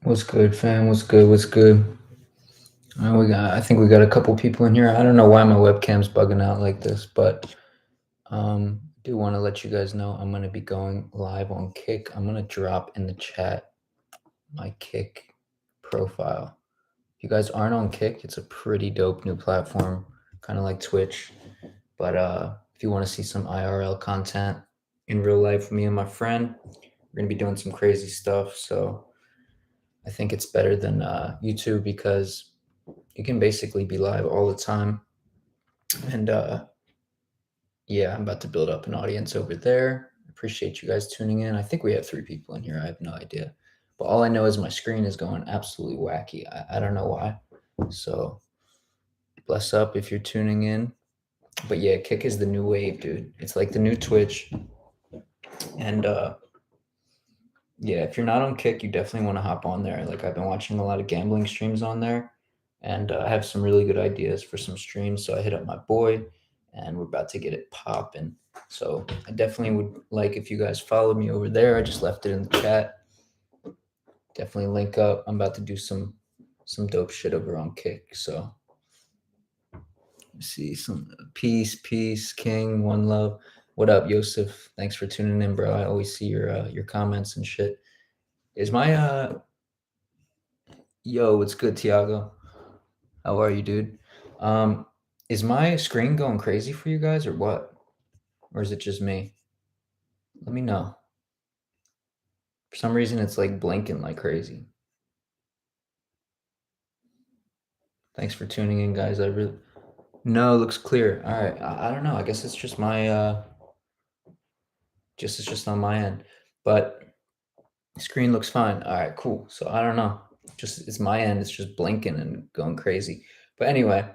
What's good, fam? What's good? What's good? I think we got a couple people in here. I don't know why my webcam's bugging out like this, but do want to let you guys know I'm gonna be going live on Kick. I'm gonna drop in the chat my Kick profile. If you guys aren't on Kick, it's a pretty dope new platform, kind of like Twitch. But if you want to see some IRL content in real life with me and my friend, we're gonna be doing some crazy stuff. So I think it's better than YouTube because you can basically be live all the time. And yeah, I'm about to build up an audience over there. Appreciate you guys tuning in. I think we have 3 people in here. I have no idea. But all I know is my screen is going absolutely wacky. I don't know why. So bless up if you're tuning in. But yeah, Kick is the new wave, dude. It's like the new Twitch. And yeah, if you're not on Kick, you definitely want to hop on there. Like I've been watching a lot of gambling streams on there, and I have some really good ideas for some streams. So I hit up my boy, and we're about to get it popping. So I definitely would like if you guys follow me over there. I just left it in the chat. Definitely link up. I'm about to do some dope shit over on Kick. So see some peace, King, one love. What up, Yosef? Thanks for tuning in, bro. I always see your comments and shit. Is my Yo, what's good, Tiago? How are you, dude? Um, is my screen going crazy for you guys or what? Or is it just me? Let me know. For some reason, it's like blinking like crazy. Thanks for tuning in, guys. I really No, it looks clear. All right. I don't know. I guess it's just my it's just on my end. But screen looks fine. All right, cool. So I don't know. Just it's my end. It's just blinking and going crazy. But anyway,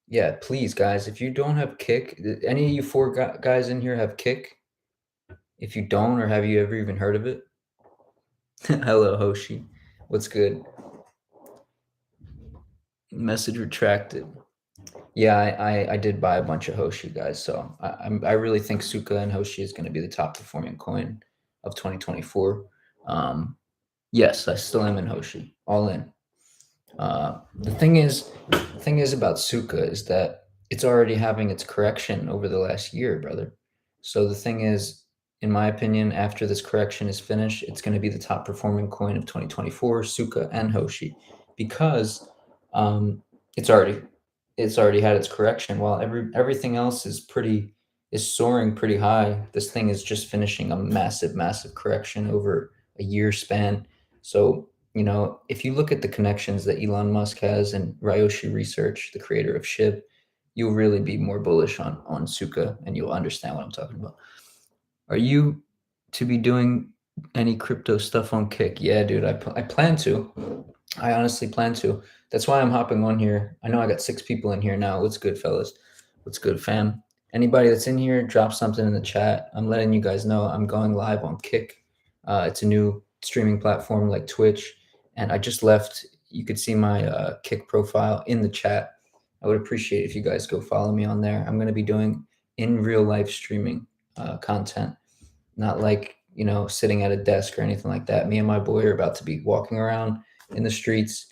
yeah, please, guys, if you don't have Kick, any of you four guys in here have Kick? If you don't, or have you ever even heard of it? Hello, Hoshi. What's good? Message retracted. Yeah, I did buy a bunch of Hoshi, guys. So I really think Suka and Hoshi is going to be the top performing coin of 2024. Yes, I still am in Hoshi, all in. The thing is about Suka is that it's already having its correction over the last year, brother. So the thing is, in my opinion, after this correction is finished, it's going to be the top performing coin of 2024, Suka and Hoshi, because um, it's already it's already had its correction. While everything else is soaring pretty high, this thing is just finishing a massive correction over a year span. So if you look at the connections that Elon Musk has and Ryoshi Research, the creator of SHIB, you'll really be more bullish on Suka, and you'll understand what I'm talking about. Are you to be doing any crypto stuff on Kick? Yeah, dude, I plan to. I honestly plan to. That's why I'm hopping on here. I know I got 6 people in here now. What's good, fellas? What's good, fam? Anybody that's in here, drop something in the chat. I'm letting you guys know I'm going live on Kick. It's a new streaming platform like Twitch, and I just left. You could see my Kick profile in the chat. I would appreciate if you guys go follow me on there. I'm going to be doing in real life streaming content, not like sitting at a desk or anything like that. Me and my boy are about to be walking around in the streets,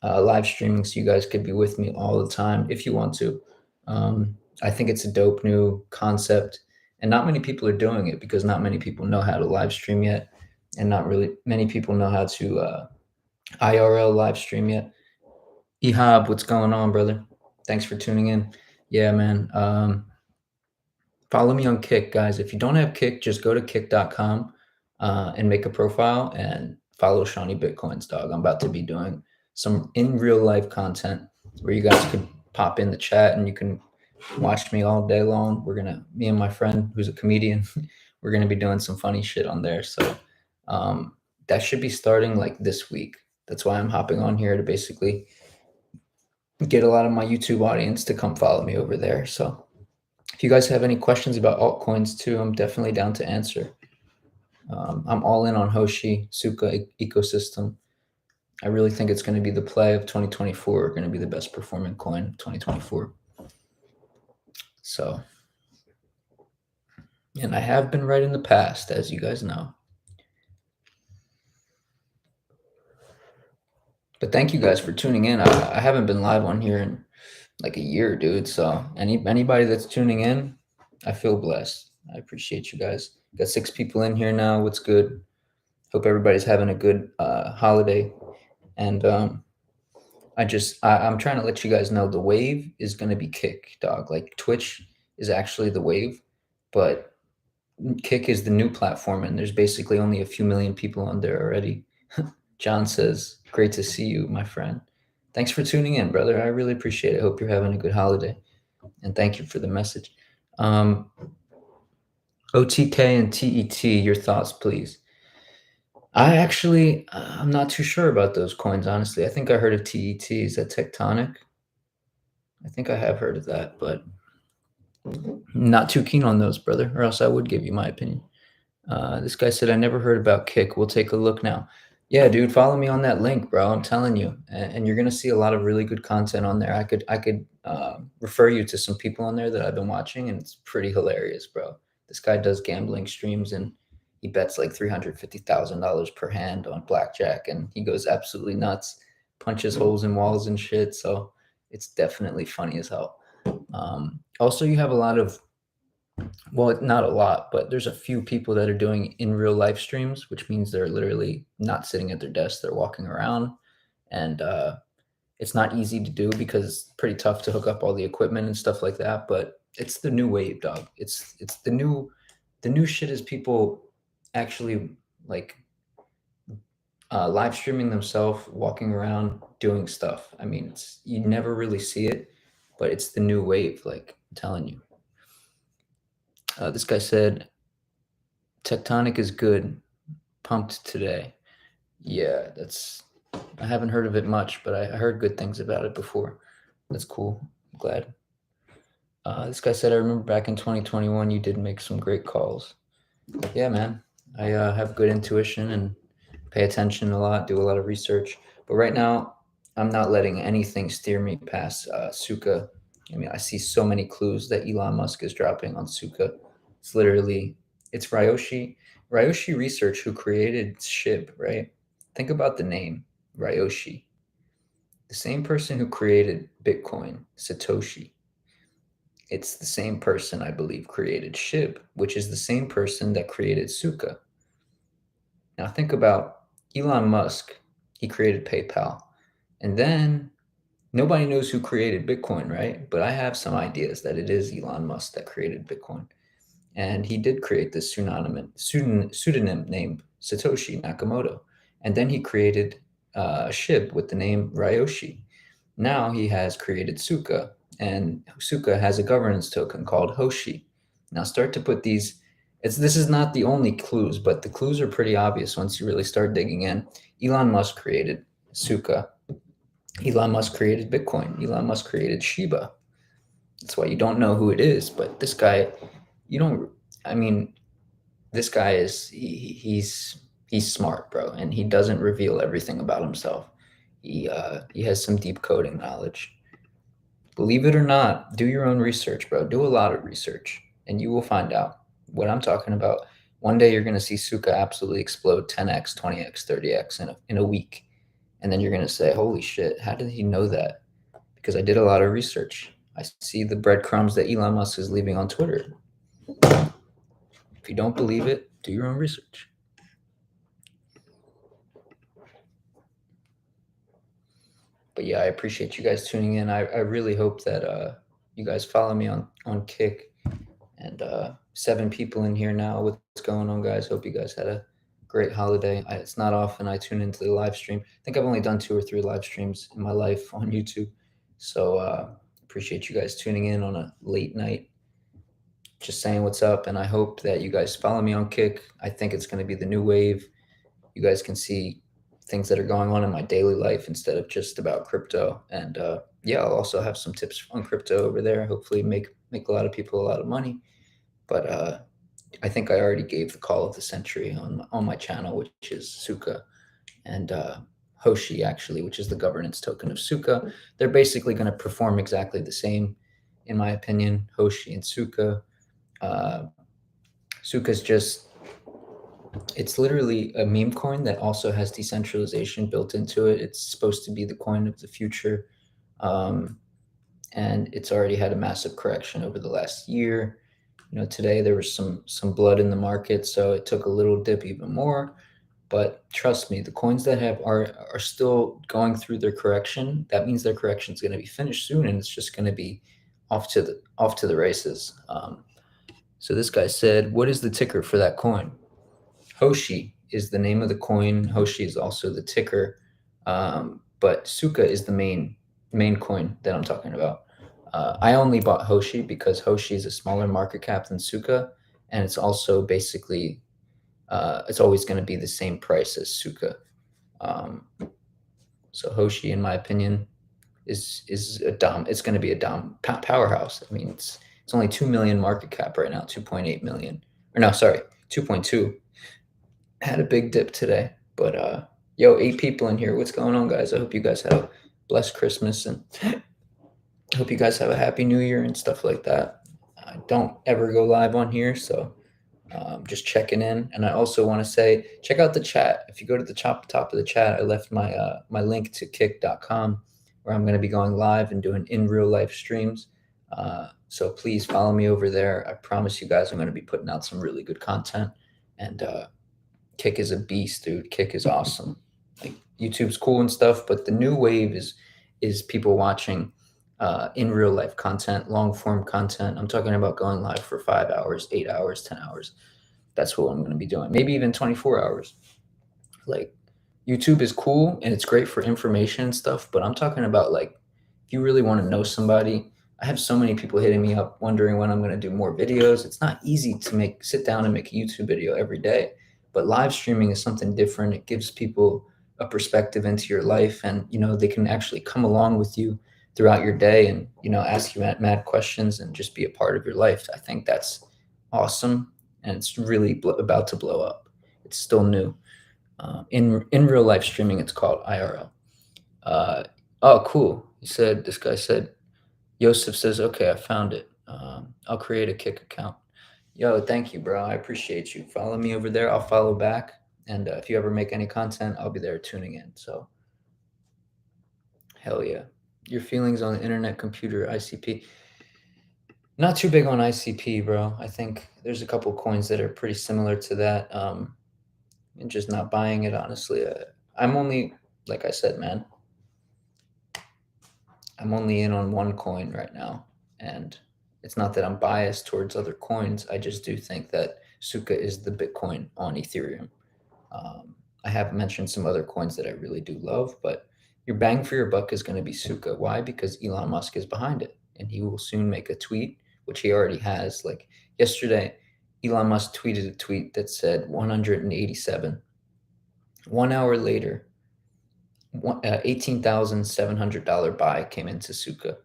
live streaming, so you guys could be with me all the time if you want to. I think it's a dope new concept, and not many people are doing it because not many people know how to live stream yet, and not really many people know how to IRL live stream yet. Ehab, what's going on, brother? Thanks for tuning in. Yeah, man. Follow me on Kick, guys. If you don't have Kick, just go to kick.com and make a profile and follow Shawnee Bitcoins, dog. I'm about to be doing some in real life content where you guys can pop in the chat and you can watch me all day long. Me and my friend who's a comedian, we're gonna be doing some funny shit on there. So that should be starting like this week. That's why I'm hopping on here to basically get a lot of my YouTube audience to come follow me over there. So if you guys have any questions about altcoins too, I'm definitely down to answer. I'm all in on Hoshi Suka ecosystem. I really think it's going to be the play of 2024, going to be the best performing coin of 2024. So, and I have been right in the past, as you guys know. But thank you guys for tuning in. I haven't been live on here in like a year, dude. So anybody that's tuning in, I feel blessed. I appreciate you guys. Got 6 people in here now. What's good? Hope everybody's having a good holiday. And I'm trying to let you guys know the wave is gonna be Kick, dog. Like Twitch is actually the wave, but Kick is the new platform, and there's basically only a few million people on there already. John says, "Great to see you, my friend. Thanks for tuning in, brother. I really appreciate it. Hope you're having a good holiday, and thank you for the message." Um, OTK and TET, your thoughts, please. I'm not too sure about those coins, honestly. I think I heard of TET. Is that Tectonic? I think I have heard of that, but not too keen on those, brother, or else I would give you my opinion. This guy said, I never heard about Kick. We'll take a look now. Yeah, dude, follow me on that link, bro. I'm telling you, and you're gonna see a lot of really good content on there. I could refer you to some people on there that I've been watching, and it's pretty hilarious, bro. This guy does gambling streams, and he bets like $350,000 per hand on blackjack, and he goes absolutely nuts, punches holes in walls and shit. So it's definitely funny as hell. Also, you have a lot of, well, not a lot, but there's a few people that are doing in real life streams, which means they're literally not sitting at their desk, they're walking around. And it's not easy to do because it's pretty tough to hook up all the equipment and stuff like that. But it's the new wave, dog. It's the new shit is people actually like live streaming themselves, walking around, doing stuff. I mean, it's you never really see it, but it's the new wave. Like I'm telling you. This guy said, Tectonic is good. Pumped today. Yeah, that's. I haven't heard of it much, but I heard good things about it before. That's cool. I'm glad. This guy said, I remember back in 2021, you did make some great calls. Yeah, man. I have good intuition and pay attention a lot, do a lot of research. But right now, I'm not letting anything steer me past Suka. I mean, I see so many clues that Elon Musk is dropping on Suka. It's literally, it's Ryoshi Research who created SHIB, right? Think about the name, Ryoshi. The same person who created Bitcoin, Satoshi. It's the same person, I believe, created SHIB, which is the same person that created Suka. Now think about Elon Musk. He created PayPal. And then nobody knows who created Bitcoin, right? But I have some ideas that it is Elon Musk that created Bitcoin. And he did create this pseudonym named Satoshi Nakamoto. And then he created SHIB with the name Ryoshi. Now he has created Suka, and Suka has a governance token called Hoshi. Now start to put these. This is not the only clues, but the clues are pretty obvious once you really start digging in. Elon Musk created Suka. Elon Musk created Bitcoin. Elon Musk created Shiba. That's why you don't know who it is, but this guy, you don't. I mean, this guy is he's smart, bro, and he doesn't reveal everything about himself. He has some deep coding knowledge. Believe it or not, do your own research, bro. Do a lot of research, and you will find out what I'm talking about. One day you're going to see Suka absolutely explode 10x, 20x, 30x in a week. And then you're going to say, holy shit, how did he know that? Because I did a lot of research. I see the breadcrumbs that Elon Musk is leaving on Twitter. If you don't believe it, do your own research. But yeah, I appreciate you guys tuning in. I really hope that you guys follow me on Kick. And 7 people in here now. What's going on, guys? Hope you guys had a great holiday. It's not often I tune into the live stream. I think I've only done 2 or 3 live streams in my life on YouTube. So appreciate you guys tuning in on a late night. Just saying what's up. And I hope that you guys follow me on Kick. I think it's going to be the new wave. You guys can see things that are going on in my daily life instead of just about crypto. And yeah, I'll also have some tips on crypto over there. Hopefully make a lot of people a lot of money. But I think I already gave the call of the century on my channel, which is Suka and Hoshi, actually, which is the governance token of Suka. They're basically going to perform exactly the same, in my opinion. Hoshi and Suka. Suka's just It's literally a meme coin that also has decentralization built into it. It's supposed to be the coin of the future. Um, and it's already had a massive correction over the last year. Today there was some blood in the market, so it took a little dip even more. But trust me, the coins that are still going through their correction, that means their correction is going to be finished soon, and it's just going to be off to the races. So this guy said, "What is the ticker for that coin?" Hoshi is the name of the coin. Hoshi is also the ticker, but Suka is the main coin that I'm talking about. I only bought Hoshi because Hoshi is a smaller market cap than Suka, and it's also basically it's always going to be the same price as Suka. Um, so Hoshi, in my opinion, is a dom. It's going to be a powerhouse. I mean, it's only 2 million market cap right now, 2.8 million, or no, sorry, 2.2. Had a big dip today, but yo, 8 people in here. What's going on, guys? I hope you guys have a blessed Christmas, and I hope you guys have a happy New Year and stuff like that. I don't ever go live on here, so just checking in. And I also want to say, check out the chat. If you go to the top of the chat, I left my link to kick.com, where I'm going to be going live and doing in real life streams. So please follow me over there. I promise you guys, I'm going to be putting out some really good content. And Kick is a beast, dude. Kick is awesome. Like, YouTube's cool and stuff, but the new wave is people watching in real life content, long form content. I'm talking about going live for 5 hours, 8 hours, 10 hours. That's what I'm going to be doing. Maybe even 24 hours. Like, YouTube is cool and it's great for information and stuff, but I'm talking about, like, if you really want to know somebody. I have so many people hitting me up wondering when I'm going to do more videos. It's not easy to sit down and make a YouTube video every day, but live streaming is something different. It gives people a perspective into your life, and they can actually come along with you throughout your day, and ask you mad questions and just be a part of your life. I think that's awesome, and it's really about to blow up. It's still new. In real life streaming, it's called IRL. Oh, cool. This guy said, Yosef says, okay, I found it. I'll create a Kick account. Yo, thank you, bro. I appreciate you. Follow me over there. I'll follow back. And if you ever make any content, I'll be there tuning in. So, hell yeah. Your feelings on the internet, computer, ICP. Not too big on ICP, bro. I think there's a couple coins that are pretty similar to that. And just not buying it, honestly. I'm only, like I said, man, I'm only in on one coin right now. And it's not that I'm biased towards other coins. I just do think that Suka is the Bitcoin on Ethereum. I have mentioned some other coins that I really do love, but your bang for your buck is going to be Suka. Why? Because Elon Musk is behind it, and he will soon make a tweet, which he already has. Like yesterday, Elon Musk tweeted a tweet that said 187. 1 hour later, $18,700 buy came into Suka.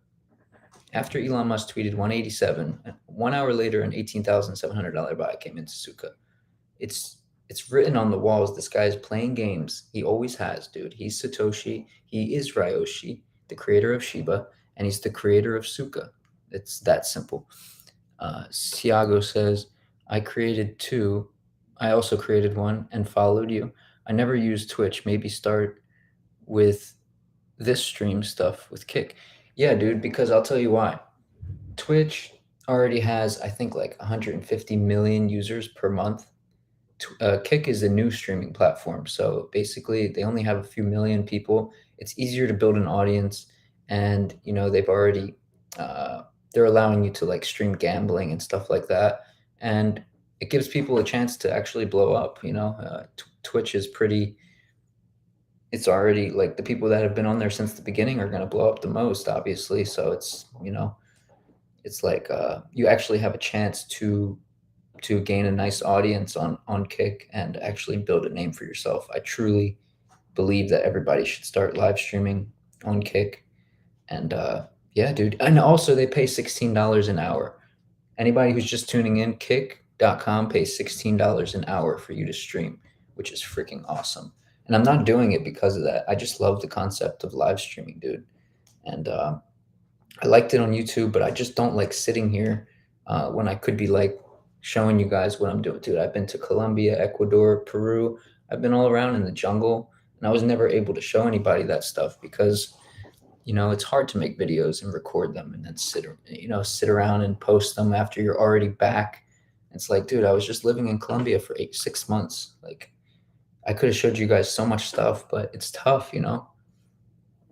After Elon Musk tweeted 187, 1 hour later, an $18,700 buy came into Suka. It's written on the walls. This guy is playing games. He always has, dude. He's Satoshi. He is Ryoshi, the creator of Shiba, and he's the creator of Suka. It's that simple. Siago says, I created two. I also created one and followed you. I never used Twitch. Maybe start with this stream stuff with Kick. Yeah, dude, because I'll tell you why. Twitch already has, I think, like 150 million users per month. Kick is a new streaming platform. So basically, they only have a few million people. It's easier to build an audience. And, they've already, they're allowing you to like stream gambling and stuff like that. And it gives people a chance to actually blow up. Twitch is pretty, it's already like the people that have been on there since the beginning are going to blow up the most, obviously. So it's like you actually have a chance to gain a nice audience on Kick and actually build a name for yourself. I truly believe that everybody should start live streaming on Kick. And yeah, dude. And also they pay $16 an hour. Anybody who's just tuning in, kick.com pays $16 an hour for you to stream, which is freaking awesome. And I'm not doing it because of that. I just love the concept of live streaming, dude. And I liked it on YouTube, but I just don't like sitting here when I could be like showing you guys what I'm doing, dude. I've been to Colombia, Ecuador, Peru. I've been all around in the jungle, and I was never able to show anybody that stuff because it's hard to make videos and record them and then sit around and post them after you're already back. It's like, dude, I was just living in Colombia for 6 months. Like, I could have showed you guys so much stuff, but it's tough.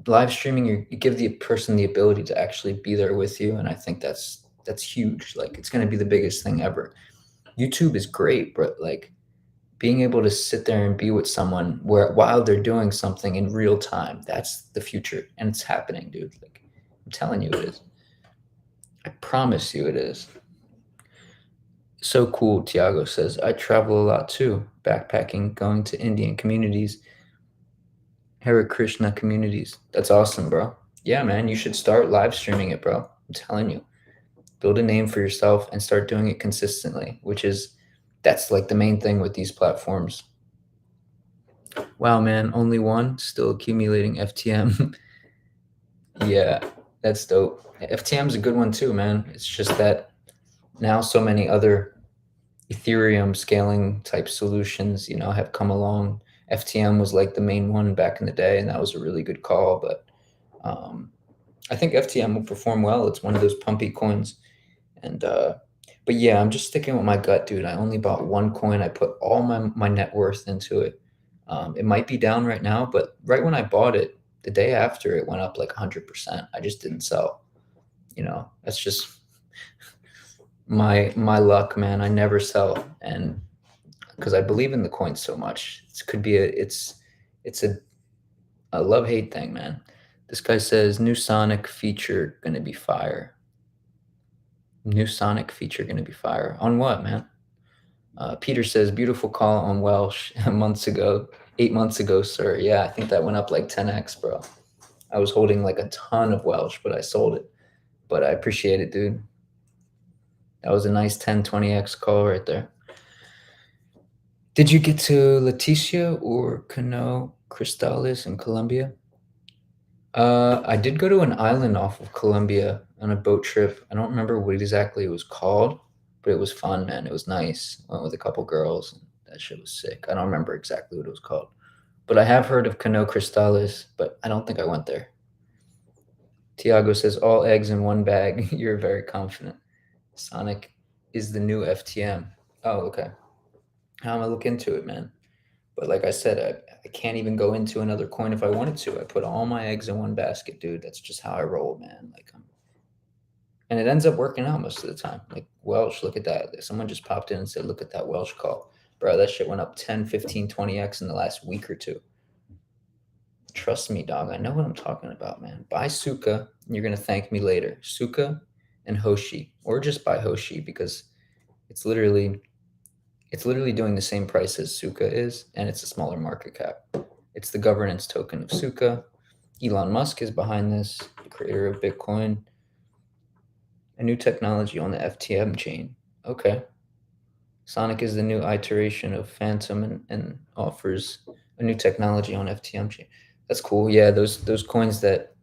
Live streaming, you give the person the ability to actually be there with you, and I think that's huge. Like, it's going to be the biggest thing ever. YouTube is great, but like being able to sit there and be with someone while they're doing something in real time, that's the future, and it's happening, dude. Like, I'm telling you it is. I promise you it is. So cool. Tiago says, I travel a lot too, backpacking, going to Indian communities, Hare Krishna communities. That's awesome, bro. Yeah, man, you should start live streaming it, bro. I'm telling you. Build a name for yourself and start doing it consistently, that's like the main thing with these platforms. Wow, man, only one, still accumulating FTM. Yeah, that's dope. FTM is a good one too, man. It's just that now so many other Ethereum scaling type solutions, have come along. FTM was like the main one back in the day, and that was a really good call. But um, I think FTM will perform well. It's one of those pumpy coins, and but yeah, I'm just sticking with my gut, dude. I only bought one coin. I put all my net worth into it. It might be down right now, but right when I bought it, the day after it went up like 100%. I just didn't sell. That's just my luck, man. I never sell, and because I believe in the coin so much, it could be it's a love hate thing, man. This guy says new Sonic feature gonna be fire. New Sonic feature gonna be fire on what, man? Peter says beautiful call on Welsh months ago, 8 months ago, sir. Yeah, I think that went up like 10x, bro. I was holding like a ton of Welsh, but I sold it. But I appreciate it, dude. That was a nice 10-20x call right there. Did you get to Leticia or Cano Cristales in Colombia? I did go to an island off of Colombia on a boat trip. I don't remember what exactly it was called, but it was fun, man. It was nice. Went with a couple girls. And that shit was sick. I don't remember exactly what it was called, but I have heard of Cano Cristales, but I don't think I went there. Tiago says all eggs in one bag. You're very confident. Sonic is the new FTM. Oh, okay. I'm gonna look into it, man. But like I said, I can't even go into another coin if I wanted to. I put all my eggs in one basket, dude. That's just how I roll, man. And it ends up working out most of the time. Like Welsh, look at that. Someone just popped in and said, look at that Welsh call. Bro, that shit went up 10, 15, 20x in the last week or two. Trust me, dog. I know what I'm talking about, man. Buy Suka, and you're gonna thank me later. Suka and Hoshi, or just buy Hoshi because it's literally it's literally doing the same price as Suka is, and it's a smaller market cap. It's the governance token of Suka. Elon Musk is behind this, the creator of Bitcoin. A new technology on the FTM chain. Okay. Sonic is the new iteration of Phantom and offers a new technology on FTM chain. That's cool. Yeah, those coins that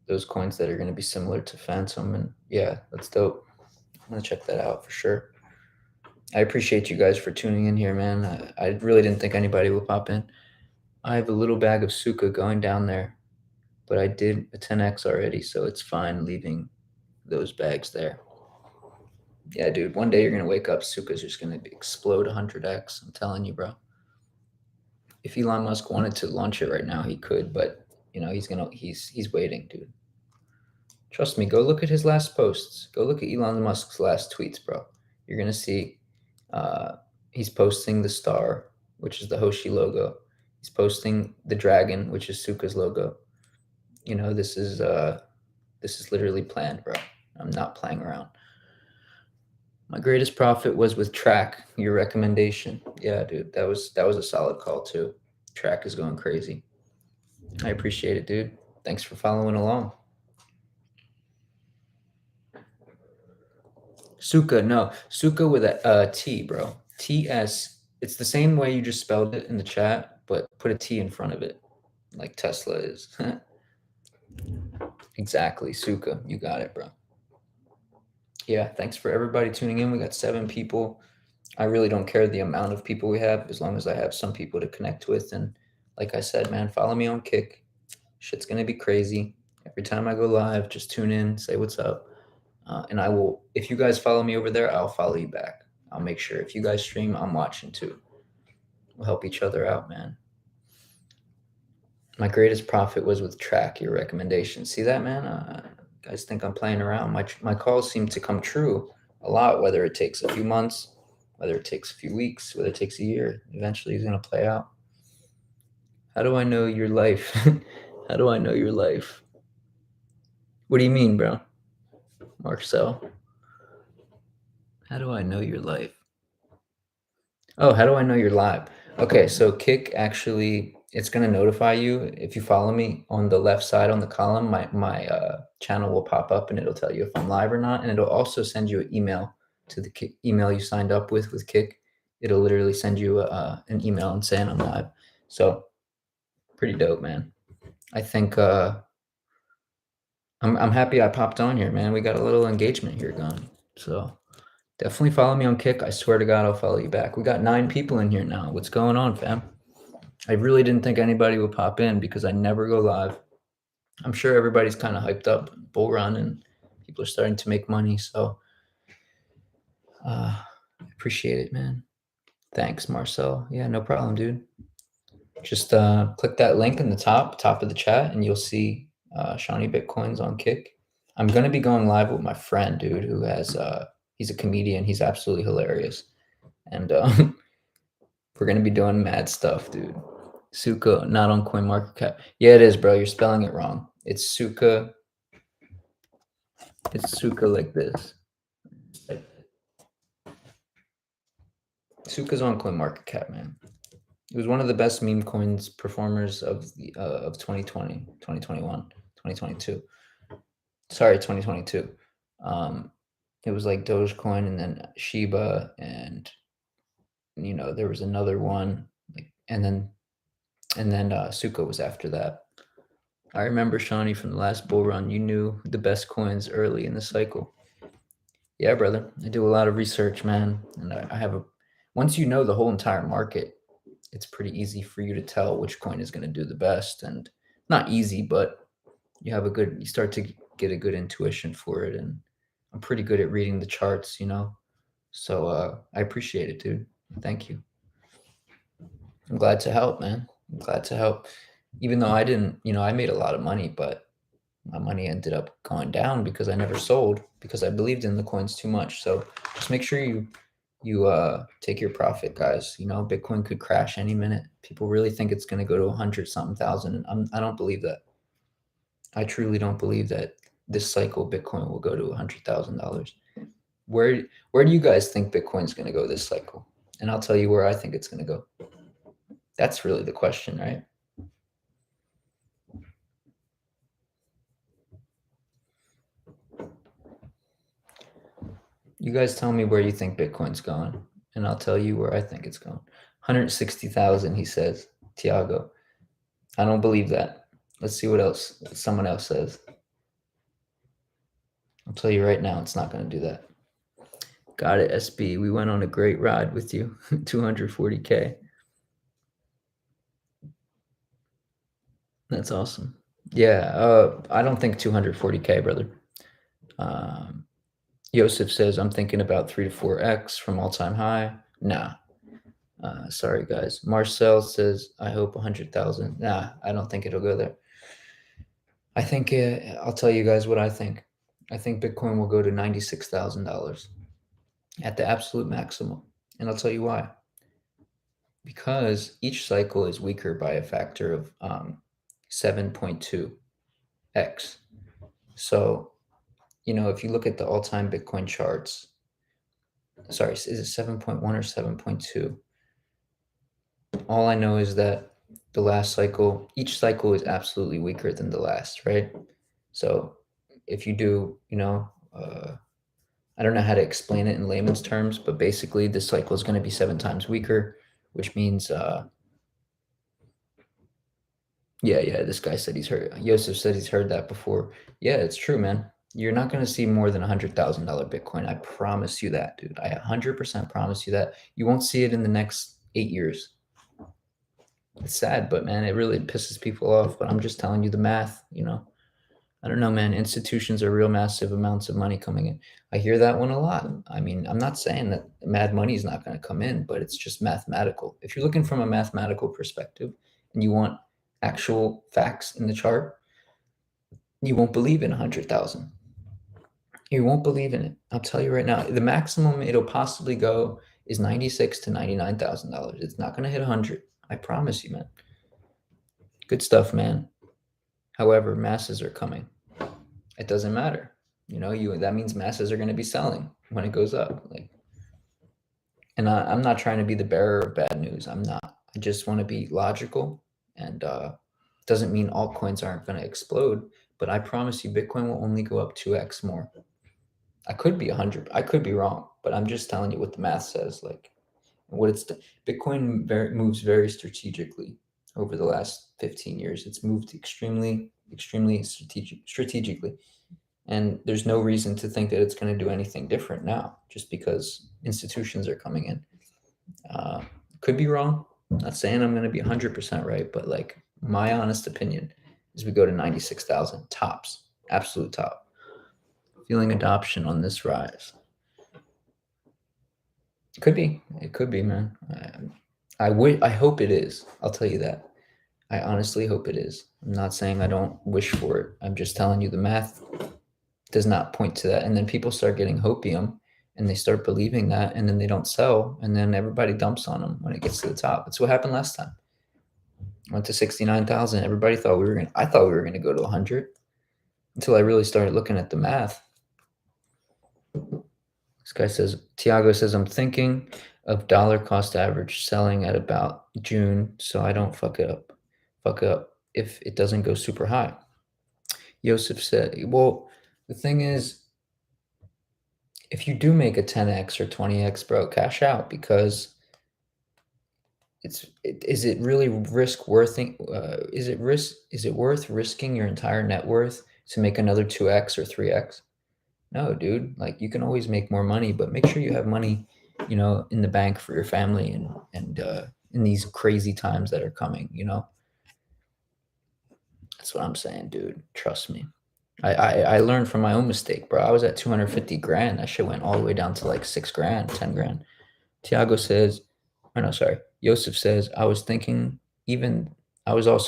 are going to be similar to Phantom, and yeah, that's dope. I'm gonna check that out for sure. I appreciate you guys for tuning in here, man. I really didn't think anybody would pop in. I have a little bag of Suka going down there, but I did a 10x already, so it's fine leaving those bags there. Yeah, dude, one day you're gonna wake up, Suka's just gonna explode 100x. I'm telling you, bro. If Elon Musk wanted to launch it right now, he could, but he's waiting, dude. Trust me, go look at his last posts. Go look at Elon Musk's last tweets, bro. You're gonna see uh, he's posting the star, which is the Hoshi logo. He's posting the dragon, which is Suka's logo. This is literally planned, bro. I'm not playing around. My greatest profit was with Track, your recommendation. Yeah, dude, that was a solid call too. Track is going crazy. I appreciate it, dude. Thanks for following along. Suka, no, Suka with a T, bro. TS. It's the same way you just spelled it in the chat, but put a T in front of it, like Tesla is. Exactly, Suka. You got it, bro. Yeah, thanks for everybody tuning in. We got 7 people. I really don't care the amount of people we have as long as I have some people to connect with. And like I said, man, follow me on Kick. Shit's gonna be crazy. Every time I go live, just tune in, say what's up. And I will, if you guys follow me over there, I'll follow you back. I'll make sure if you guys stream, I'm watching too. We'll help each other out, man. My greatest profit was with Track, your recommendation. See that, man? Guys think I'm playing around. My calls seem to come true a lot, whether it takes a few months, whether it takes a few weeks, whether it takes a year. Eventually, it's going to play out. How do I know your life? How do I know your life? What do you mean, bro? Marcel. How do I know your life? Oh, how do I know you're live? Okay, so Kick actually it's gonna notify you if you follow me on the left side on the column. My channel will pop up and it'll tell you if I'm live or not, and it'll also send you an email to the email you signed up with Kick. It'll literally send you an email and saying I'm live. So pretty dope, man. I think I'm happy I popped on here, man. We got a little engagement here going. So definitely follow me on Kick. I swear to God, I'll follow you back. We got 9 people in here now. What's going on, fam? I really didn't think anybody would pop in because I never go live. I'm sure everybody's kind of hyped up bull run and people are starting to make money. So appreciate it, man. Thanks, Marcel. Yeah, no problem, dude. Just click that link in the top of the chat, and you'll see Shawnee Bitcoins on Kick. I'm gonna be going live with my friend, dude, who has he's a comedian. He's absolutely hilarious, and we're gonna be doing mad stuff, dude. Suka, not on CoinMarketCap. Yeah, it is, bro. You're spelling it wrong. It's Suka. It's Suka like this. Suka's on CoinMarketCap, man. It was one of the best meme coins performers of 2020, 2021, 2022. Sorry, 2022. Um, it was like Dogecoin and then Shiba and there was another one like and then Suka was after that. I remember Shawnee from the last bull run. You knew the best coins early in the cycle. Yeah, brother. I do a lot of research, man, and I have a. Once you know the whole entire market, it's pretty easy for you to tell which coin is going to do the best, and not easy, but you start to get a good intuition for it, and I'm pretty good at reading the charts. So I appreciate it, dude. Thank you. I'm glad to help, man. I'm glad to help. Even though I didn't, I made a lot of money, but my money ended up going down because I never sold because I believed in the coins too much. So just make sure you take your profit, guys. Bitcoin could crash any minute. People really think it's going to go to 100 something thousand, and I don't believe that. I truly don't believe that this cycle Bitcoin will go to $100,000. Where do you guys think Bitcoin's going to go this cycle? And I'll tell you where I think it's going to go. That's really the question, right? You guys tell me where you think Bitcoin's going, and I'll tell you where I think it's going. 160,000, he says. Tiago. I don't believe that. Let's see what someone else says. I'll tell you right now, it's not going to do that. Got it, SB. We went on a great ride with you. 240K. That's awesome. Yeah, I don't think 240K, brother. Yosef says, I'm thinking about 3 to 4x from all-time high. Nah. Sorry, guys. Marcel says, I hope 100,000. Nah, I don't think it'll go there. I think I'll tell you guys what I think. I think Bitcoin will go to $96,000 at the absolute maximum. And I'll tell you why. Because each cycle is weaker by a factor of 7.2x. So, if you look at the all-time Bitcoin charts, sorry, is it 7.1 or 7.2? All I know is that each cycle is absolutely weaker than the last, right? So if you do, I don't know how to explain it in layman's terms, but basically this cycle is going to be 7 times weaker, which means, yeah, this guy said he's heard, Yosef said he's heard that before. Yeah, it's true, man. You're not going to see more than $100,000 Bitcoin. I promise you that, dude. I 100% promise you that. You won't see it in the next 8 years. It's sad, but man, it really pisses people off. But I'm just telling you the math, you know. I don't know, man. Institutions are real massive amounts of money coming in. I hear that one a lot. I mean, I'm not saying that mad money is not going to come in, but it's just mathematical. If you're looking from a mathematical perspective and you want actual facts in the chart, you won't believe in 100,000. You won't believe in it. I'll tell you right now. The maximum it'll possibly go is 96 to $99,000. It's not going to hit 100. I promise you, man. Good stuff, man. However, masses are coming. It doesn't matter. You know, that means masses are going to be selling when it goes up. Like, and I'm not trying to be the bearer of bad news. I'm not. I just want to be logical, and doesn't mean altcoins aren't going to explode. But I promise you, Bitcoin will only go up 2x more. I could be 100. I could be wrong, but I'm just telling you what the math says. Like, what it's Bitcoin moves very strategically over the last 15 years. It's moved extremely, extremely strategically. And there's no reason to think that it's going to do anything different now, just because institutions are coming in. Could be wrong. I'm not saying I'm going to be 100% right, but like my honest opinion is we go to 96,000 tops, absolute top. Feeling adoption on this rise. Could be. It could be, man. I hope it is. I'll tell you that. I honestly hope it is. I'm not saying I don't wish for it. I'm just telling you the math does not point to that. And then people start getting hopium and they start believing that, and then they don't sell, and then everybody dumps on them when it gets to the top. That's what happened last time. Went to 69,000. Everybody thought I thought we were gonna go to 100 until I really started looking at the math. This guy says, Tiago says, I'm thinking of dollar cost average selling at about June so I don't fuck up if it doesn't go super high. Yosef said, well, the thing is, if you do make a 10x or 20x, bro, cash out, because is it really is it worth risking your entire net worth to make another 2x or 3x? No, dude. Like, you can always make more money, but make sure you have money, you know, in the bank for your family and in these crazy times that are coming, you know. That's what I'm saying, dude. Trust me. I learned from my own mistake, bro. I was at 250 grand. That shit went all the way down to like 6 grand, 10 grand. Tiago says, oh no, sorry. Yosef says, I was also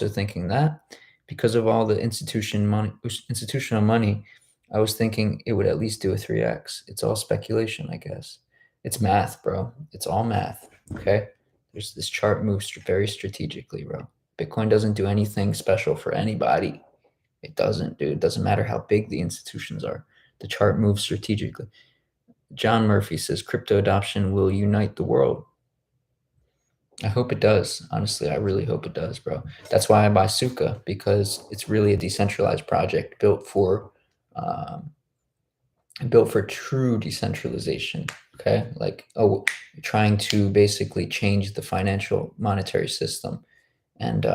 thinking that because of all the institutional money, I was thinking it would at least do a 3x. It's all speculation, I guess. It's math, bro. It's all math. Okay. This chart moves very strategically, bro. Bitcoin doesn't do anything special for anybody. It doesn't, dude. It doesn't matter how big the institutions are. The chart moves strategically. John Murphy says crypto adoption will unite the world. I hope it does. Honestly, I really hope it does, bro. That's why I buy Suka, because it's really a decentralized project um, built for true decentralization. Okay, like trying to basically change the financial monetary system, and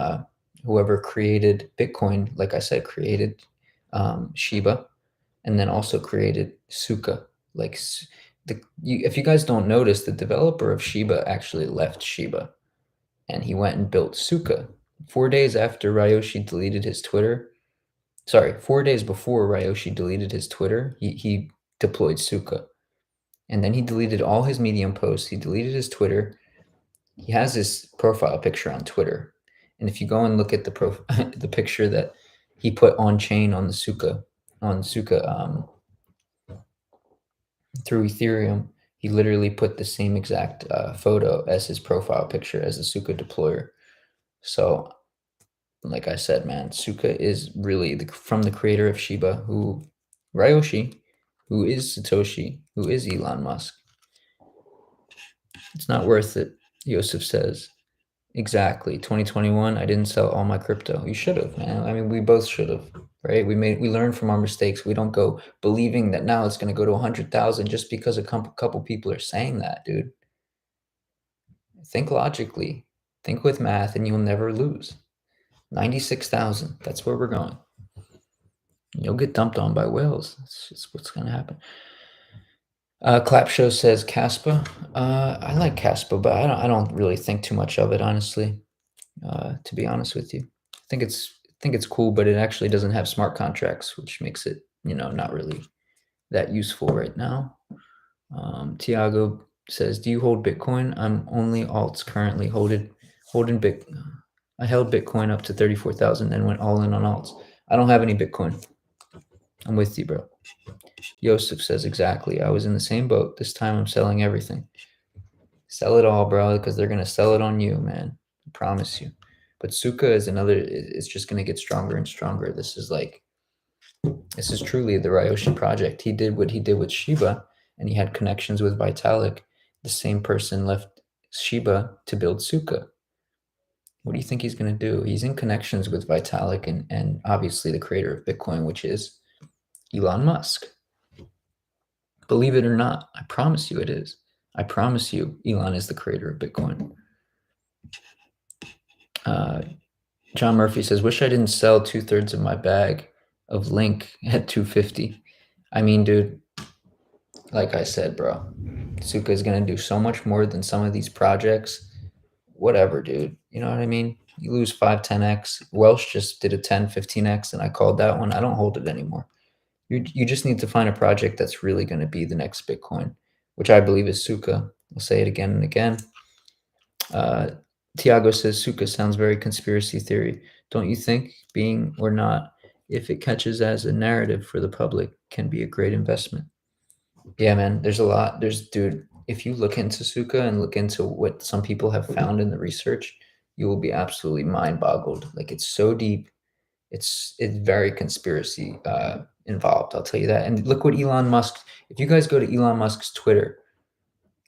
whoever created Bitcoin, like I said, created Shiba, and then also created Suka. Like if you guys don't notice, the developer of Shiba actually left Shiba, and he went and built Suka. 4 days after Ryoshi deleted his Twitter, sorry, 4 days before Ryoshi deleted his Twitter, he deployed Suka. And then he deleted all his Medium posts. He deleted his Twitter. He has his profile picture on Twitter. And if you go and look at the picture that he put on chain on Suka through Ethereum, he literally put the same exact photo as his profile picture as the Suka deployer. So, like I said, man, Suka is really from the creator of Shiba, Ryoshi, who is Satoshi, who is Elon Musk. It's not worth it, Yosef says. Exactly. 2021, I didn't sell all my crypto. You should have, man. I mean, we both should have, right? We learn from our mistakes. We don't go believing that now it's going to go to 100,000 just because a couple people are saying that, dude. Think logically. Think with math, and you'll never lose. 96,000. That's where we're going. You'll get dumped on by whales. That's just what's going to happen. Clap Show says Caspa. I like Caspa, but I don't really think too much of it, honestly. To be honest with you, I think it's cool, but it actually doesn't have smart contracts, which makes it not really that useful right now. Tiago says, "Do you hold Bitcoin? I'm only alts currently. Holding Bit. I held Bitcoin up to 34,000, then went all in on alts. I don't have any Bitcoin. I'm with you, bro." Yosef says, "Exactly. I was in the same boat. This time I'm selling everything. Sell it all, bro, because they're gonna sell it on you, man. I promise you." But Suka is another. It's just gonna get stronger and stronger. This is truly the Ryoshi project. He did what he did with Shiba, and he had connections with Vitalik. The same person left Shiba to build Suka. What do you think he's going to do? He's in connections with Vitalik and obviously the creator of Bitcoin, which is Elon Musk. Believe it or not, I promise you it is. I promise you Elon is the creator of Bitcoin. John Murphy says, "Wish I didn't sell 2/3 of my bag of Link at 250. I mean, dude, like I said, bro, Suka is going to do so much more than some of these projects. Whatever, dude. You know what I mean? You lose 5, 10x. Welsh just did a 10, 15x, and I called that one. I don't hold it anymore. You just need to find a project that's really going to be the next Bitcoin, which I believe is Suka. I'll say it again and again. Tiago says, "Suka sounds very conspiracy theory. Don't you think, being or not, if it catches as a narrative for the public, can be a great investment?" Yeah, man, there's a lot. Dude, if you look into Suka and look into what some people have found in the research, you will be absolutely mind boggled. Like, it's so deep. It's very conspiracy involved. I'll tell you that. And look what Elon Musk. If you guys go to Elon Musk's Twitter,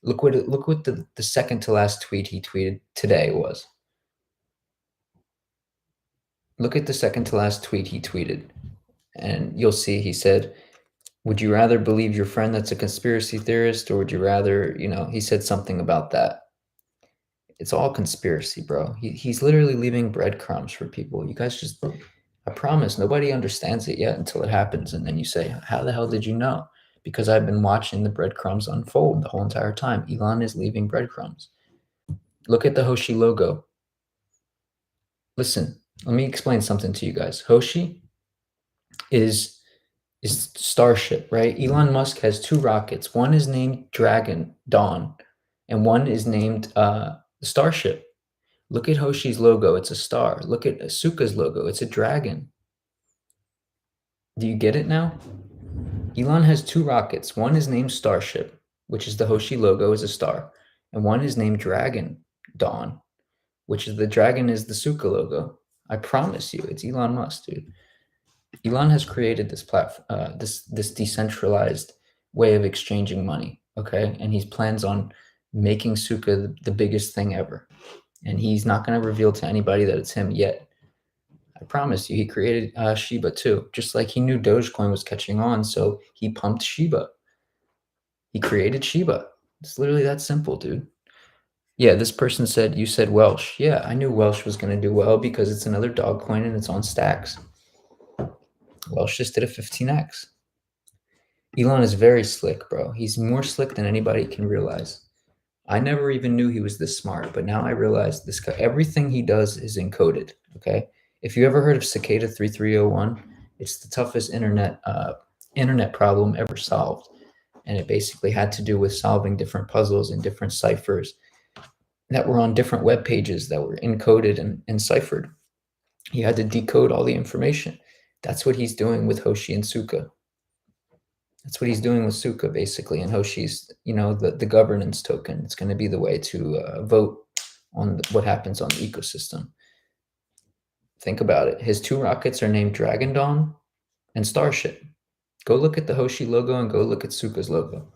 look what the second to last tweet he tweeted today was. Look at the second to last tweet he tweeted, and you'll see he said, "Would you rather believe your friend that's a conspiracy theorist, or would you rather, he said something about that. It's all conspiracy, bro. He's literally leaving breadcrumbs for people. You guys just, I promise, nobody understands it yet until it happens. And then you say, how the hell did you know? Because I've been watching the breadcrumbs unfold the whole entire time. Elon is leaving breadcrumbs. Look at the Hoshi logo. Listen, let me explain something to you guys. Hoshi is Starship, right? Elon Musk has 2 rockets. One is named Dragon Dawn, and one is named Starship. Look at Hoshi's logo. It's a star. Look at Asuka's logo. It's a dragon. Do you get it now? Elon has 2 rockets. One is named Starship, which is the Hoshi logo is a star, and one is named Dragon Dawn, which is the dragon is the Suka logo. I promise you, it's Elon Musk, dude. Elon has created this platform, this decentralized way of exchanging money. Okay, and he plans on making Suka the biggest thing ever, and he's not going to reveal to anybody that it's him yet. I promise you, he created Shiba too, just like he knew Dogecoin was catching on, so he pumped Shiba. He created Shiba. It's literally that simple, dude. Yeah, this person said, you said Welsh. Yeah, I knew Welsh was going to do well because it's another dog coin and it's on stacks. Welsh just did a 15x. Elon is very slick, bro. He's more slick than anybody can realize. I never even knew he was this smart, but now I realize this guy, everything he does is encoded, okay? If you ever heard of Cicada 3301, it's the toughest internet problem ever solved. And it basically had to do with solving different puzzles and different ciphers that were on different web pages that were encoded and ciphered. He had to decode all the information. That's what he's doing with Hoshi and Suka. That's what he's doing with Suka, basically. And Hoshi's, the governance token. It's going to be the way to vote on what happens on the ecosystem. Think about it. His 2 rockets are named Dragon Dawn and Starship. Go look at the Hoshi logo and go look at Suka's logo.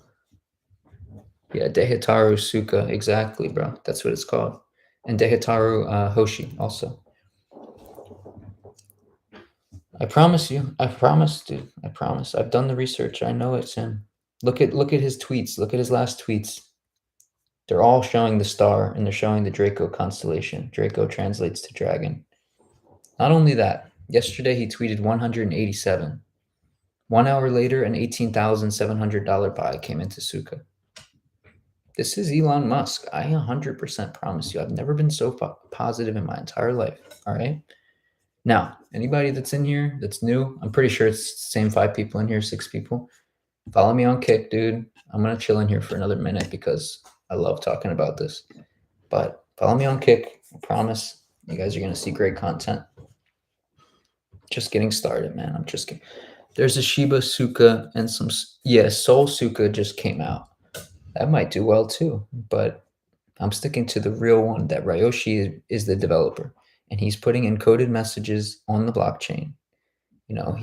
Yeah, Dehitaru Suka, exactly, bro. That's what it's called. And Dehitaru Hoshi also. I promise you. I promise, dude. I promise. I've done the research. I know it's him. Look at his tweets. Look at his last tweets. They're all showing the star and they're showing the Draco constellation. Draco translates to dragon. Not only that, yesterday he tweeted 187. 1 hour later, an $18,700 buy came into Suka. This is Elon Musk. I 100% promise you. I've never been so positive in my entire life. All right. Now, anybody that's in here that's new, I'm pretty sure it's the same 5 people in here, 6 people. Follow me on Kick, dude. I'm going to chill in here for another minute because I love talking about this. But follow me on Kick. I promise you guys are going to see great content. Just getting started, man. I'm just kidding. There's a Shiba Suka and some, Sol Suka just came out. That might do well too, but I'm sticking to the real one that Ryoshi is the developer, and he's putting encoded messages on the blockchain. You know,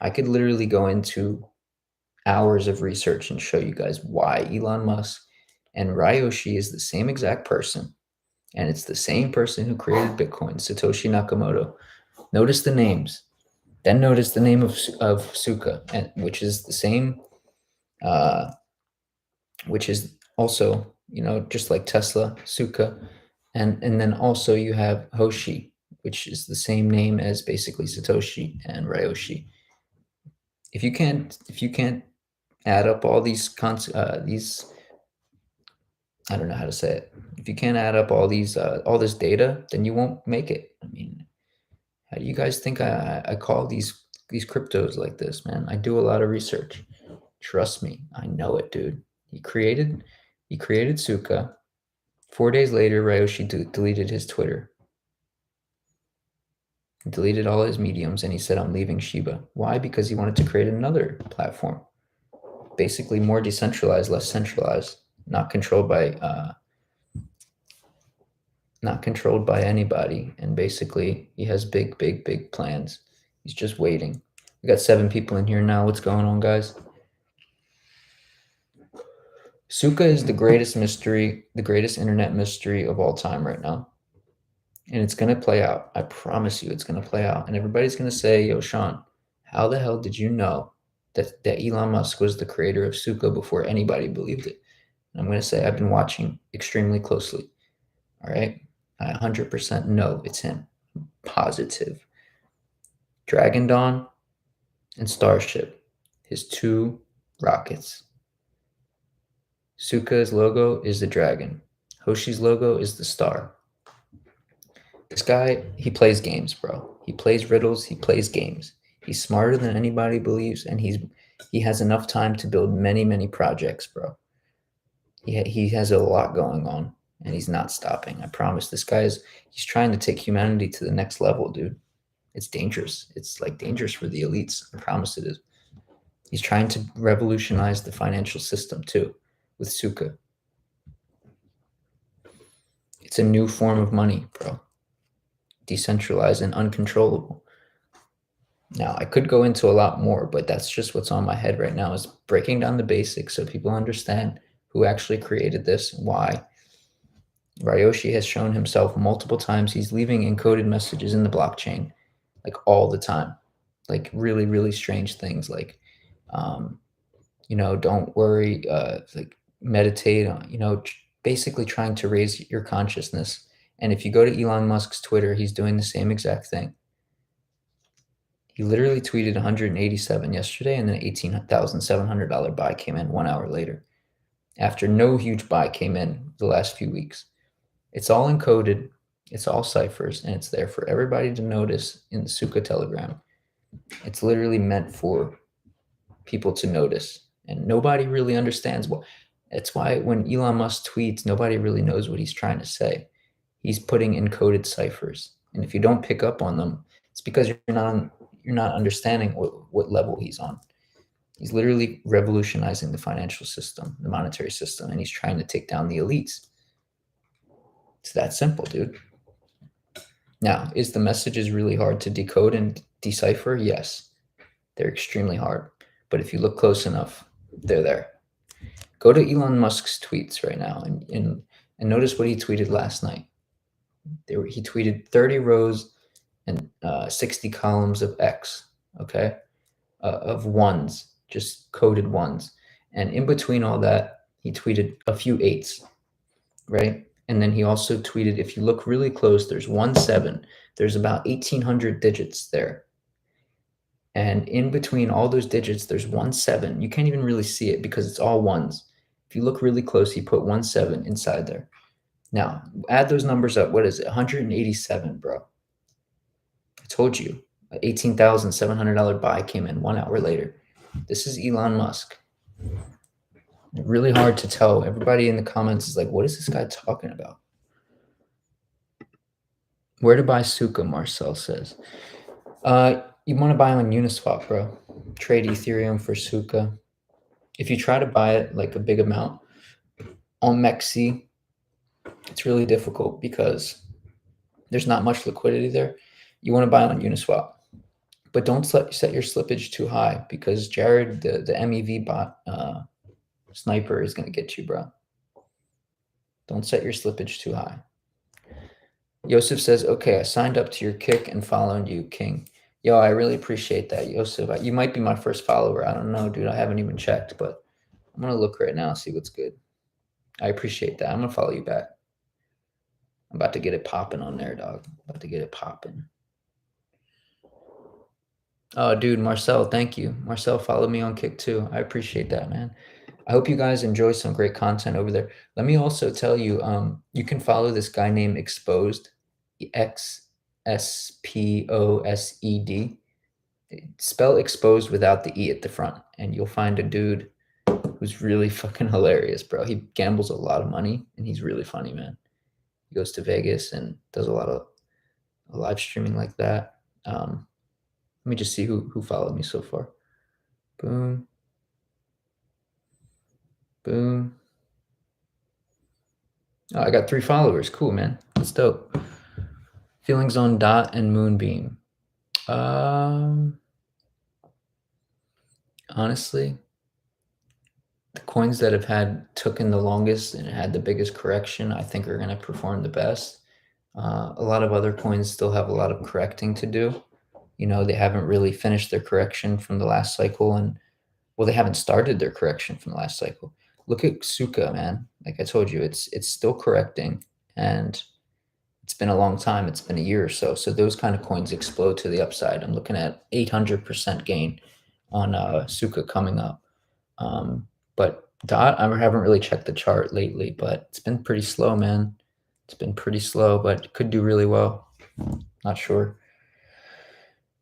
I could literally go into hours of research and show you guys why Elon Musk and Ryoshi is the same exact person, and it's the same person who created Bitcoin, Satoshi Nakamoto. Notice the names, then notice the name of Suka, and which is the same, which is also, you know, just like Tesla, Suka, and then also you have Hoshi, which is the same name as basically Satoshi and Ryoshi. If you can't add up all these I don't know how to say it. If you can't add up all this data, then you won't make it. I mean, how do you guys think I call these cryptos like this, man? I do a lot of research. Trust me, I know it, dude. He created Suka. 4 days later, Ryoshi deleted his Twitter. He deleted all his mediums, and he said, "I'm leaving Shiba." Why? Because he wanted to create another platform, basically more decentralized, less centralized, not controlled by anybody. And basically, he has big plans. He's just waiting. We got 7 people in here now. What's going on, guys? Suka is the greatest mystery, the greatest internet mystery of all time right now. And it's going to play out. I promise you it's going to play out. And everybody's going to say, "Yo, Sean, how the hell did you know that Elon Musk was the creator of Suka before anybody believed it?" And I'm going to say I've been watching extremely closely. All right? I 100% know it's him. Positive. Dragon Dawn and Starship, his 2 rockets. Suka's logo is the dragon. Hoshi's logo is the star. This guy, he plays games, bro. He plays riddles, he plays games. He's smarter than anybody believes, and he has enough time to build many projects, bro. He has a lot going on, and he's not stopping. I promise. This guy he's trying to take humanity to the next level, dude. It's dangerous. It's like dangerous for the elites. I promise it is. He's trying to revolutionize the financial system too with Suka. It's a new form of money, bro. Decentralized and uncontrollable. Now, I could go into a lot more, but that's just what's on my head right now, is breaking down the basics so people understand who actually created this, why. Ryoshi has shown himself multiple times. He's leaving encoded messages in the blockchain, like all the time, like really strange things, like, don't worry, like meditate on, basically trying to raise your consciousness. And if you go to Elon Musk's Twitter, he's doing the same exact thing. He literally tweeted 187 yesterday, and then an $18,700 buy came in 1 hour later, after no huge buy came in the last few weeks. It's all encoded, it's all ciphers, and it's there for everybody to notice in the Suka Telegram. It's literally meant for people to notice, and nobody really understands what. That's why when Elon Musk tweets, nobody really knows what he's trying to say. He's putting encoded ciphers, and if you don't pick up on them, it's because you're not understanding what level he's on. He's literally revolutionizing the financial system, the monetary system, and he's trying to take down the elites. It's that simple, dude. Now, is the messages really hard to decode and decipher? Yes, they're extremely hard. But if you look close enough, they're there. Go to Elon Musk's tweets right now and notice what he tweeted last night. He tweeted 30 rows and 60 columns of X, okay, of ones, just coded ones. And in between all that, he tweeted a few eights, right? And then he also tweeted, if you look really close, there's 1 7. There's about 1,800 digits there. And in between all those digits, there's 1 7. You can't even really see it because it's all ones. If you look really close, you put 1 7 inside there. Now, add those numbers up. What is it? 187, bro. I told you. An $18,700 buy came in 1 hour later. This is Elon Musk. Really hard to tell. Everybody in the comments is like, what is this guy talking about? Where to buy Suka, Marcel says. You want to buy on Uniswap, bro. Trade Ethereum for Suka. If you try to buy it like a big amount on Mexi, it's really difficult because there's not much liquidity there. You want to buy on Uniswap, but don't set your slippage too high because Jared, the MEV bot sniper, is going to get you, bro. Don't set your slippage too high. Yosef says, okay, I signed up to your kick and followed you, King. Yo, I really appreciate that, Yosef. You might be my first follower. I don't know, dude. I haven't even checked, but I'm going to look right now, see what's good. I appreciate that. I'm going to follow you back. I'm about to get it popping on there, dog. About to get it popping. Oh, dude, Marcel, thank you. Marcel followed me on Kick too. I appreciate that, man. I hope you guys enjoy some great content over there. Let me also tell you, you can follow this guy named Exposed, XSPOSED. Spell exposed without the E at the front, and you'll find a dude who's really fucking hilarious, bro. He gambles a lot of money, and he's really funny, man. He goes to Vegas and does a lot of live streaming like that. Let me just see who followed me so far. Boom. Boom. Oh, I got 3 followers. Cool, man. That's dope. Feelings on Dot and Moonbeam. Honestly, the coins that have taken the longest and had the biggest correction, I think are going to perform the best. A lot of other coins still have a lot of correcting to do. You know, they haven't really finished their correction from the last cycle, and well, they haven't started their correction from the last cycle. Look at Suka, man. Like I told you, it's still correcting, and it's been a long time. It's been a year or so. So those kind of coins explode to the upside. I'm looking at 800% gain on Suka coming up. But Dot, I haven't really checked the chart lately, but it's been pretty slow, man. It's been pretty slow, but it could do really well. Not sure.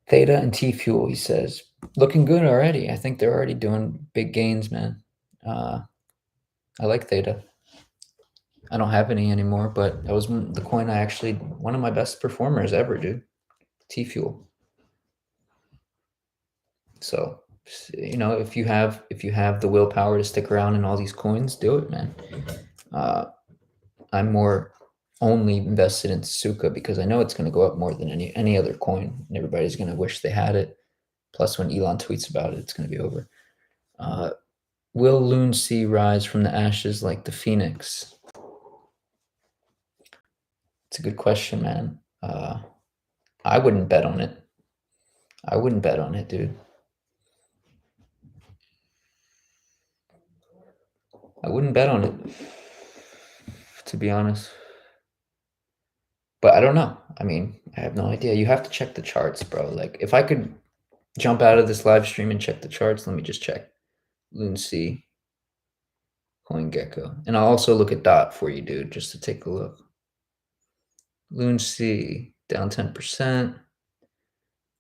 Theta and T Fuel, he says, looking good already. I think they're already doing big gains, man. I like Theta. I don't have any anymore, but that was the coin I actually, one of my best performers ever, dude. T Fuel. So, you know, if you have the willpower to stick around in all these coins, do it, man. I'm more only invested in Suka because I know it's going to go up more than any other coin, and everybody's going to wish they had it. Plus, when Elon tweets about it, it's going to be over. Will Loon Sea rise from the ashes like the phoenix? It's a good question, man. I wouldn't bet on it. I wouldn't bet on it, dude. I wouldn't bet on it, to be honest. But I don't know. I mean, I have no idea. You have to check the charts, bro. Like, if I could jump out of this live stream and check the charts, let me just check. Loon Sea, CoinGecko. And I'll also look at Dot for you, dude, just to take a look. Loon Sea, down 10%.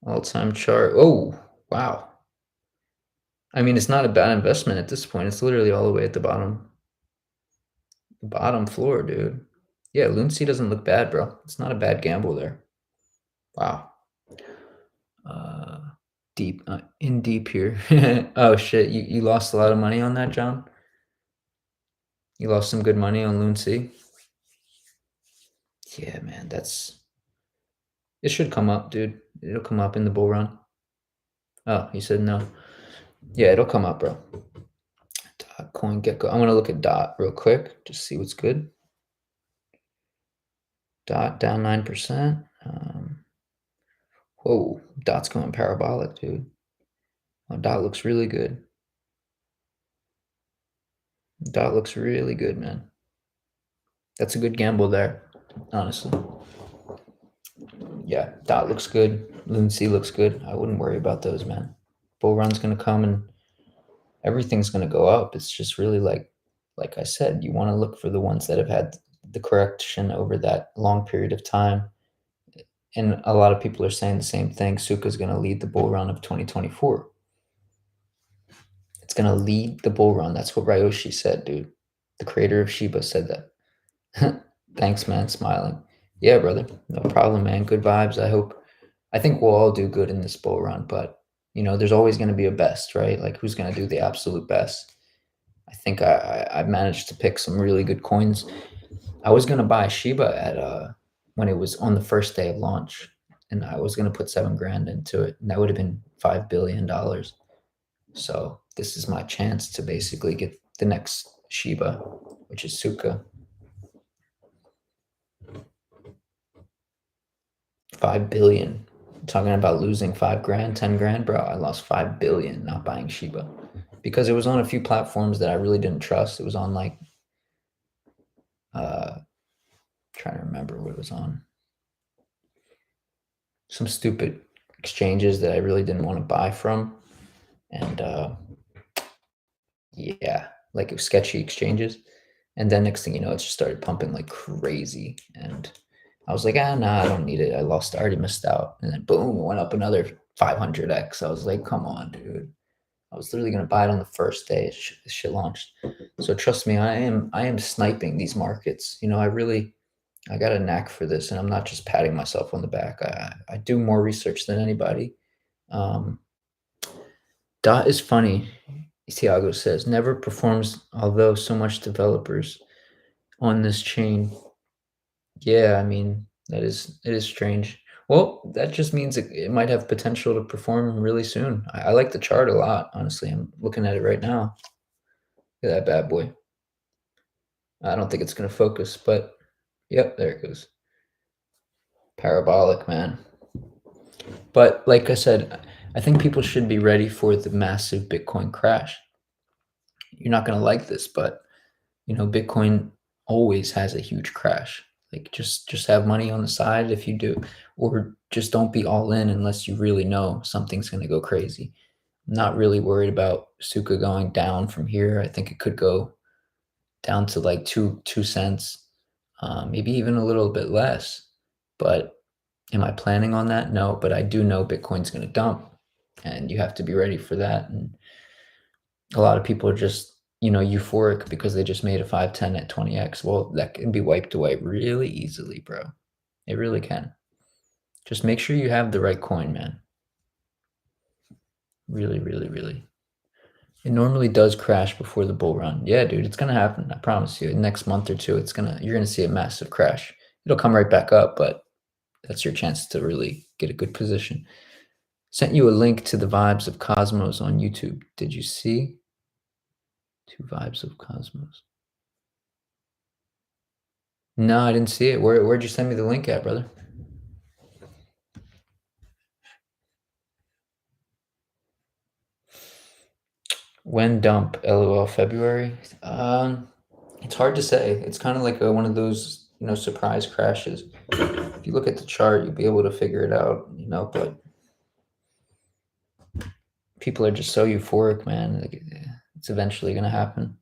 All-time chart. Oh, wow. I mean, it's not a bad investment at this point. It's literally all the way at the bottom. The bottom floor, dude. Yeah, Loon Sea doesn't look bad, bro. It's not a bad gamble there. Wow. Deep, in deep here. Oh, shit. You lost a lot of money on that, John? You lost some good money on Loon Sea? Yeah, man, it should come up, dude. It'll come up in the bull run. Oh, he said no. Yeah, it'll come up, bro. Dot CoinGecko. I'm gonna look at Dot real quick, just see what's good. Dot down 9%. Whoa, Dot's going parabolic, dude. Oh, Dot looks really good. Dot looks really good, man. That's a good gamble there, honestly. Yeah, Dot looks good. Lunacy looks good. I wouldn't worry about those, man. Bull run's gonna come and everything's gonna go up. It's just really like I said, you want to look for the ones that have had the correction over that long period of time. And a lot of people are saying the same thing. Suka's gonna lead the bull run of 2024. It's gonna lead the bull run. That's what Ryoshi said, dude. The creator of Shiba said that. Thanks, man. Smiling. Yeah, brother. No problem, man. Good vibes. I think we'll all do good in this bull run, but there's always going to be a best, right? Like who's going to do the absolute best? I think I managed to pick some really good coins. I was going to buy Shiba at when it was on the first day of launch, and I was going to put 7 grand into it, and that would have been $5 billion. So this is my chance to basically get the next Shiba, which is Suka. 5 billion. Talking about losing 5 grand, 10 grand, bro. I lost 5 billion not buying Shiba because it was on a few platforms that I really didn't trust. It was on like, trying to remember what it was on. Some stupid exchanges that I really didn't want to buy from. And yeah, like it was sketchy exchanges. And then next thing you know, it just started pumping like crazy. And I was like, nah, I don't need it. I already missed out. And then boom, it went up another 500x. I was like, come on, dude. I was literally gonna buy it on the first day this shit launched. So trust me, I am sniping these markets. I got a knack for this, and I'm not just patting myself on the back. I do more research than anybody. Dot is funny. Thiago says never performs, although so much developers on this chain. Yeah, I mean it is strange. Well, that just means it might have potential to perform really soon. I like the chart a lot, honestly. I'm looking at it right now. Look at that bad boy. I don't think it's gonna focus, but yep, there it goes. Parabolic, man. But like I said, I think people should be ready for the massive Bitcoin crash. You're not gonna like this, but Bitcoin always has a huge crash. Like just have money on the side if you do, or just don't be all in unless you really know something's going to go crazy. I'm not really worried about Suka going down from here. I think it could go down to like two cents, maybe even a little bit less. But am I planning on that? No, but I do know Bitcoin's going to dump, and you have to be ready for that. And a lot of people are just euphoric because they just made a 510 at 20x. Well, that can be wiped away really easily, bro. It really can. Just make sure you have the right coin, man. Really, really, really. It normally does crash before the bull run. Yeah, dude, it's gonna happen. I promise you. Next month or two, you're gonna see a massive crash. It'll come right back up, but that's your chance to really get a good position. Sent you a link to the Vibes of Cosmos on YouTube. Did you see? 2 Vibes of Cosmos. No, I didn't see it. Where'd you send me the link at, brother? When dump? LOL. February. It's hard to say. It's kind of like one of those surprise crashes. If you look at the chart, you'll be able to figure it out. But people are just so euphoric, man. Like, it's eventually gonna happen.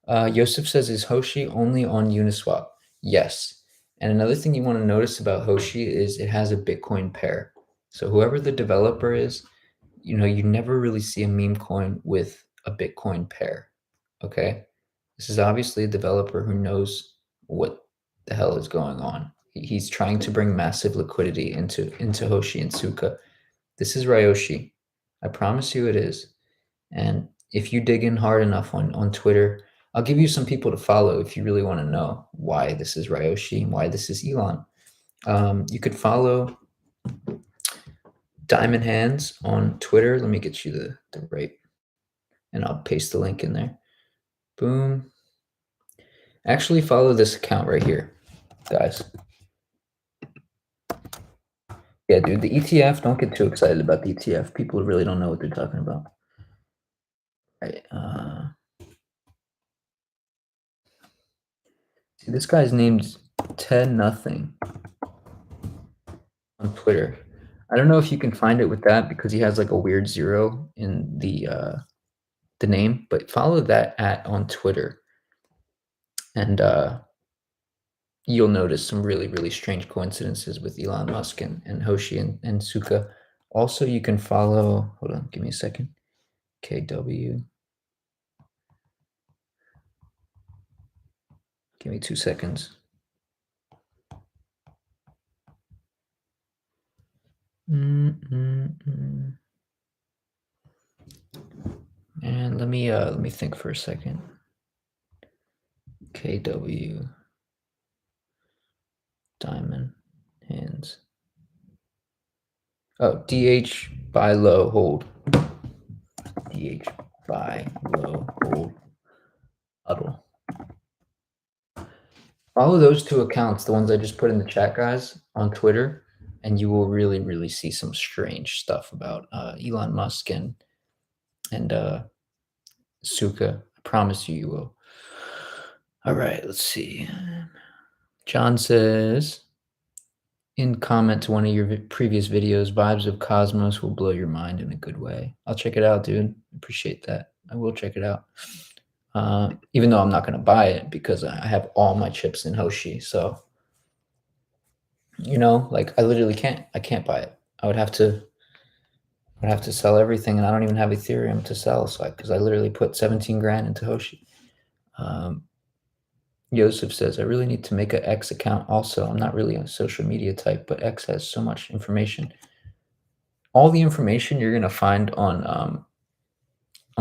Yosef says, is Hoshi only on Uniswap? Yes. And another thing you want to notice about Hoshi is it has a Bitcoin pair. So whoever the developer is, you never really see a meme coin with a Bitcoin pair. Okay. This is obviously a developer who knows what the hell is going on. He's trying to bring massive liquidity into Hoshi and Suka. This is Ryoshi. I promise you it is. And if you dig in hard enough on Twitter, I'll give you some people to follow if you really want to know why this is Ryoshi and why this is Elon. You could follow Diamond Hands on Twitter. Let me get you the right, and I'll paste the link in there. Boom. Actually, follow this account right here, guys. Yeah, dude, the ETF, don't get too excited about the ETF. People really don't know what they're talking about. Right. See, this guy's name's Ted Nothing on Twitter. I don't know if you can find it with that because he has like a weird zero in the name, but follow that at on Twitter and you'll notice some really, really strange coincidences with Elon Musk and Hoshi and Suka. Also, you can follow, hold on, give me a second. KW. Give me 2 seconds. Mm-mm-mm. And let me think for a second. KW Diamond Hands. Oh, DH buy low hold. DH buy low hold huddle. Follow those two accounts, the ones I just put in the chat, guys, on Twitter, and you will really, really see some strange stuff about Elon Musk and Suka. I promise you, you will. All right, let's see. John says, in comment to one of your previous videos, vibes of Cosmos will blow your mind in a good way. I'll check it out, dude. Appreciate that. I will check it out. Even though I'm not going to buy it because I have all my chips in Hoshi. So, like I literally I can't buy it. I'd have to sell everything, and I don't even have Ethereum to sell. So, because I literally put 17 grand into Hoshi. Joseph says, I really need to make an X account also. I'm not really a social media type, but X has so much information. All the information you're going to find on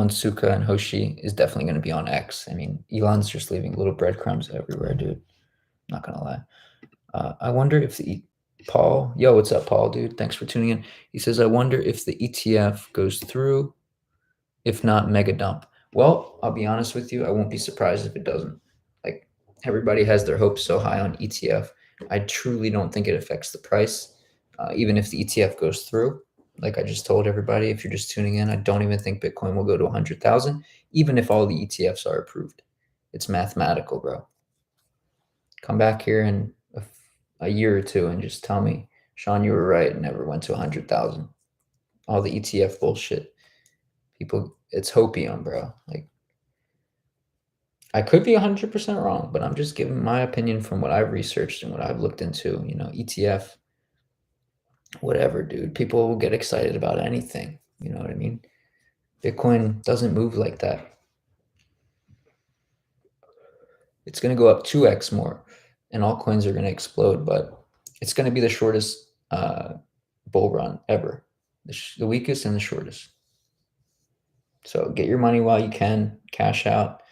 Suka and Hoshi is definitely going to be on X. I mean, Elon's just leaving little breadcrumbs everywhere, dude. Not going to lie. I wonder if Paul, yo, what's up, Paul, dude? Thanks for tuning in. He says, I wonder if the ETF goes through, if not mega dump. Well, I'll be honest with you. I won't be surprised if it doesn't. Like, everybody has their hopes so high on ETF. I truly don't think it affects the price, even if the ETF goes through. Like I just told everybody, if you're just tuning in, I don't even think Bitcoin will go to 100,000, even if all the ETFs are approved. It's mathematical, bro. Come back here in a year or two and just tell me, Sean, you were right. It never went to 100,000. All the ETF bullshit. People, it's hopium, bro. Like, I could be 100% wrong, but I'm just giving my opinion from what I've researched and what I've looked into. ETF, whatever, dude. People will get excited about anything. You know what I mean? Bitcoin doesn't move like that. It's going to go up 2x more, and all coins are going to explode, but it's going to be the shortest bull run ever, the weakest and the shortest. So get your money while you can, cash out.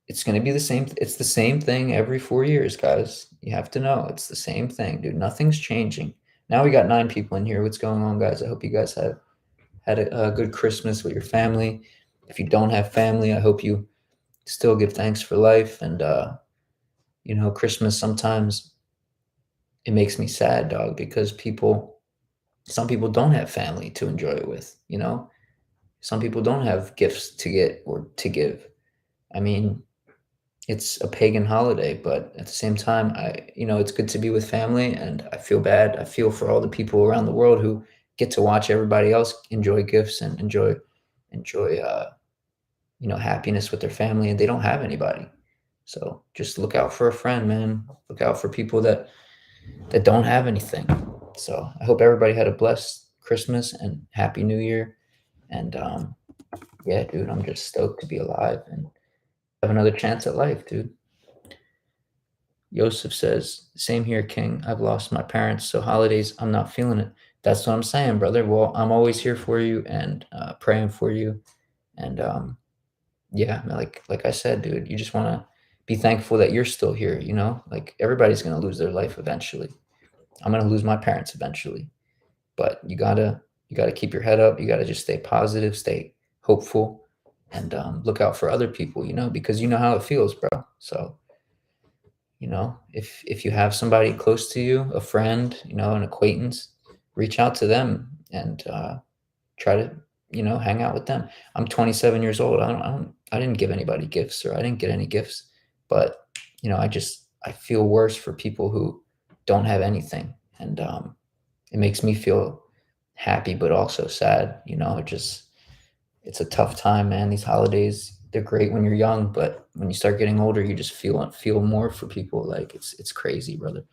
It's going to be the same. It's the same thing every 4 years, guys. You have to know it's the same thing, dude. Nothing's changing. Now we got 9 people in here. What's going on, guys? I hope you guys have had a good Christmas with your family. If you don't have family, I hope you still give thanks for life. And, Christmas sometimes it makes me sad, dog, because some people don't have family to enjoy it with, Some people don't have gifts to get or to give. I mean, it's a pagan holiday, but at the same time, it's good to be with family, and I feel bad. I feel for all the people around the world who get to watch everybody else enjoy gifts and enjoy happiness with their family, and they don't have anybody. So just look out for a friend, man. Look out for people that don't have anything. So I hope everybody had a blessed Christmas and Happy New Year. And yeah, dude, I'm just stoked to be alive and have another chance at life, dude. Joseph says, same here, King. I've lost my parents, so holidays, I'm not feeling it. That's what I'm saying, brother. Well, I'm always here for you and praying for you. And yeah, like I said, dude, you just want to be thankful that you're still here, Like everybody's going to lose their life eventually. I'm going to lose my parents eventually. But you gotta keep your head up. You gotta just stay positive, stay hopeful, and look out for other people. Because you know how it feels, bro. So if you have somebody close to you, a friend, an acquaintance, reach out to them and try to hang out with them. I'm 27 years old. I didn't give anybody gifts, or I didn't get any gifts, but I feel worse for people who don't have anything, and it makes me feel happy but also sad. It's a tough time, man. These holidays, they're great when you're young, but when you start getting older, you just feel more for people. Like it's crazy, brother.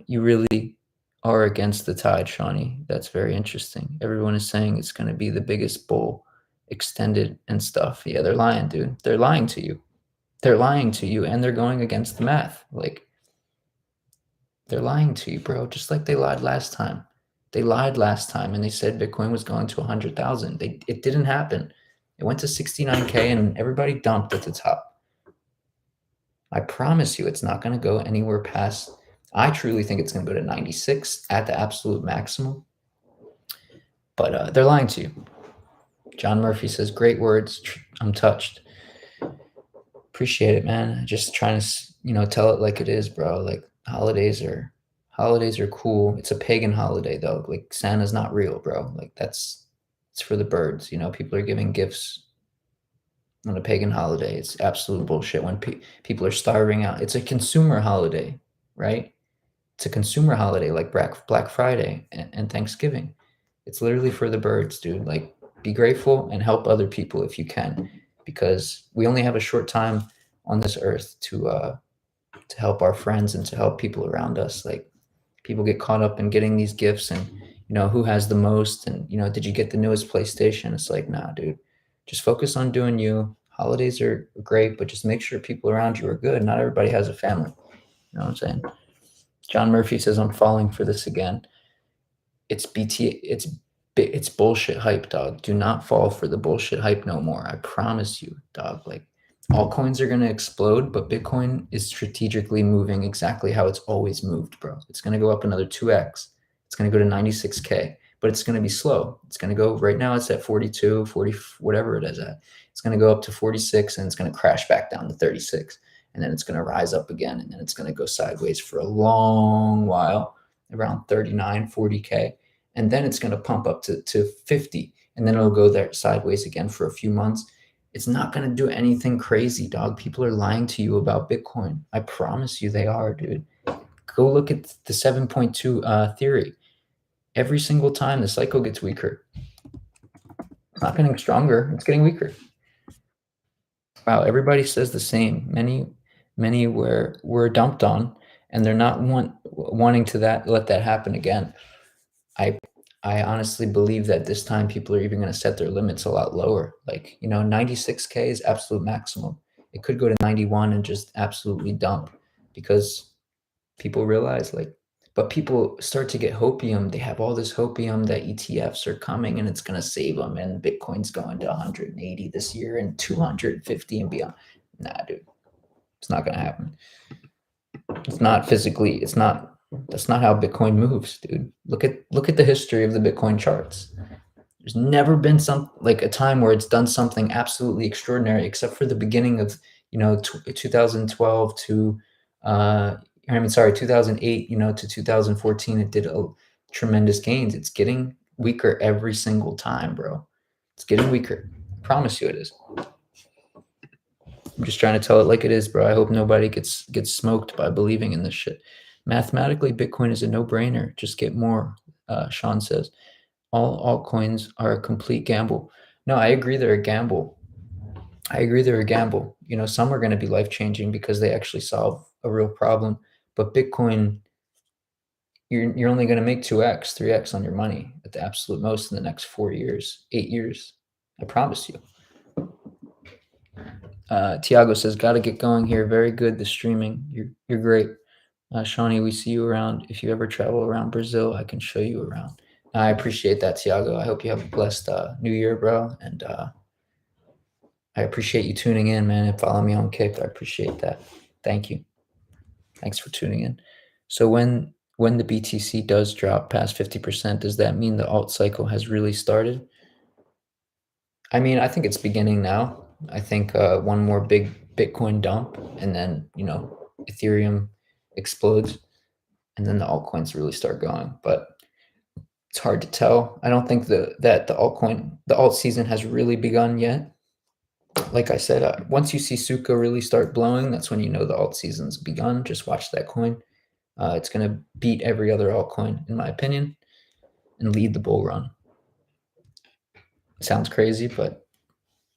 You really are against the tide, Shawnee. That's very interesting. Everyone is saying it's going to be the biggest bowl extended and stuff. Yeah, they're lying, dude. They're lying to you. They're lying to you, and they're going against the math. Like, they're lying to you, bro, just like they lied last time. They lied last time and they said Bitcoin was going to 100,000. It didn't happen. It went to 69K and everybody dumped at the top. I promise you it's not going to go anywhere past. I truly think it's going to go to 96 at the absolute maximum. But they're lying to you. John Murphy says, great words. I'm touched. Appreciate it, man. Just trying to, tell it like it is, bro. Like holidays are cool. It's a pagan holiday though. Like Santa's not real, bro. Like it's for the birds. People are giving gifts on a pagan holiday. It's absolute bullshit when people are starving out. It's a consumer holiday, right? It's a consumer holiday like Black Friday and Thanksgiving. It's literally for the birds, dude. Like, be grateful and help other people if you can, because we only have a short time on this earth to help our friends and to help people around us. Like, people get caught up in getting these gifts and who has the most, and did you get the newest PlayStation? It's like, nah, dude. Just focus on doing you. Holidays are great, but just make sure people around you are good. Not everybody has a family. You know what I'm saying? John Murphy says, I'm falling for this again. It's it's bullshit hype, dog. Do not fall for the bullshit hype no more. I promise you, dog. Like, altcoins are gonna explode, but Bitcoin is strategically moving exactly how it's always moved, bro. It's gonna go up another 2x. It's gonna go to 96K, but it's gonna be slow. It's gonna go right now, it's at 42, 40, whatever it is at. It's gonna go up to 46 and it's gonna crash back down to 36. And then it's gonna rise up again, and then it's gonna go sideways for a long while, around 39, 40K. And then it's gonna pump up to 50, and then it'll go there sideways again for a few months. It's not going to do anything crazy, dog. People are lying to you about Bitcoin. I promise you they are, dude. Go look at the 7.2 theory. Every single time the cycle gets weaker. It's not getting stronger. It's getting weaker. Wow, everybody says the same. Many were dumped on, and they're not wanting to let that happen again. I I honestly believe that this time people are even going to set their limits a lot lower. Like, 96K is absolute maximum. It could go to 91 and just absolutely dump, because people realize, like, but people start to get hopium. They have all this hopium that ETFs are coming and it's going to save them. And Bitcoin's going to 180 this year and 250 and beyond. Nah, dude, it's not going to happen. It's not physically, that's not how Bitcoin moves, dude. Look at the history of the Bitcoin charts. There's never been a time where it's done something absolutely extraordinary, except for the beginning of 2012 to 2008 to 2014. It did a tremendous gains. It's getting weaker every single time, bro. It's getting weaker. I promise you it is. I'm just trying to tell it like it is, bro. I hope nobody gets smoked by believing in this shit. Mathematically, Bitcoin is a no-brainer. Just get more, Sean says. All altcoins are a complete gamble. No, I agree they're a gamble. Some are going to be life-changing because they actually solve a real problem. But Bitcoin, you're only going to make 2x, 3x on your money at the absolute most in the next 4 years, 8 years. I promise you. Tiago says, got to get going here. Very good, the streaming. You're great. Shawnee, we see you around. If you ever travel around Brazil, I can show you around. I appreciate that, Tiago. I hope you have a blessed New Year, bro. And I appreciate you tuning in, man, and follow me on Kick. I appreciate that. Thank you. Thanks for tuning in. So when the BTC does drop past 50%, does that mean the alt cycle has really started? I mean, I think it's beginning now. I think one more big Bitcoin dump, and then Ethereum explodes, and then the altcoins really start going. But it's hard to tell. I don't think that the alt season has really begun yet. Like I said, once you see Suka really start blowing, that's when the alt season's begun. Just watch that coin. It's going to beat every other altcoin, in my opinion. and lead the bull run. It sounds crazy, but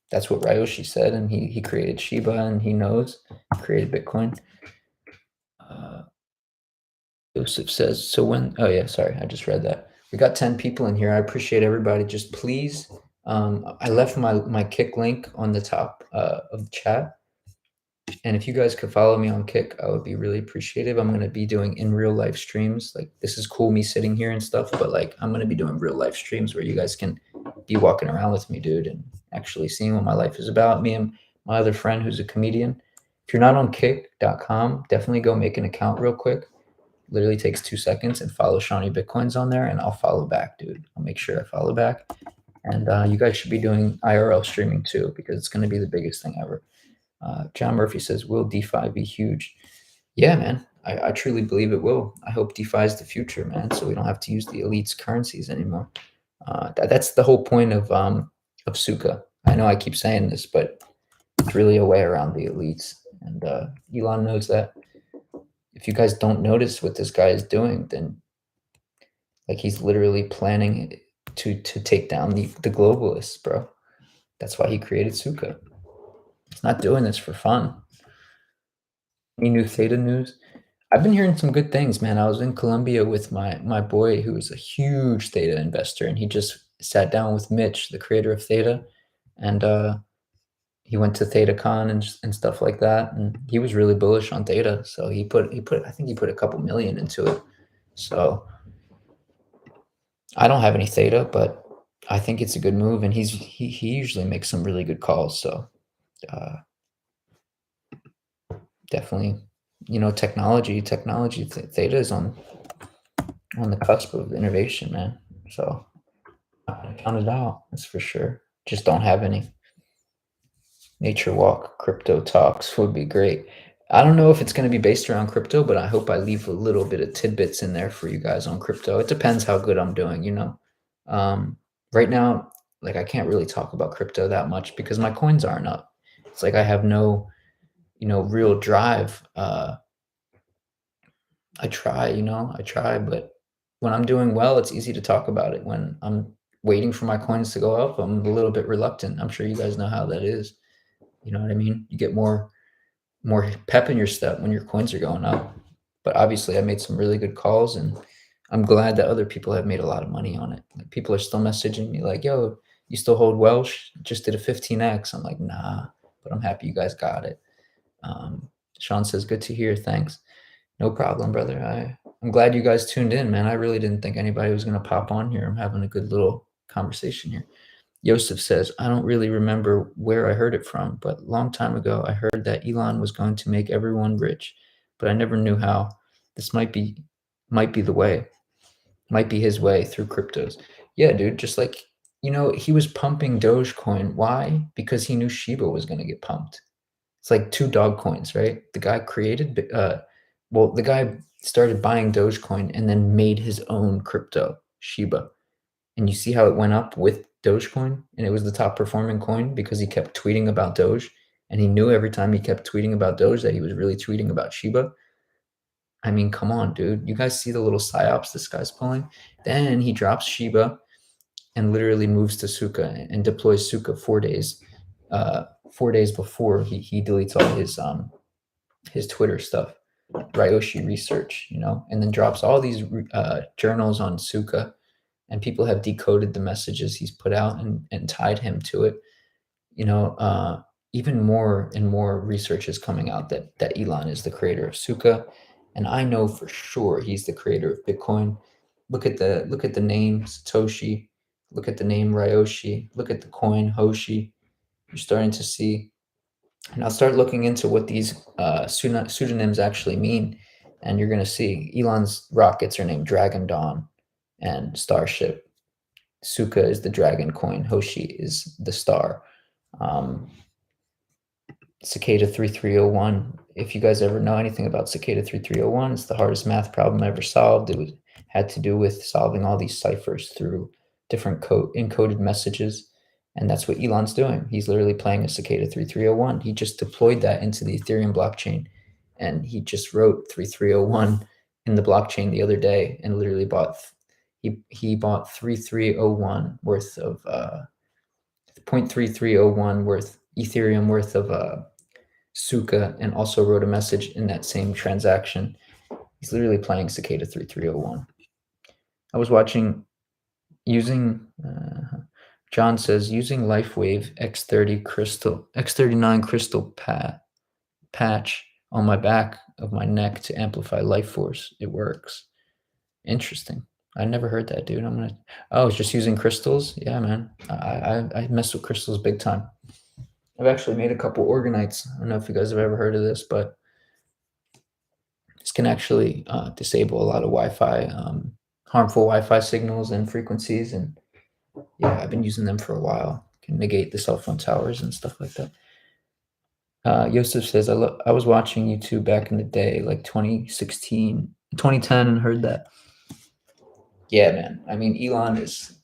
that's what Ryoshi said, and he created Shiba, and he knows, created Bitcoin. Joseph says, so when, oh yeah, sorry, I just read that. We got 10 people in here. I appreciate everybody. Just please, I left my Kick link on the top of the chat. And if you guys could follow me on Kick, I would be really appreciative. I'm going to be doing in real life streams. Like, this is cool, me sitting here and stuff, but like, I'm going to be doing real life streams where you guys can be walking around with me, dude, and actually seeing what my life is about. Me and my other friend who's a comedian. If you're not on kick.com, definitely go make an account real quick. Literally takes 2 seconds, and follow Shawnee Bitcoins on there, and I'll follow back, dude. I'll make sure I follow back. And you guys should be doing IRL streaming too, because it's going to be the biggest thing ever. John Murphy says, will DeFi be huge? Yeah, man. I truly believe it will. I hope DeFi is the future, man, so we don't have to use the elites' currencies anymore. That's the whole point of Suka. I know I keep saying this, but it's really a way around the elites. And Elon knows that. If you guys don't notice what this guy is doing, then like he's literally planning to take down the globalists, bro. That's why he created Suka. He's not doing this for fun. Any new Theta news? I've been hearing some good things, man. I was in Colombia with my boy who is a huge Theta investor, and he just sat down with Mitch, the creator of Theta, and he went to ThetaCon and stuff like that, and he was really bullish on Theta. So he put I think he put a couple million into it. So I don't have any Theta, but I think it's a good move, and he usually makes some really good calls. So definitely, technology Theta is on the cusp of innovation, man. So I'm gonna count it out. That's for sure. Just don't have any. Nature Walk crypto talks would be great. I don't know if it's going to be based around crypto, but I hope I leave a little bit of tidbits in there for you guys on crypto. It depends how good I'm doing, right now, like, I can't really talk about crypto that much because my coins aren't up. It's like I have no, real drive. I try, but when I'm doing well, it's easy to talk about it. When I'm waiting for my coins to go up, I'm a little bit reluctant. I'm sure you guys know how that is. You know what I mean? You get more pep in your step when your coins are going up. But obviously, I made some really good calls, and I'm glad that other people have made a lot of money on it. Like, people are still messaging me like, "Yo, you still hold Welsh? Just did a 15x." I'm like, "Nah," but I'm happy you guys got it. Sean says, "Good to hear. Thanks." No problem, brother. I'm glad you guys tuned in, man. I really didn't think anybody was going to pop on here. I'm having a good little conversation here. Joseph says, I don't really remember where I heard it from, but a long time ago, I heard that Elon was going to make everyone rich, but I never knew how. This might be the way, might be his way through cryptos. Yeah, dude, just like, he was pumping Dogecoin. Why? Because he knew Shiba was going to get pumped. It's like two dog coins, right? The guy the guy started buying Dogecoin and then made his own crypto, Shiba. And you see how it went up with Dogecoin, and it was the top performing coin because he kept tweeting about Doge, and he knew every time he kept tweeting about Doge that he was really tweeting about Shiba. I mean, come on, dude. You guys see the little psyops this guy's pulling? Then he drops Shiba and literally moves to Suka and deploys Suka 4 days, 4 days before he deletes all his Twitter stuff, Ryoshi research, and then drops all these journals on Suka, and people have decoded the messages he's put out and tied him to it. Even more and more research is coming out that Elon is the creator of Suka, and I know for sure he's the creator of Bitcoin. Look at the name Satoshi, look at the name Ryoshi, look at the coin Hoshi. You're starting to see, and I'll start looking into what these pseudonyms actually mean, and you're going to see Elon's rockets are named Dragon Dawn and Starship. Suka is the dragon coin. Hoshi is the star. Cicada 3301. If you guys ever know anything about Cicada 3301, it's the hardest math problem ever solved. Had to do with solving all these ciphers through different encoded messages. And that's what Elon's doing. He's literally playing a Cicada 3301. He just deployed that into the Ethereum blockchain. And he just wrote 3301 in the blockchain the other day and literally He bought 3301 worth of 0.3301 worth Ethereum worth of Suka, and also wrote a message in that same transaction. He's literally playing Cicada 3301. I was watching using John says using LifeWave X39 crystal patch on my back of my neck to amplify life force. It works. Interesting. I never heard that, dude. Oh, it's just using crystals. Yeah, man. I mess with crystals big time. I've actually made a couple orgonites. I don't know if you guys have ever heard of this, but this can actually disable a lot of Wi-Fi, harmful Wi-Fi signals and frequencies. And yeah, I've been using them for a while. Can negate the cell phone towers and stuff like that. Yosef says, I was watching YouTube back in the day, like 2016, 2010, and heard that. Yeah, man. I mean, Elon is,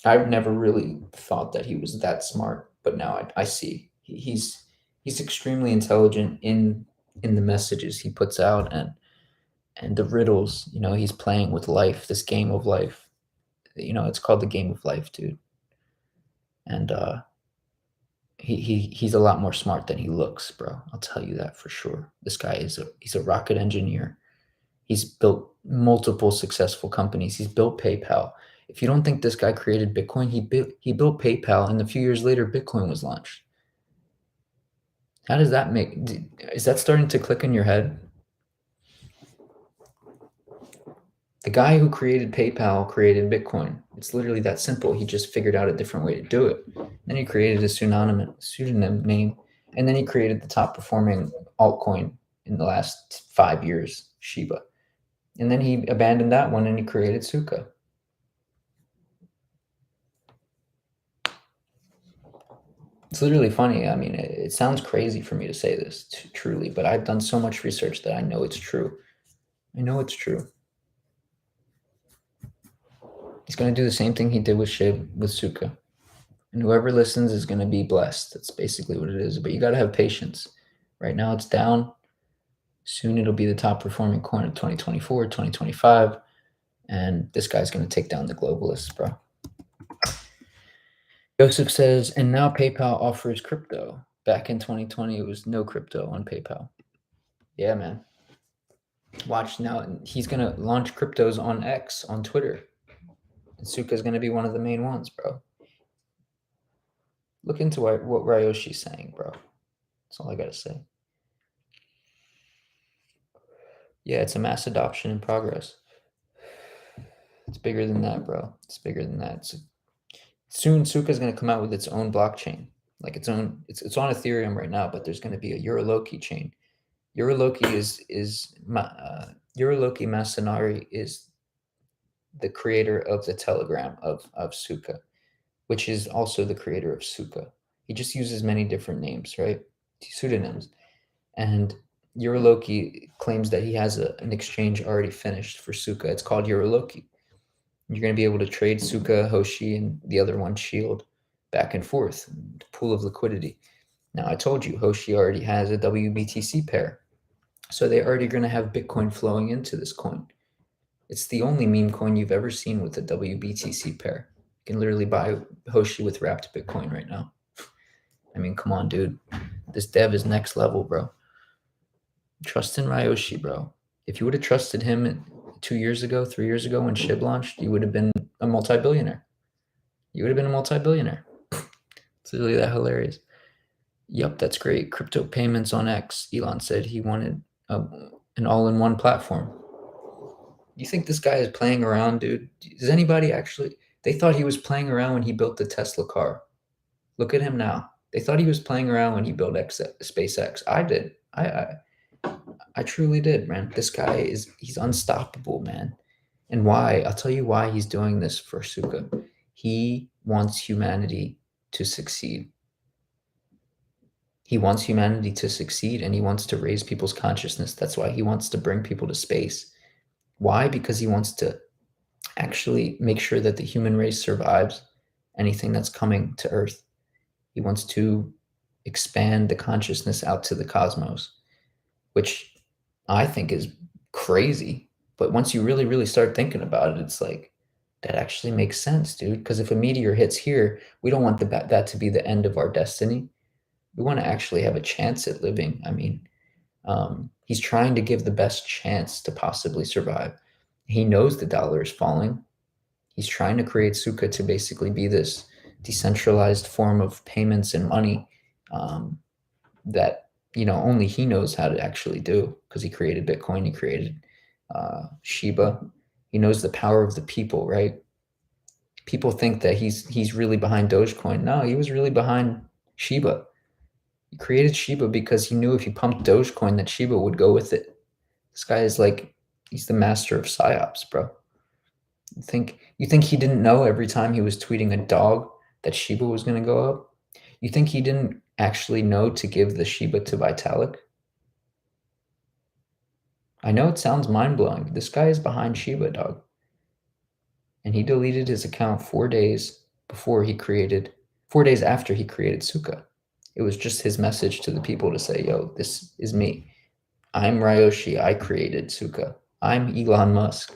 I've never really thought that he was that smart, but now I see he's extremely intelligent in the messages he puts out, and the riddles, he's playing with life, this game of life. It's called the game of life, dude. And he's a lot more smart than he looks, bro. I'll tell you that for sure. This guy he's a rocket engineer. He's built multiple successful companies. He's built PayPal. If you don't think this guy created Bitcoin, he built PayPal, and a few years later, Bitcoin was launched. How does that is that starting to click in your head? The guy who created PayPal created Bitcoin. It's literally that simple. He just figured out a different way to do it. Then he created a pseudonym name, and then he created the top performing altcoin in the last 5 years, Shiba. And then he abandoned that one and he created Suka. It's literally funny. I mean, it sounds crazy for me to say this truly, but I've done so much research that I know it's true. I know it's true. He's going to do the same thing he did with SHIB, with Suka. And whoever listens is going to be blessed. That's basically what it is. But you got to have patience. Right now it's down. Soon it'll be the top performing coin of 2024, 2025. And this guy's going to take down the globalists, bro. Joseph says, and now PayPal offers crypto. Back in 2020, it was no crypto on PayPal. Yeah, man. Watch now. He's going to launch cryptos on X, on Twitter. And Suka's going to be one of the main ones, bro. Look into what Ryoshi's saying, bro. That's all I got to say. Yeah, it's a mass adoption in progress. It's bigger than that, bro. It's bigger than that. Soon, Suka's going to come out with its own blockchain. Like its own, it's on Ethereum right now, but there's going to be a Euroloki chain. Euroloki Euroloki Masanari is the creator of the Telegram of Suka, which is also the creator of Suka. He just uses many different names, right? Pseudonyms. And Euroloki claims that he has an exchange already finished for Suka. It's called Euroloki. You're going to be able to trade Suka, Hoshi, and the other one, Shield, back and forth, pool of liquidity. Now, I told you, Hoshi already has a WBTC pair. So they're already going to have Bitcoin flowing into this coin. It's the only meme coin you've ever seen with a WBTC pair. You can literally buy Hoshi with wrapped Bitcoin right now. I mean, come on, dude. This dev is next level, bro. Trust in Ryoshi, bro. If you would have trusted him 2 years ago, 3 years ago when SHIB launched, you would have been a multi-billionaire. You would have been a multi-billionaire. It's really that hilarious. Yup, that's great. Crypto payments on X. Elon said he wanted an all-in-one platform. You think this guy is playing around, dude? Does anybody actually? They thought he was playing around when he built the Tesla car. Look at him now. They thought he was playing around when he built SpaceX. I did. I truly did, man. This guy he's unstoppable, man. And why? I'll tell you why he's doing this for Suka. He wants humanity to succeed. He wants humanity to succeed, and he wants to raise people's consciousness. That's why he wants to bring people to space. Why? Because he wants to actually make sure that the human race survives anything that's coming to Earth. He wants to expand the consciousness out to the cosmos, which I think is crazy. But once you really, really start thinking about it, it's like, That actually makes sense, dude. Because if a meteor hits here, we don't want that to be the end of our destiny. We want to actually have a chance at living. I mean, he's trying to give the best chance to possibly survive. He knows the dollar is falling. He's trying to create Suka to basically be this decentralized form of payments and money, that only he knows how to actually do, because he created Bitcoin, he created Shiba. He knows the power of the people, right? People think that he's really behind Dogecoin. No, he was really behind Shiba. He created Shiba because he knew if he pumped Dogecoin that Shiba would go with it. This guy is like, he's the master of psyops, bro. You think he didn't know every time he was tweeting a dog that Shiba was going to go up? You think he didn't actually know to give the Shiba to Vitalik? I know it sounds mind-blowing. This guy is behind Shiba, dog. And he deleted his account 4 days after he created Suka. It was just his message to the people to say, yo, this is me. I'm Ryoshi. I created Suka. I'm Elon Musk.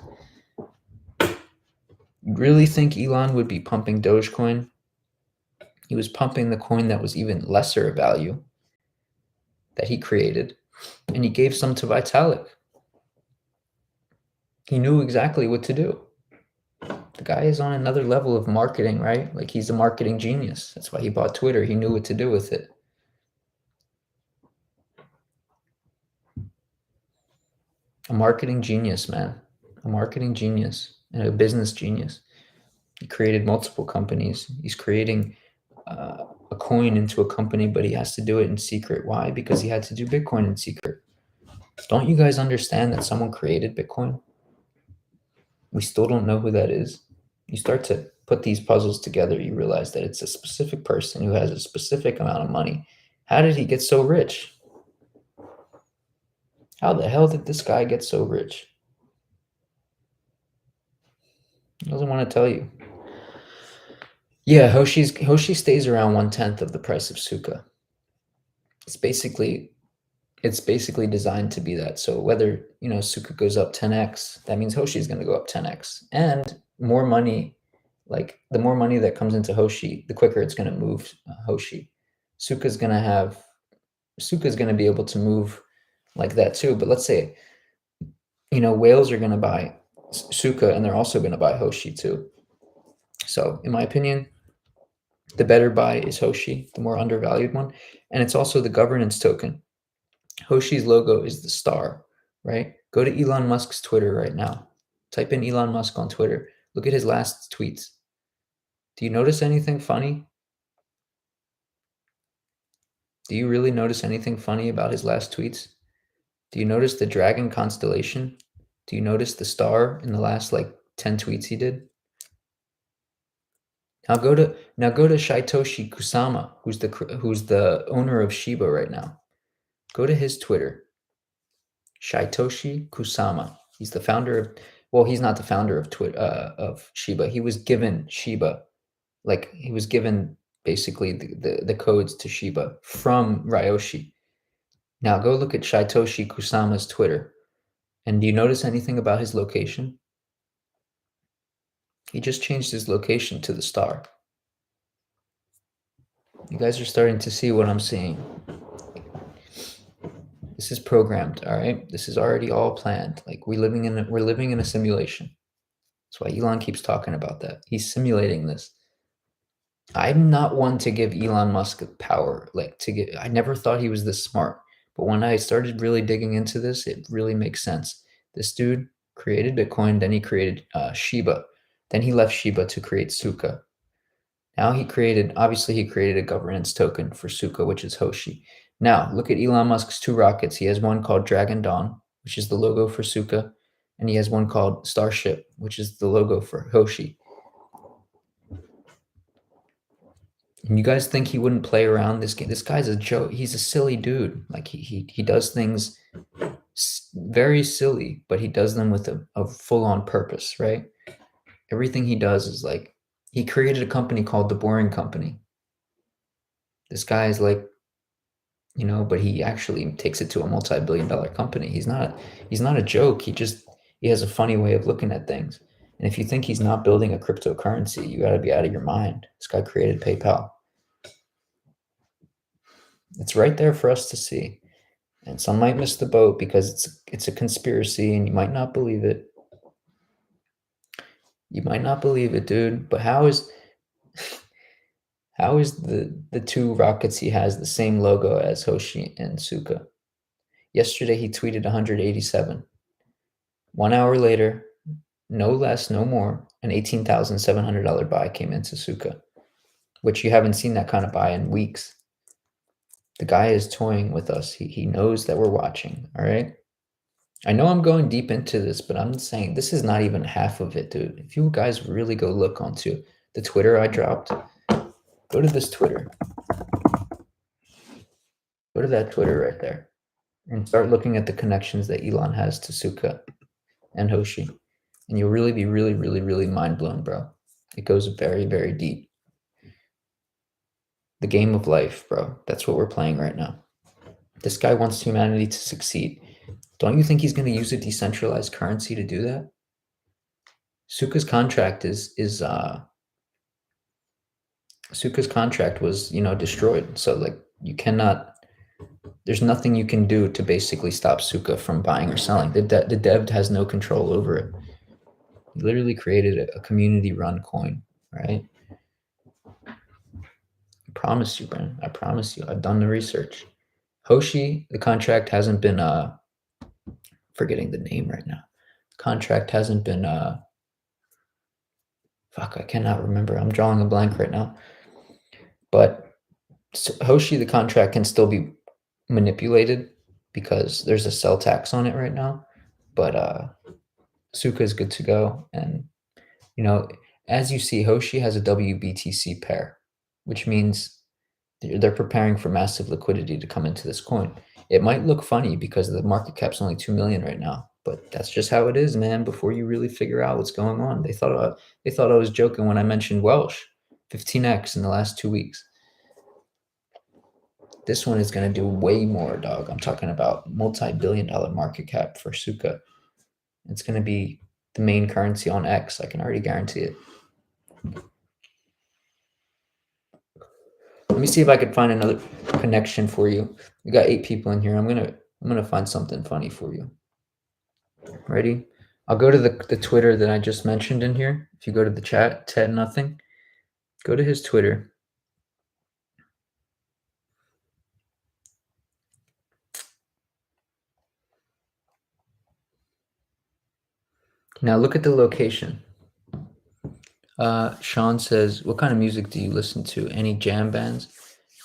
You really think Elon would be pumping Dogecoin? He was pumping the coin that was even lesser value that he created, and he gave some to Vitalik. He knew exactly what to do. The guy is on another level of marketing, right? Like, he's a marketing genius. That's why he bought Twitter. He knew what to do with it. A marketing genius, man. A marketing genius and a business genius. He created multiple companies. He's creating a coin into a company, but he has to do it in secret. Why? Because he had to do Bitcoin in secret. Don't you guys understand that someone created Bitcoin? We still don't know who that is. You start to put these puzzles together, you realize that it's a specific person who has a specific amount of money. How did he get so rich? How the hell did this guy get so rich? He doesn't want to tell you. Yeah, Hoshi stays around 1/10 of the price of Suka. It's basically designed to be that. So whether Suka goes up 10x, that means Hoshi is going to go up 10x, and more money. Like, the more money that comes into Hoshi, the quicker it's going to move Hoshi. Suka's going to be able to move like that too. But let's say whales are going to buy Suka, and they're also going to buy Hoshi too. So in my opinion, the better buy is Hoshi, the more undervalued one, and it's also the governance token. Hoshi's logo is the star, right? Go to Elon Musk's Twitter right now. Type in Elon Musk on Twitter. Look at his last tweets. Do you notice anything funny? Do you really notice anything funny about his last tweets? Do you notice the dragon constellation? Do you notice the star in the last 10 tweets he did? Now go to Shytoshi Kusama, who's the owner of Shiba right now. Go to his Twitter. Shytoshi Kusama. He's the founder of, well, he's not the founder of Shiba. He was given Shiba. He was given basically the codes to Shiba from Ryoshi. Now go look at Shytoshi Kusama's Twitter. And do you notice anything about his location? He just changed his location to the star. You guys are starting to see what I'm seeing. This is programmed, all right? This is already all planned. Like, we're living in a simulation. That's why Elon keeps talking about that. He's simulating this. I'm not one to give Elon Musk power. I never thought he was this smart. But when I started really digging into this, it really makes sense. This dude created Bitcoin, then he created Shiba. Then he left Shiba to create Suka. Now he created a governance token for Suka, which is Hoshi. Now look at Elon Musk's two rockets. He has one called Dragon Dawn, which is the logo for Suka, and he has one called Starship, which is the logo for Hoshi. And you guys think he wouldn't play around this game? This guy's a joke. He's a silly dude. Like, he does things very silly, but he does them with a full-on purpose, right? Everything he does is he created a company called The Boring Company. This guy is but he actually takes it to a multi-billion-dollar company. He's not a joke. He has a funny way of looking at things. And if you think he's not building a cryptocurrency, you got to be out of your mind. This guy created PayPal. It's right there for us to see. And some might miss the boat because it's a conspiracy and you might not believe it. You might not believe it, dude. But how is the two rockets he has the same logo as Hoshi and Suka? Yesterday he tweeted 187. 1 hour later, no less, no more, an $18,700 buy came into Suka, which you haven't seen that kind of buy in weeks. The guy is toying with us. He knows that we're watching, all right? I know I'm going deep into this, but I'm saying this is not even half of it, dude. If you guys really go look onto the Twitter I dropped, go to this Twitter. Go to that Twitter right there and start looking at the connections that Elon has to Suka and Hoshi. And you'll really be really, really, really mind blown, bro. It goes very, very deep. The game of life, bro. That's what we're playing right now. This guy wants humanity to succeed. Don't you think he's going to use a decentralized currency to do that? Suka's contract Suka's contract was, destroyed. So like you cannot there's nothing you can do to basically stop Suka from buying or selling. The dev has no control over it. He literally created a community run coin, right? I promise you, Brandon. I promise you. I've done the research. Hoshi, the contract hasn't been forgetting the name right now. Contract hasn't been fuck, I cannot remember. I'm drawing a blank right now. But Hoshi, the contract can still be manipulated because there's a sell tax on it right now. But Suka is good to go. And, as you see, Hoshi has a WBTC pair, which means they're preparing for massive liquidity to come into this coin. It might look funny because the market cap's only 2 million right now, but that's just how it is, man. Before you really figure out what's going on, they thought I was joking when I mentioned Welsh, 15x in the last 2 weeks. This one is going to do way more, dog. I'm talking about multi-billion-dollar market cap for Suka. It's going to be the main currency on X. I can already guarantee it. Let me see if I could find another connection for you. We got 8 people in here. I'm gonna find something funny for you. Ready? I'll go to the Twitter that I just mentioned in here. If you go to the chat, Ted Nothing, go to his Twitter. Now look at the location. Sean says, "What kind of music do you listen to? Any jam bands?"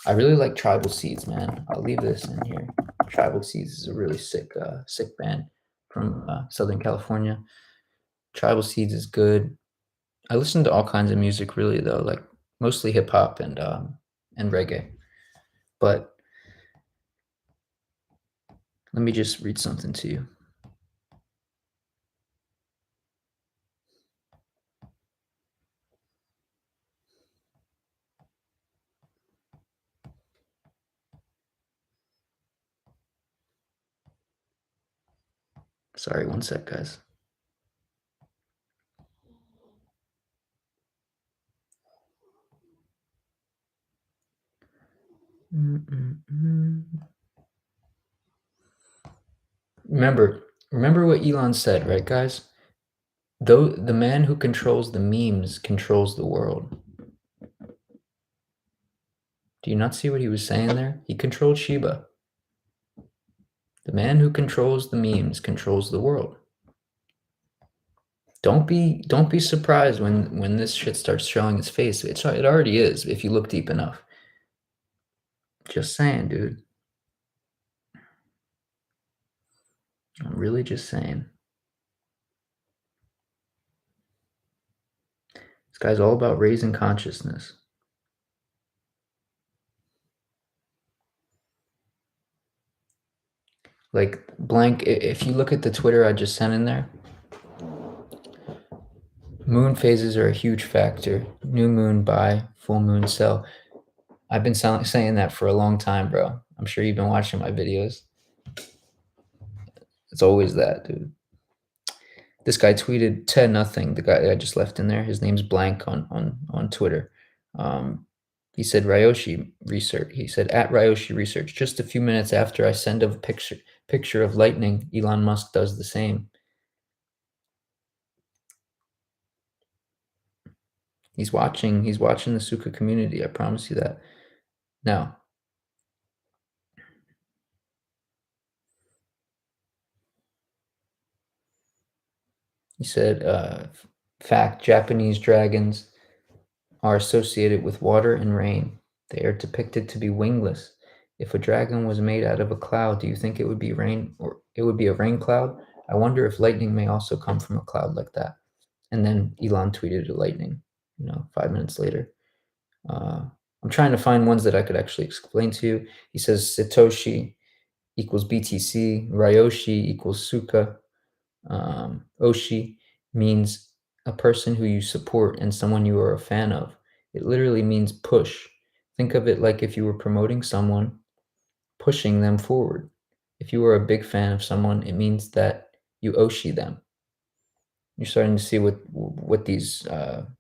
I really like Tribal Seeds, man. I'll leave this in here. Tribal Seeds is a really sick band from Southern California. Tribal Seeds is good. I listen to all kinds of music, really, though, like mostly hip hop and reggae. But let me just read something to you. Sorry, one sec, guys. Remember what Elon said, right, guys? Though the man who controls the memes controls the world. Do you not see what he was saying there? He controlled Shiba. The man who controls the memes controls the world. Don't be surprised when this shit starts showing its face. It already is if you look deep enough. Just saying, dude. I'm really just saying. This guy's all about raising consciousness. Like blank, if you look at the Twitter I just sent in there, moon phases are a huge factor. New moon buy, full moon sell. I've been saying that for a long time, bro. I'm sure you've been watching my videos. It's always that, dude. This guy tweeted to nothing. The guy I just left in there, his name's blank on Twitter. He said Ryoshi research. He said at Ryoshi research. Just a few minutes after I send a picture of lightning, Elon Musk does the same. He's watching. He's watching the Suka community. I promise you that. Now, he said, fact: Japanese dragons are associated with water and rain. They are depicted to be wingless. If a dragon was made out of a cloud, do you think it would be rain, or it would be a rain cloud? I wonder if lightning may also come from a cloud like that. And then Elon tweeted a lightning, 5 minutes later. I'm trying to find ones that I could actually explain to you. He says Satoshi equals BTC, Ryoshi equals Suka, Oshi means a person who you support and someone you are a fan of. It literally means push. Think of it like if you were promoting someone, pushing them forward. If you are a big fan of someone, it means that you Oshi them. You're starting to see what these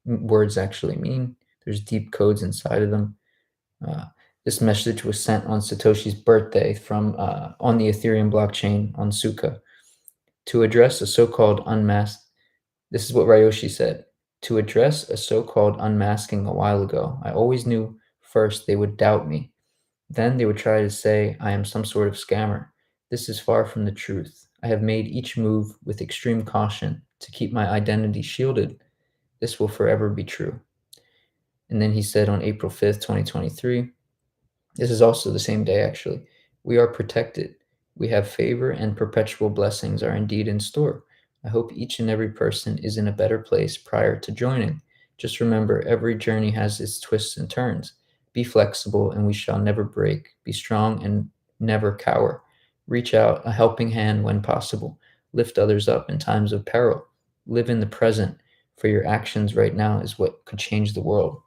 words actually mean. There's deep codes inside of them. This message was sent on Satoshi's birthday from on the Ethereum blockchain on Suka to address a so-called unmasked. This is what Ryoshi said. To address a so-called unmasking a while ago, I always knew first they would doubt me. Then they would try to say I am some sort of scammer. This is far from the truth. I have made each move with extreme caution to keep my identity shielded. This will forever be true. And then he said on April 5th, 2023, this is also the same day actually, we are protected. We have favor and perpetual blessings are indeed in store. I hope each and every person is in a better place prior to joining. Just remember, every journey has its twists and turns. Be flexible and we shall never break. Be strong and never cower. Reach out a helping hand when possible. Lift others up in times of peril. Live in the present, for your actions right now is what could change the world.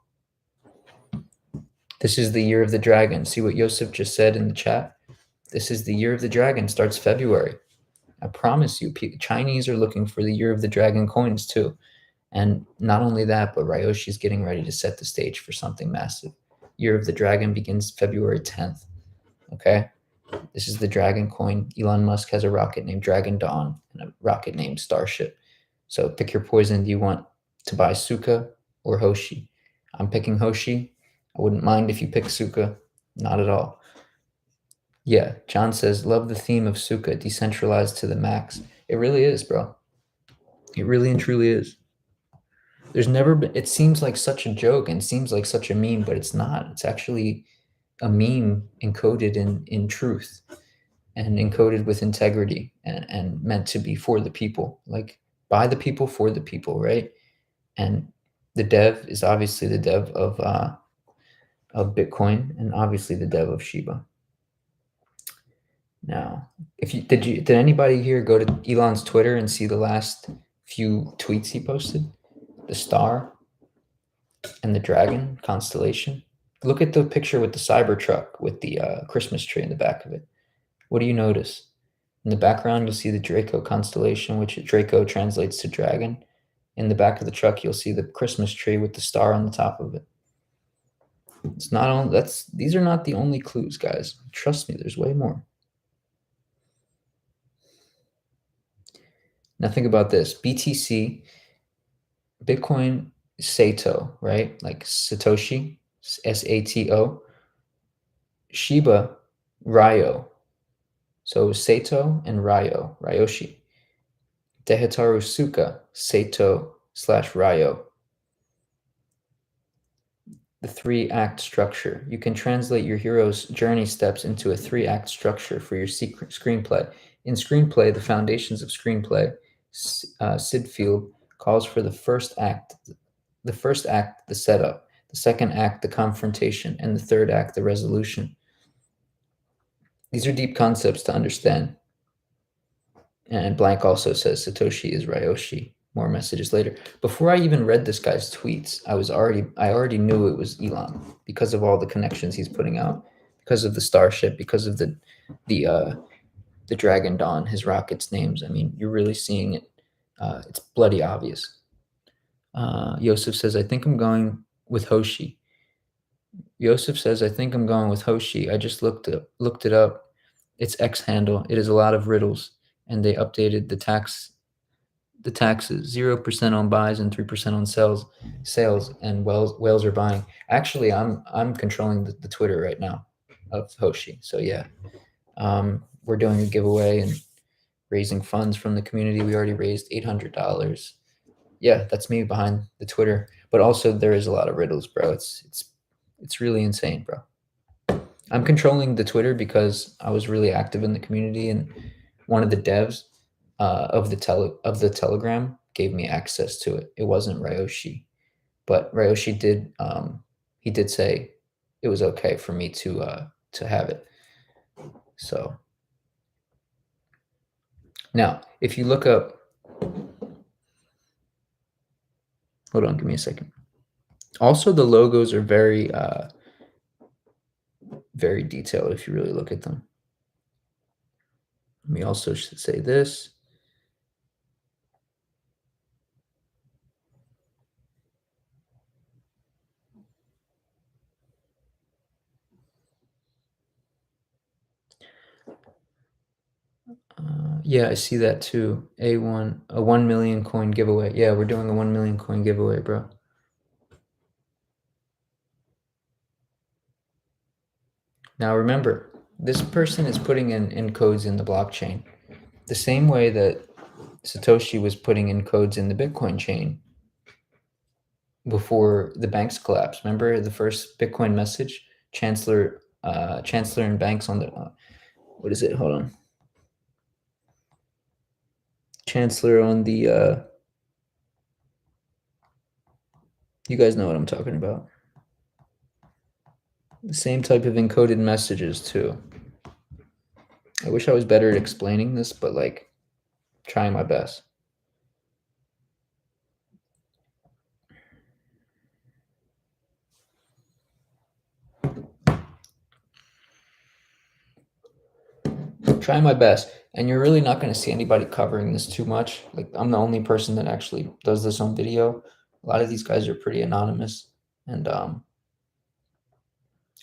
This is the year of the dragon. See what Yosef just said in the chat? This is the year of the dragon, starts February. I promise you, Chinese are looking for the year of the dragon coins too. And not only that, but Ryoshi is getting ready to set the stage for something massive. Year of the dragon begins February 10th. Okay? This is the dragon coin. Elon Musk has a rocket named Dragon Dawn and a rocket named Starship. So pick your poison. Do you want to buy Suka or Hoshi? I'm picking Hoshi. I wouldn't mind if you pick Suka. Not at all. Yeah, John says, love the theme of Suka, decentralized to the max. It really is, bro. It really and truly is. There's never been, it seems like such a joke and seems like such a meme, but it's not. It's actually a meme encoded in truth and encoded with integrity and meant to be for the people, like by the people, for the people, right? And the dev is obviously the dev of Bitcoin and obviously the dev of Shiba. Now, if you did anybody here go to Elon's Twitter and see the last few tweets he posted? The star and the dragon constellation. Look at the picture with the Cybertruck with the Christmas tree in the back of it. What do you notice? In the background, you'll see the Draco constellation, which Draco translates to dragon. In the back of the truck, you'll see the Christmas tree with the star on the top of it. It's not on. These are not the only clues, guys. Trust me, there's way more. Now think about this. BTC, Bitcoin, Sato, right? Like Satoshi, Sato. Shiba, Ryo. So Sato and Ryo, Ryoshi. Dehitaru Suka, Sato/Ryo. The 3-act structure. You can translate your hero's journey steps into a 3-act structure for your screenplay. In screenplay, the foundations of screenplay, Sid Field calls for the first act, the setup, the second act, the confrontation, and the third act, the resolution. These are deep concepts to understand. And Blank also says Satoshi is Ryoshi. More messages later. Before I even read this guy's tweets, I already knew it was Elon because of all the connections he's putting out, because of the Starship, because of the Dragon Dawn, his rockets' names. I mean, you're really seeing it It's bloody obvious. Yosef says, I think I'm going with Hoshi. Yosef says, I think I'm going with Hoshi. I just looked it up. It's X handle. It is a lot of riddles, and they updated the taxes 0% on buys and 3% on sales, and whales are buying. Actually, I'm controlling the Twitter right now of Hoshi. So yeah, we're doing a giveaway and raising funds from the community. We already raised $800. Yeah, that's me behind the Twitter. But also there is a lot of riddles, bro. It's really insane, bro. I'm controlling the Twitter because I was really active in the community, and one of the devs of the Telegram gave me access to it. It wasn't Ryoshi, but Ryoshi did he did say it was okay for me to have it. So now, if you look up, hold on, give me a second. Also, the logos are very detailed if you really look at them. Let me also should say this. Yeah, I see that too. A 1 million coin giveaway. Yeah, we're doing a 1 million coin giveaway, bro. Now remember, this person is putting in codes in the blockchain, the same way that Satoshi was putting in codes in the Bitcoin chain before the banks collapsed. Remember the first Bitcoin message, Chancellor and Banks on the what is it? Hold on. Chancellor on the you guys know what I'm talking about. The same type of encoded messages too. I wish I was better at explaining this, but like trying my best. Trying my best. And you're really not going to see anybody covering this too much. Like I'm the only person that actually does this on video. A lot of these guys are pretty anonymous, and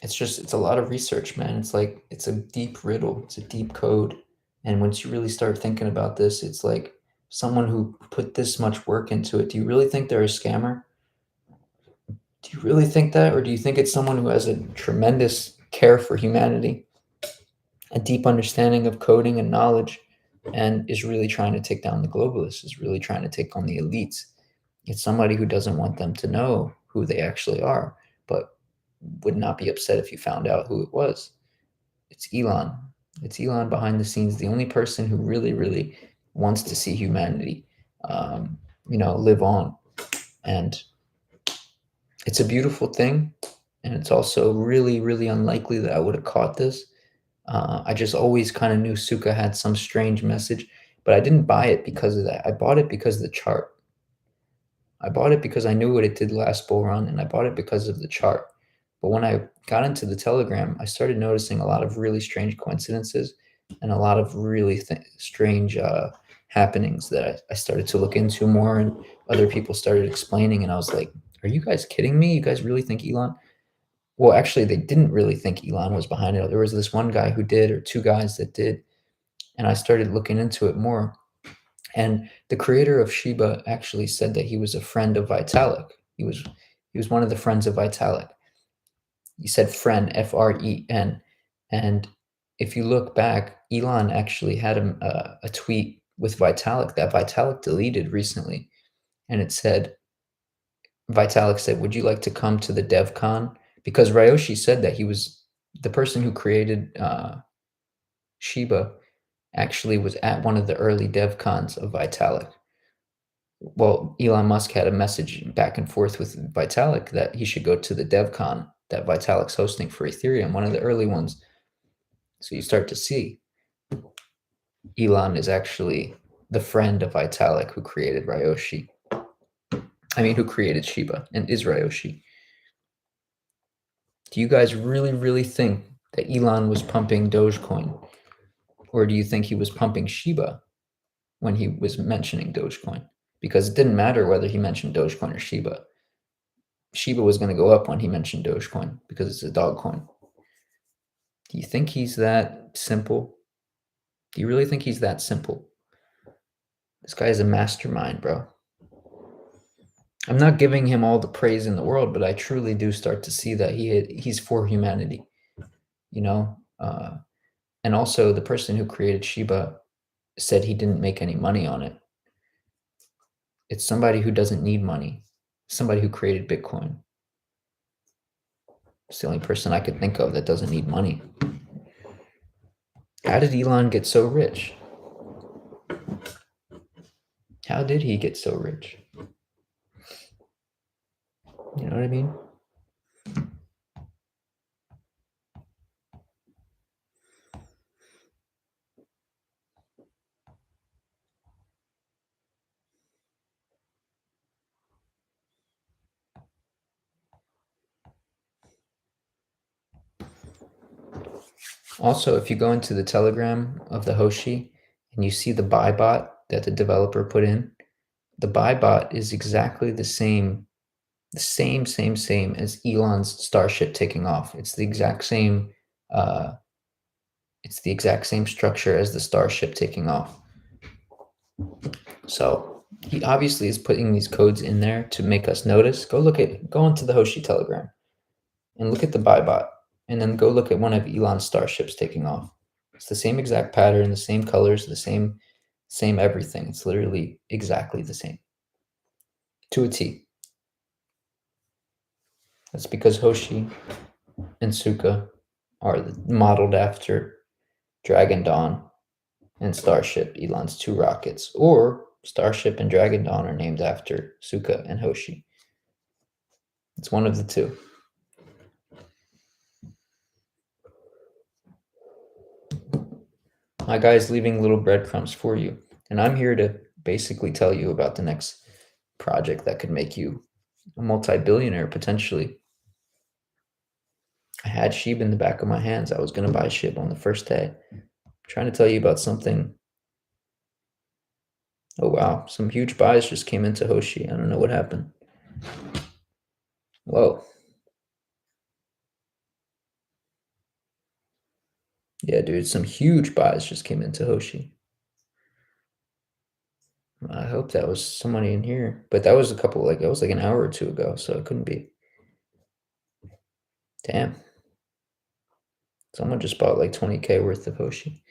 it's a lot of research, man. It's like it's a deep riddle, it's a deep code. And once you really start thinking about this, it's like someone who put this much work into it. Do you really think they're a scammer? Do you really think that? Or do you think it's someone who has a tremendous care for humanity, a deep understanding of coding and knowledge, and is really trying to take down the globalists, is really trying to take on the elites? It's somebody who doesn't want them to know who they actually are, but would not be upset if you found out who it was. It's Elon. It's Elon behind the scenes, the only person who really, really wants to see humanity, live on. And it's a beautiful thing. And it's also really, really unlikely that I would have caught this. I just always kind of knew Suka had some strange message, but I didn't buy it because of that. I bought it because of the chart. I bought it because I knew what it did last bull run, and I bought it because of the chart. But when I got into the Telegram, I started noticing a lot of really strange coincidences and a lot of really strange happenings that I started to look into more, and other people started explaining. And I was like, are you guys kidding me? You guys really think Elon? Well, actually, they didn't really think Elon was behind it. There was this one guy who did, or two guys that did. And I started looking into it more. And the creator of Shiba actually said that he was a friend of Vitalik. He was one of the friends of Vitalik. He said friend, FREN. And if you look back, Elon actually had a tweet with Vitalik that Vitalik deleted recently. And it said, Vitalik said, would you like to come to the DevCon? Because Ryoshi said that he was the person who created Shiba actually was at one of the early DevCons of Vitalik. Well, Elon Musk had a message back and forth with Vitalik that he should go to the DevCon that Vitalik's hosting for Ethereum, one of the early ones. So you start to see Elon is actually the friend of Vitalik who created Ryoshi. Who created Shiba and is Ryoshi. Do you guys really, really think that Elon was pumping Dogecoin? Or do you think he was pumping Shiba? when he was mentioning Dogecoin, because it didn't matter whether he mentioned Dogecoin or Shiba. Shiba was going to go up when he mentioned Dogecoin because it's a dog coin. Do you think he's that simple? Do you really think he's that simple? This guy is a mastermind, bro. I'm not giving him all the praise in the world, but I truly do start to see that he's for humanity, you know? And also, the person who created Shiba said he didn't make any money on it. It's somebody who doesn't need money, somebody who created Bitcoin. It's the only person I could think of that doesn't need money. How did Elon get so rich? How did he get so rich? You know what I mean? Also, if you go into the Telegram of the Hoshi and you see the buy bot that the developer put in, the buy bot is exactly the same as Elon's Starship taking off. It's the exact same structure as the Starship taking off. So he obviously is putting these codes in there to make us notice. Go into the Hoshi Telegram and look at the buy bot, and then go look at one of Elon's Starships taking off. It's the same exact pattern, the same colors, the same everything. It's literally exactly the same to a T. That's because Hoshi and Suka are modeled after Dragon Dawn and Starship, Elon's two rockets, or Starship and Dragon Dawn are named after Suka and Hoshi. It's one of the two. My guy's leaving little breadcrumbs for you, and I'm here to basically tell you about the next project that could make you a multi-billionaire potentially. I had SHIB in the back of my hands. I was going to buy SHIB on the first day. I'm trying to tell you about something. Oh, wow. Some huge buys just came into Hoshi. I don't know what happened. Whoa. Yeah, dude, some huge buys just came into Hoshi. I hope that was somebody in here. But that was it was like an hour or two ago, so it couldn't be. Damn. Someone just bought like 20K worth of Hoshi.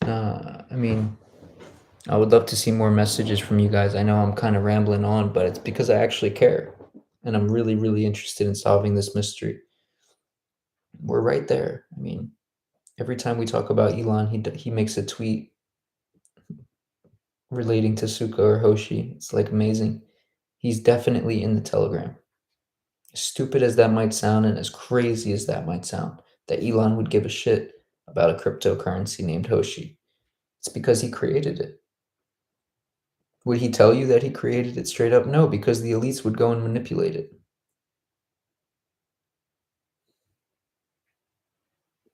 I mean, I would love to see more messages from you guys. I know I'm kind of rambling on, but it's because I actually care. And I'm really, really interested in solving this mystery. We're right there. I mean, every time we talk about Elon, he makes a tweet relating to Suka or Hoshi. It's like amazing. He's definitely in the Telegram. As stupid as that might sound and as crazy as that might sound, that Elon would give a shit about a cryptocurrency named Hoshi. It's because he created it. Would he tell you that he created it straight up? No, because the elites would go and manipulate it.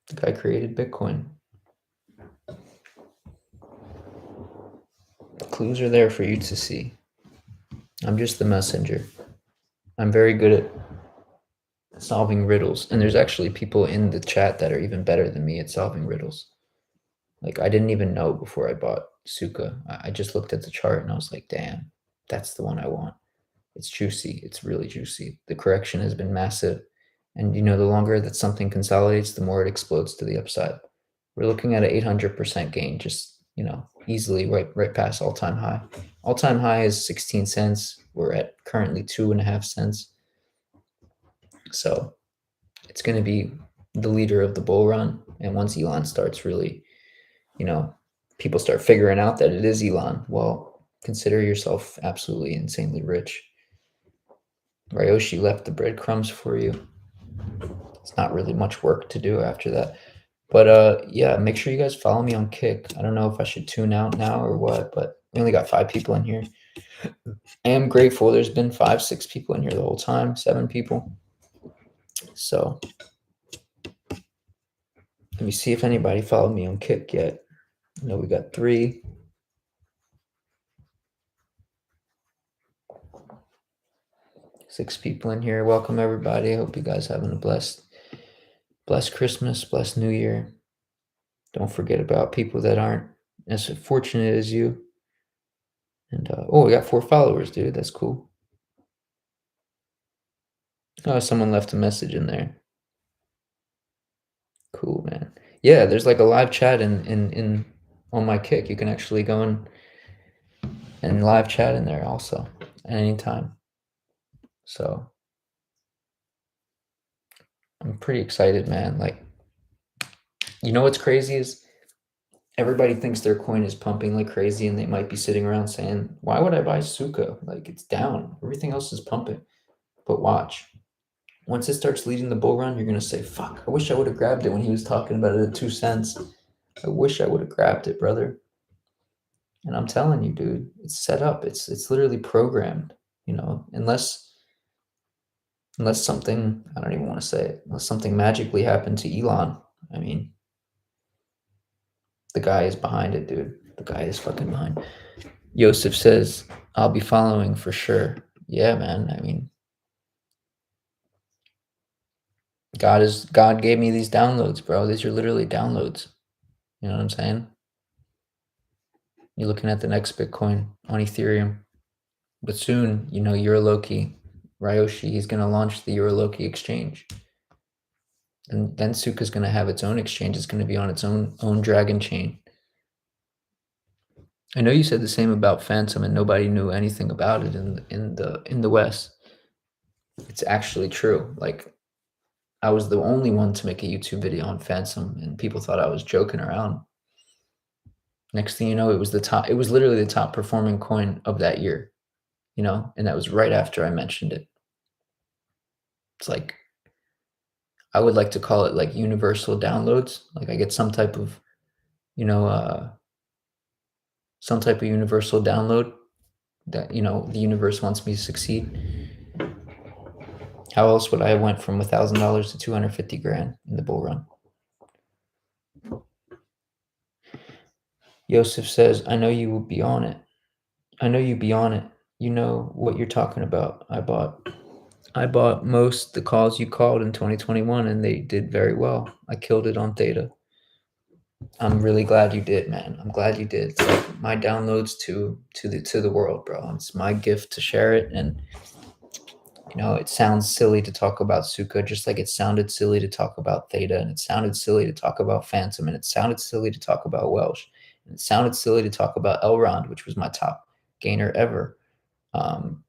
The guy created Bitcoin. The clues are there for you to see. I'm just the messenger. I'm very good at solving riddles. And there's actually people in the chat that are even better than me at solving riddles. Like, I didn't even know before I bought Suka. I just looked at the chart and I was like, damn, that's the one I want. It's juicy. It's really juicy. The correction has been massive. And, the longer that something consolidates, the more it explodes to the upside. We're looking at an 800% gain, just, easily right past all-time high. All-time high is 16 cents. We're at currently 2.5 cents. So it's going to be the leader of the bull run. And once Elon starts really, people start figuring out that it is Elon, well, consider yourself absolutely insanely rich. Ryoshi left the breadcrumbs for you. It's not really much work to do after that. But yeah, make sure you guys follow me on Kick. I don't know if I should tune out now or what, but we only got 5 people in here. I am grateful. There's been 5, 6 people in here the whole time, 7 people. So let me see if anybody followed me on Kick yet. No, we got 3. Six people in here. Welcome everybody. I hope you guys having a blessed Christmas, blessed New Year. Don't forget about people that aren't as fortunate as you. And oh, we got 4 followers, dude. That's cool. Oh, someone left a message in there. Cool, man. Yeah, there's like a live chat in on my Kick. You can actually go and live chat in there also at any time. So I'm pretty excited, man. Like, you know what's crazy is everybody thinks their coin is pumping like crazy, and they might be sitting around saying, "Why would I buy Suka? Like, it's down. Everything else is pumping." But watch. Once it starts leading the bull run, you're gonna say, "Fuck! I wish I would have grabbed it when he was talking about it at 2 cents. I wish I would have grabbed it, brother." And I'm telling you, dude, it's set up. It's literally programmed. You know, unless something, I don't even want to say it, unless something magically happened to Elon. I mean, the guy is behind it, dude. The guy is fucking behind. Yosef says, "I'll be following for sure." Yeah, man. I mean, God gave me these downloads, bro. These are literally downloads. You know what I'm saying? You're looking at the next Bitcoin on Ethereum. But soon, you know, Euroloki, Ryoshi, he's going to launch the Euroloki exchange. And then Suka's going to have its own exchange. It's going to be on its own Dragon chain. I know you said the same about Phantom, and nobody knew anything about it in the West. It's actually true. Like, I was the only one to make a YouTube video on Phantom, and people thought I was joking around. Next thing you know, it was literally the top performing coin of that year, you know, and that was right after I mentioned it. It's like, I would like to call it like universal downloads. Like, I get some type of, you know, some type of universal download that, you know, the universe wants me to succeed. How else would I have went from $1,000 to 250 grand in the bull run? Yosef says, "I know you will be on it. I know you be on it. You know what you're talking about. I bought most the calls you called in 2021, and they did very well. I killed it on Theta. I'm really glad you did, man. I'm glad you did. It's like my downloads to the world, bro. It's my gift to share it. And you know, it sounds silly to talk about Suka, just like it sounded silly to talk about Theta, and it sounded silly to talk about Phantom, and it sounded silly to talk about Welsh, and it sounded silly to talk about Elrond, which was my top gainer ever. Um,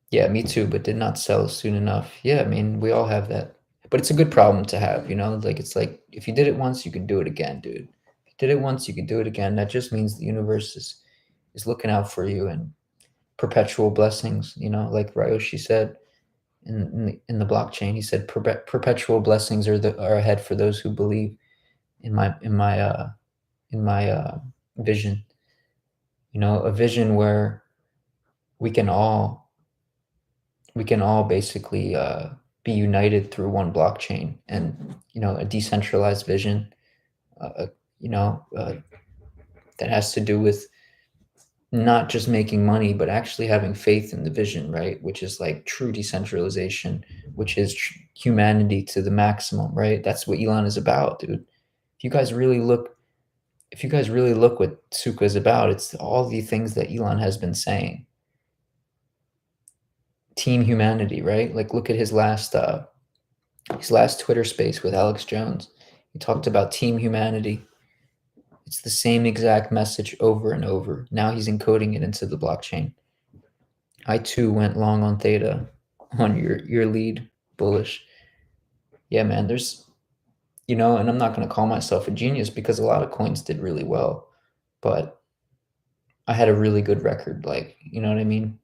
yeah, me too, but did not sell soon enough. Yeah, I mean, we all have that. But it's a good problem to have, you know? Like, it's like, if you did it once, you can do it again, dude. If you did it once, you can do it again. That just means the universe is looking out for you, and perpetual blessings, you know, like Ryoshi said in the blockchain. He said perpetual blessings are ahead for those who believe in my vision. You know, a vision where we can all basically be united through one blockchain, and you know, a decentralized vision, uh, you know, that has to do with not just making money, but actually having faith in the vision, right? Which is like true decentralization, which is humanity to the maximum, right? That's what Elon is about, dude. If you guys really look, what Suka is about, it's all the things that Elon has been saying. Team humanity, right? Like, look at his last Twitter space with Alex Jones. He talked about team humanity. It's the same exact message over and over. Now he's encoding it into the blockchain. I too went long on Theta on your lead, bullish. Yeah, man, there's, you know, and I'm not going to call myself a genius because a lot of coins did really well, but I had a really good record. Like, you know what I mean?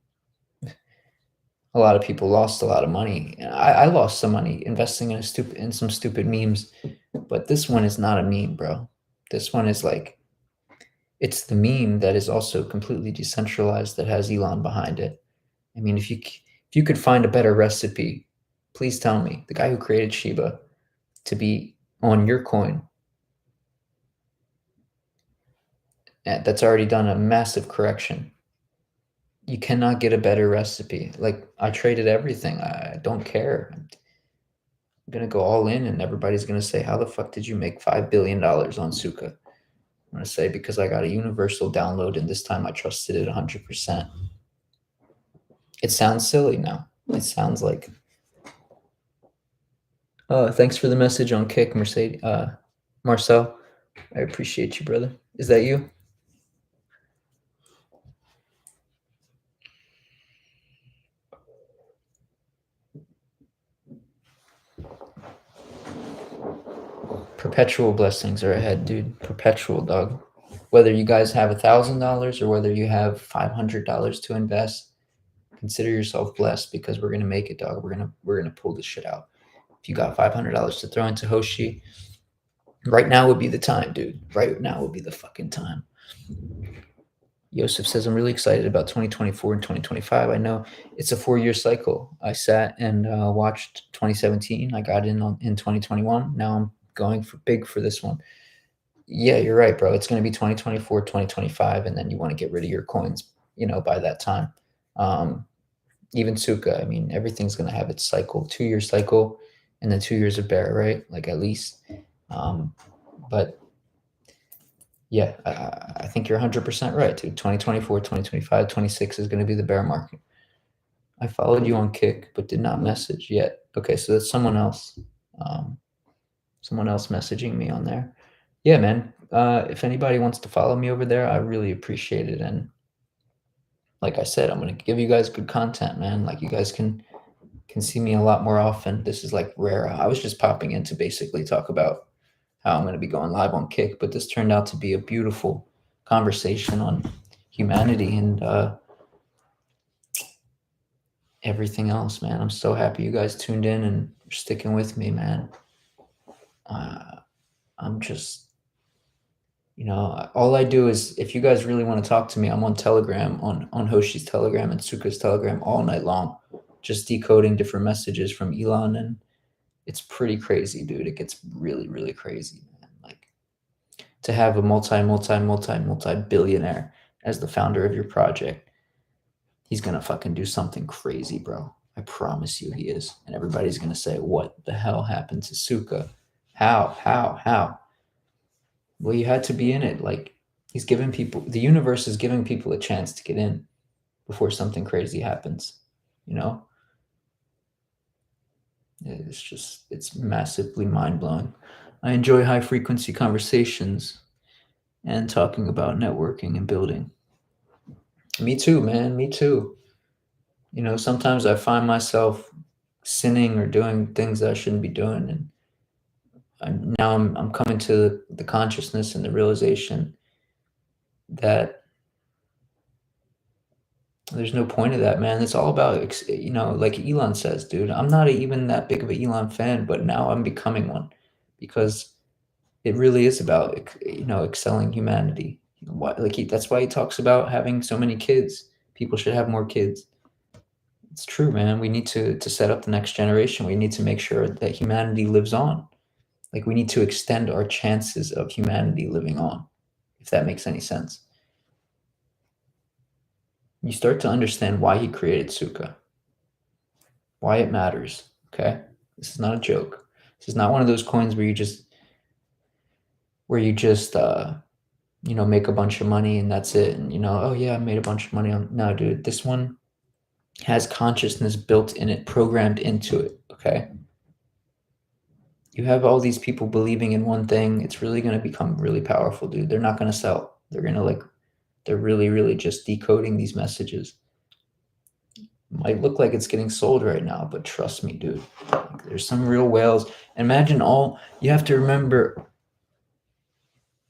A lot of people lost a lot of money. I lost some money investing in some stupid memes, but this one is not a meme, bro. This one is like, It's the meme that is also completely decentralized that has Elon behind it. I mean, if you could find a better recipe, please tell me. The guy who created Shiba to be on your coin, that's already done a massive correction. You cannot get a better recipe. Like, I traded everything. I don't care. I'm gonna go all in, and everybody's gonna say, "How the fuck did you make $5 billion on Suka?" I'm gonna say because I got a universal download, and this time I trusted it 100%. It sounds silly now. It sounds like, thanks for the message on Kick, Mercedes. Marcel, I appreciate you, brother. Is that you? Perpetual blessings are ahead, dude. Perpetual, dog. Whether you guys have $1,000 or whether you have $500 to invest, consider yourself blessed because we're gonna make it, dog. We're gonna pull this shit out. If you got $500 to throw into Hoshi, right now would be the time, dude. Right now would be the fucking time. Yosef says, I'm really excited about 2024 and 2025. I know it's a 4-year cycle. I sat and watched 2017. I got in 2021. Now I'm going for big for this one. Yeah, you're right, bro. It's going to be 2024, 2025, and then you want to get rid of your coins, by that time. Even Suka, I mean, everything's going to have its cycle, 2-year cycle, and then 2 years of bear, right? Like at least. But yeah, I think you're 100% right, dude. 2024, 2025, 26 is going to be the bear market. I followed you on Kick, but did not message yet. Okay, so that's someone else. Someone else messaging me on there. Yeah, man. If anybody wants to follow me over there, I really appreciate it. And like I said, I'm gonna give you guys good content, man. Like you guys can see me a lot more often. This is like rare. I was just popping in to basically talk about how I'm gonna be going live on Kick, but this turned out to be a beautiful conversation on humanity and everything else, man. I'm so happy you guys tuned in and are sticking with me, man. I'm just, all I do is if you guys really want to talk to me, I'm on Telegram, on Hoshi's Telegram and Suka's Telegram all night long, just decoding different messages from Elon, and it's pretty crazy, dude. It gets really, really crazy, man. Like to have a multi billionaire as the founder of your project, he's gonna fucking do something crazy, bro. I promise you he is. And everybody's gonna say, what the hell happened to Suka? How? Well, you had to be in it. Like he's giving people, the universe is giving people a chance to get in before something crazy happens. You know, it's massively mind blowing. I enjoy high frequency conversations and talking about networking and building. Me too, man. Me too. Sometimes I find myself sinning or doing things that I shouldn't be doing, and now I'm coming to the consciousness and the realization that there's no point of that, man. It's all about, like Elon says, dude. I'm not even that big of an Elon fan, but now I'm becoming one because it really is about, excelling humanity. That's why he talks about having so many kids. People should have more kids. It's true, man. We need to set up the next generation. We need to make sure that humanity lives on. Like we need to extend our chances of humanity living on, if that makes any sense. You start to understand why he created Suka, why it matters. Okay, this is not a joke. This is not one of those coins where you just make a bunch of money and that's it. And oh yeah, I made a bunch of money on. No, dude, this one has consciousness built in it, programmed into it. Okay, you have all these people believing in one thing. It's really going to become really powerful, dude. They're not going to sell. They're really, really just decoding these messages. Might look like it's getting sold right now, but trust me, dude. There's some real whales. Imagine you have to remember.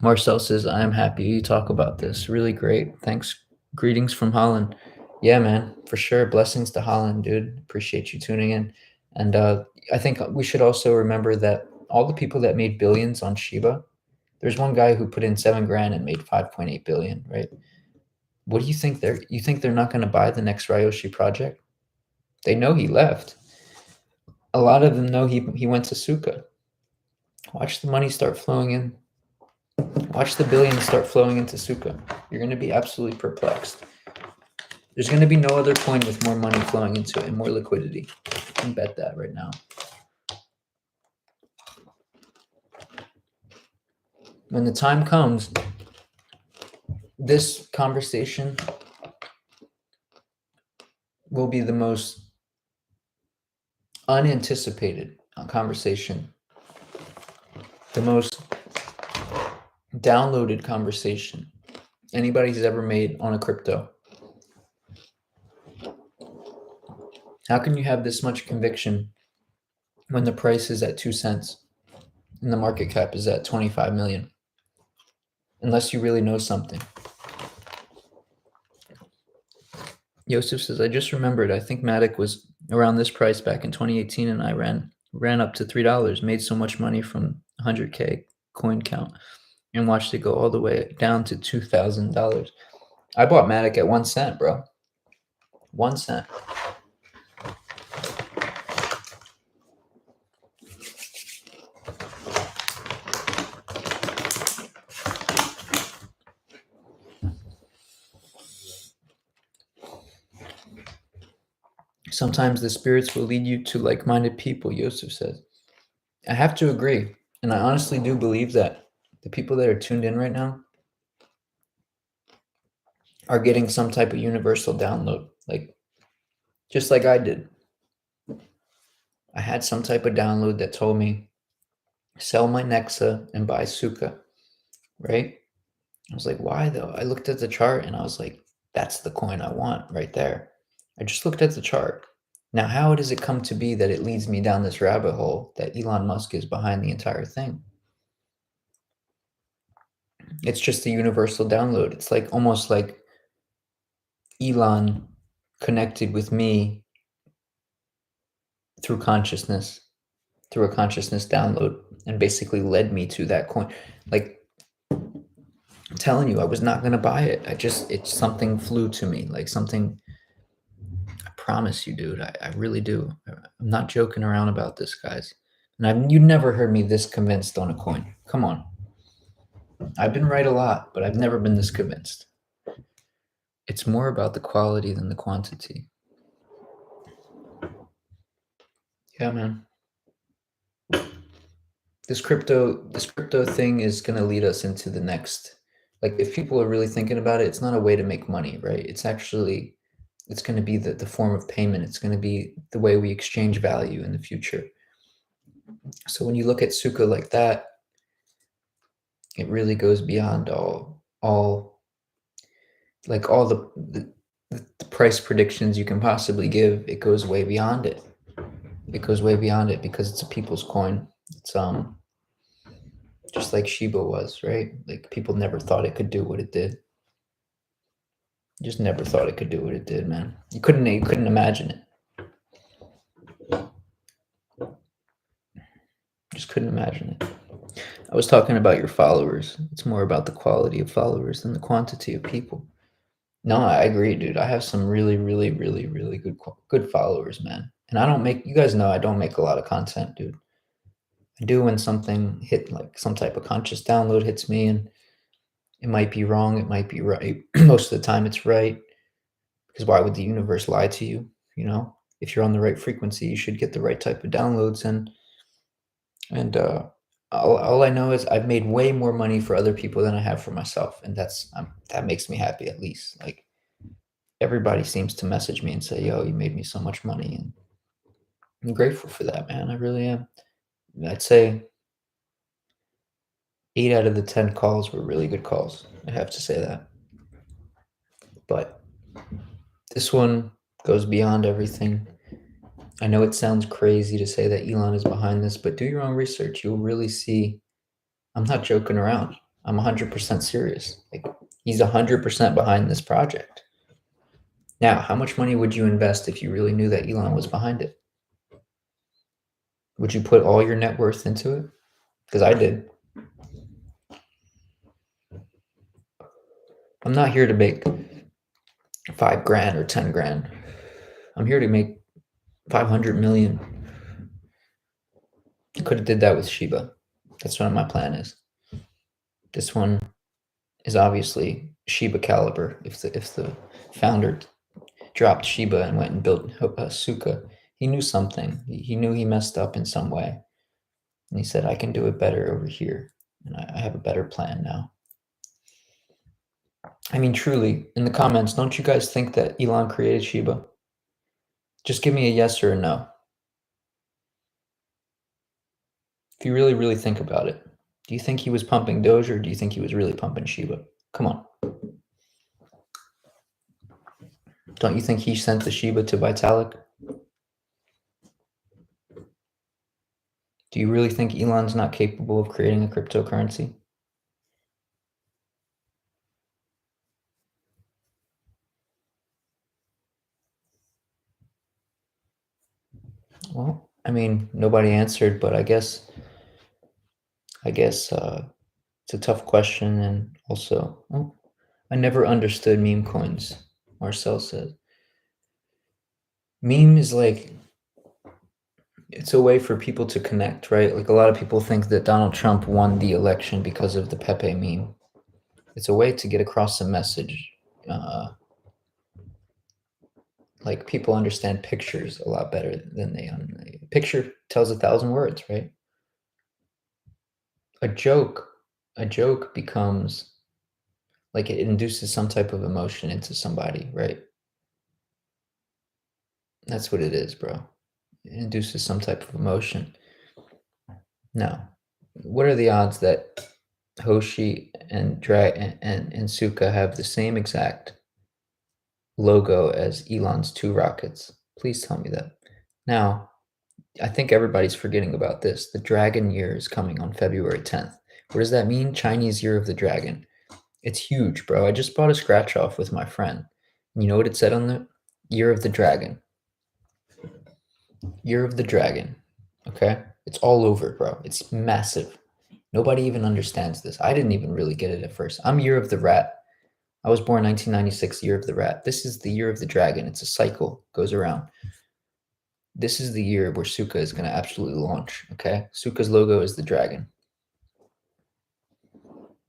Marcel says, I am happy you talk about this. Really great. Thanks. Greetings from Holland. Yeah, man, for sure. Blessings to Holland, dude. Appreciate you tuning in. And I think we should also remember that all the people that made billions on Shiba, There's one guy who put in 7 grand and made 5.8 billion, right? What do you think you think they're not going to buy the next Ryoshi project? They know he left. A lot of them know he went to Suka. Watch the money start flowing in. Watch the billions start flowing into Suka. You're going to be absolutely perplexed. There's going to be no other coin with more money flowing into it and more liquidity. You can bet that right now. When the time comes, this conversation will be the most unanticipated conversation, the most downloaded conversation anybody's ever made on a crypto. How can you have this much conviction when the price is at 2 cents and the market cap is at 25 million? Unless you really know something. Yosef says, I just remembered, I think Matic was around this price back in 2018 and I ran up to $3, made so much money from 100K coin count and watched it go all the way down to $2,000. I bought Matic at 1 cent, bro. 1 cent. Sometimes the spirits will lead you to like-minded people, Yosef says. I have to agree. And I honestly do believe that the people that are tuned in right now are getting some type of universal download. Just like I did. I had some type of download that told me, sell my Nexa and buy Suka, right? I was like, why though? I looked at the chart and I was like, that's the coin I want right there. I just looked at the chart. Now, how does it come to be that it leads me down this rabbit hole that Elon Musk is behind the entire thing? It's just a universal download. It's like almost like Elon connected with me through consciousness, through a consciousness download, and basically led me to that coin. Like, I'm telling you, I was not going to buy it. It's something flew to me, like something. I promise you, dude. I really do. I'm not joking around about this, guys. And you never heard me this convinced on a coin. Come on. I've been right a lot, but I've never been this convinced. It's more about the quality than the quantity. Yeah, man. This crypto thing is going to lead us into the next. Like, if people are really thinking about it, it's not a way to make money, right? It's actually, it's going to be the form of payment. It's going to be the way we exchange value in the future. So when you look at Suka like that, it really goes beyond all the price predictions you can possibly give. It goes way beyond it. It goes way beyond it because it's a people's coin. It's just like Shiba was, right? Like, people never thought it could do what it did. Just never thought it could do what it did, man. You couldn't imagine it. Just couldn't imagine it. I was talking about your followers. It's more about the quality of followers than the quantity of people. No, I agree, dude. I have some really, really, really, really good followers, man. And I don't make, you guys know I don't make a lot of content, dude. I do when something hit, like some type of conscious download hits me, and it might be wrong, it might be right. Most of the time it's right, because why would the universe lie to you? You know, if you're on the right frequency, you should get the right type of downloads. And all I know is I've made way more money for other people than I have for myself, and that makes me happy. At least, like, everybody seems to message me and say, yo, you made me so much money, and I'm grateful for that, man. I really am. I'd say 8 out of the 10 calls were really good calls. I have to say that. But this one goes beyond everything. I know it sounds crazy to say that Elon is behind this, but do your own research. You'll really see. I'm not joking around. I'm 100% serious. Like, he's 100% behind this project. Now, how much money would you invest if you really knew that Elon was behind it? Would you put all your net worth into it? Because I did. I'm not here to make 5 grand or 10 grand. I'm here to make 500 million. I could have did that with Shiba. That's what my plan is. This one is obviously Shiba caliber. If the founder dropped Shiba and went and built Suka, he knew something. He knew he messed up in some way, and he said, "I can do it better over here, and I have a better plan now." I mean, truly, in the comments, don't you guys think that Elon created Shiba? Just give me a yes or a no. If you really, really think about it, do you think he was pumping Doge or do you think he was really pumping Shiba? Come on. Don't you think he sent the Shiba to Vitalik? Do you really think Elon's not capable of creating a cryptocurrency? Well, I mean, nobody answered, but I guess it's a tough question, and also, I never understood meme coins. Marcel says, meme is like it's a way for people to connect, right? Like a lot of people think that Donald Trump won the election because of the Pepe meme. It's a way to get across a message. Uh, like people understand pictures a lot better than a picture tells 1,000 words, right? A joke, a joke becomes like it induces some type of emotion into somebody, right? That's what it is, bro. It induces some type of emotion. Now, what are the odds that Hoshi and Suka have the same exact logo as Elon's two rockets? Please tell me that. Now, I think everybody's forgetting about this. The Dragon Year is coming on February 10th. What does that mean? Chinese Year of the Dragon. It's huge, bro. I just bought a scratch off with my friend. You know what it said on the Year of the Dragon? Year of the Dragon. Okay? It's all over, bro. It's massive. Nobody even understands this. I didn't even really get it at first. I'm Year of the Rat. I was born 1996, Year of the Rat. This is the Year of the Dragon. It's a cycle, goes around. This is the year where Suka is going to absolutely launch, okay? Suka's logo is the dragon.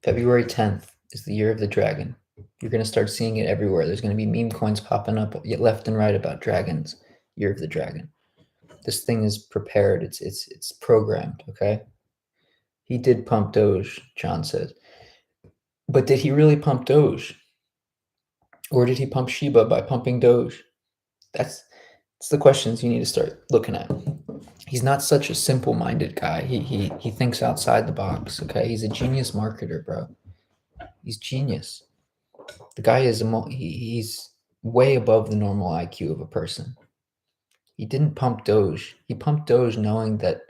February 10th is the Year of the Dragon. You're going to start seeing it everywhere. There's going to be meme coins popping up left and right about dragons, Year of the Dragon. This thing is prepared. It's programmed, okay? He did pump Doge, John says. But did he really pump Doge? Or did he pump Shiba by pumping Doge? That's the questions you need to start looking at. He's not such a simple-minded guy. He thinks outside the box, okay? He's a genius marketer, bro. He's genius. The guy is he's way above the normal IQ of a person. He didn't pump Doge. He pumped Doge knowing that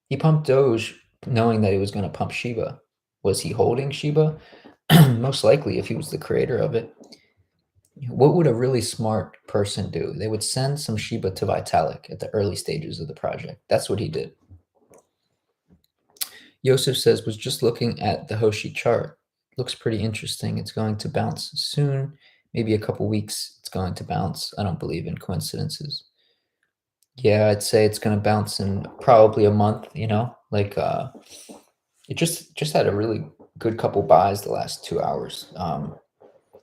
it was going to pump Shiba. Was he holding Shiba? Most likely, if he was the creator of it. What would a really smart person do? They would send some Shiba to Vitalik at the early stages of the project. That's what he did. Yosef says, was just looking at the Hoshi chart. Looks pretty interesting. It's going to bounce soon. Maybe a couple weeks it's going to bounce. I don't believe in coincidences. Yeah, I'd say it's going to bounce in probably a month, like it just had a really good couple buys the last 2 hours.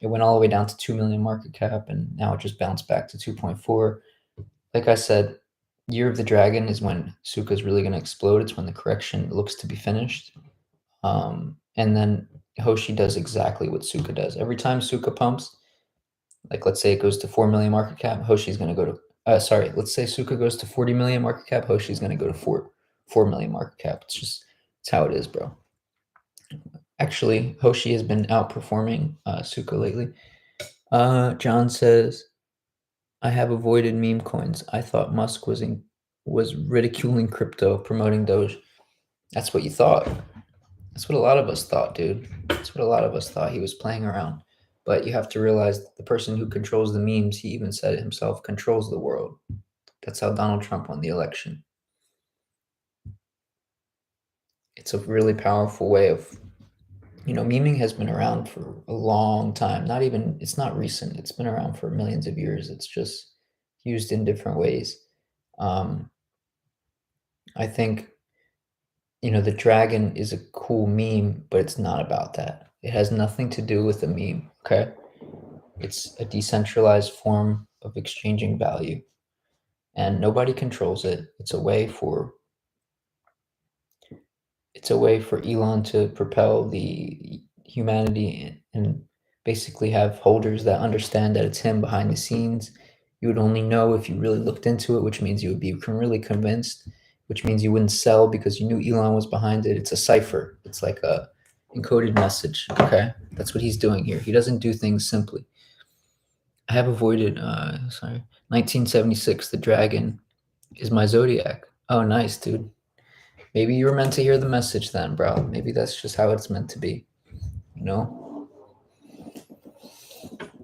It went all the way down to 2 million market cap, and now it just bounced back to 2.4. Like I said, Year of the Dragon is when Suka is really going to explode. It's when the correction looks to be finished. And then Hoshi does exactly what Suka does. Every time Suka pumps, like let's say it goes to 4 million market cap, Hoshi's going to go to, let's say Suka goes to 40 million market cap, Hoshi's going to go to 4 million market cap. It's how it is, bro. Actually, Hoshi has been outperforming Suka lately. John says, I have avoided meme coins. I thought Musk was ridiculing crypto, promoting Doge. That's what you thought. That's what a lot of us thought, dude. That's what a lot of us thought. He was playing around. But you have to realize the person who controls the memes, he even said it himself, controls the world. That's how Donald Trump won the election. It's a really powerful way of memeing has been around for a long time. It's not recent. It's been around for millions of years. It's just used in different ways. Um, I think, the dragon is a cool meme, but it's not about that. It has nothing to do with the meme, okay? It's a decentralized form of exchanging value, and nobody controls it. It's a way for Elon to propel the humanity and basically have holders that understand that it's him behind the scenes. You would only know if you really looked into it, which means you would be really convinced, which means you wouldn't sell because you knew Elon was behind it. It's a cipher. It's like a encoded message. Okay, that's what he's doing here. He doesn't do things simply. I have avoided. 1976. The dragon is my zodiac. Oh, nice, dude. Maybe you were meant to hear the message then, bro. Maybe that's just how it's meant to be. You know,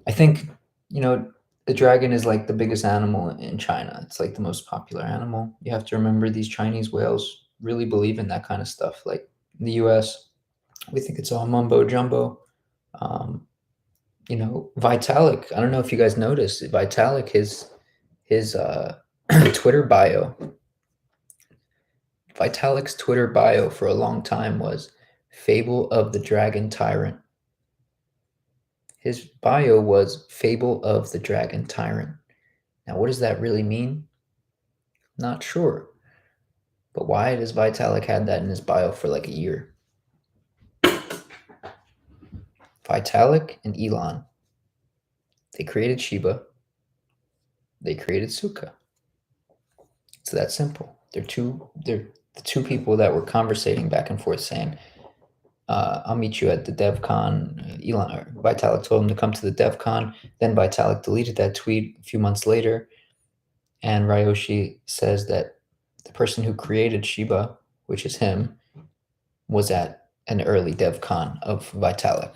I think, you know, the dragon is like the biggest animal in China. It's like the most popular animal. You have to remember these Chinese whales really believe in that kind of stuff. Like in the US, we think it's all mumbo jumbo. Um, Vitalik, I don't know if you guys noticed, Vitalik, his Twitter bio, Vitalik's Twitter bio for a long time was Fable of the Dragon Tyrant. His bio was Fable of the Dragon Tyrant. Now, what does that really mean? Not sure. But why does Vitalik had that in his bio for like a year? Vitalik and Elon, they created Shiba. They created Suka. It's that simple. They're the two people that were conversating back and forth saying, I'll meet you at the DevCon. Elon or Vitalik told him to come to the DevCon. Then Vitalik deleted that tweet a few months later. And Ryoshi says that the person who created Shiba, which is him, was at an early DevCon of Vitalik.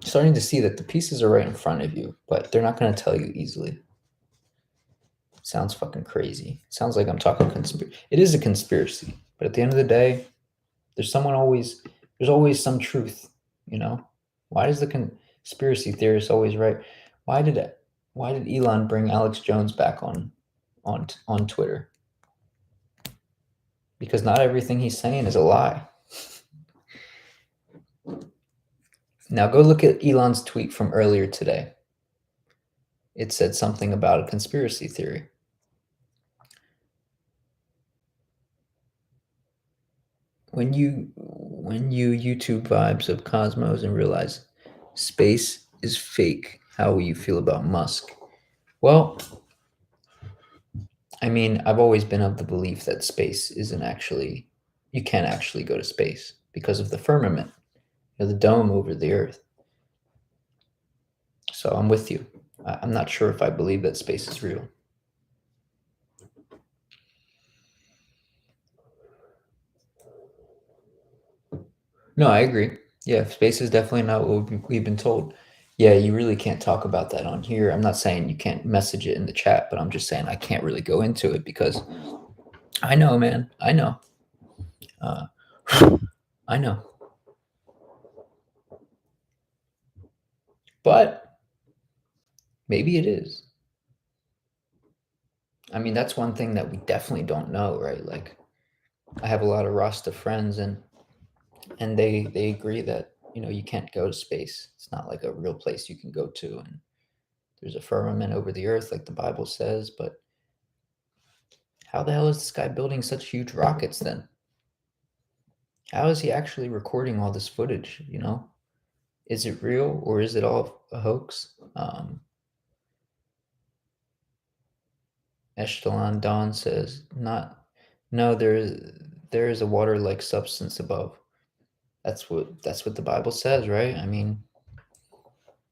Starting to see that the pieces are right in front of you, but they're not going to tell you easily. Sounds fucking crazy. Sounds like I'm talking conspiracy. It is a conspiracy, but at the end of the day, there's always some truth, you know? Why is the conspiracy theorist always right? Why did Elon bring Alex Jones back on Twitter? Because not everything he's saying is a lie. Now go look at Elon's tweet from earlier today. It said something about a conspiracy theory. When you YouTube vibes of Cosmos and realize space is fake, how will you feel about Musk? Well, I mean, I've always been of the belief that space isn't actually, you can't actually go to space because of the firmament, the dome over the Earth. So I'm with you. I'm not sure if I believe that space is real. No, I agree. Yeah, space is definitely not what we've been told. Yeah, you really can't talk about that on here. I'm not saying you can't message it in the chat, but I'm just saying I can't really go into it because I know, man. I know. Uh, I know. But maybe it is. I mean, that's one thing that we definitely don't know, right? Like, I have a lot of Rasta friends, and they agree that you can't go to space. It's not like a real place you can go to, and there's a firmament over the earth, like the Bible says. But how the hell is this guy building such huge rockets then? How is he actually recording all this footage? Is it real or is it all a hoax? Eshtalon Dawn says, not, no, there is a water-like substance above. That's what the Bible says, right? I mean,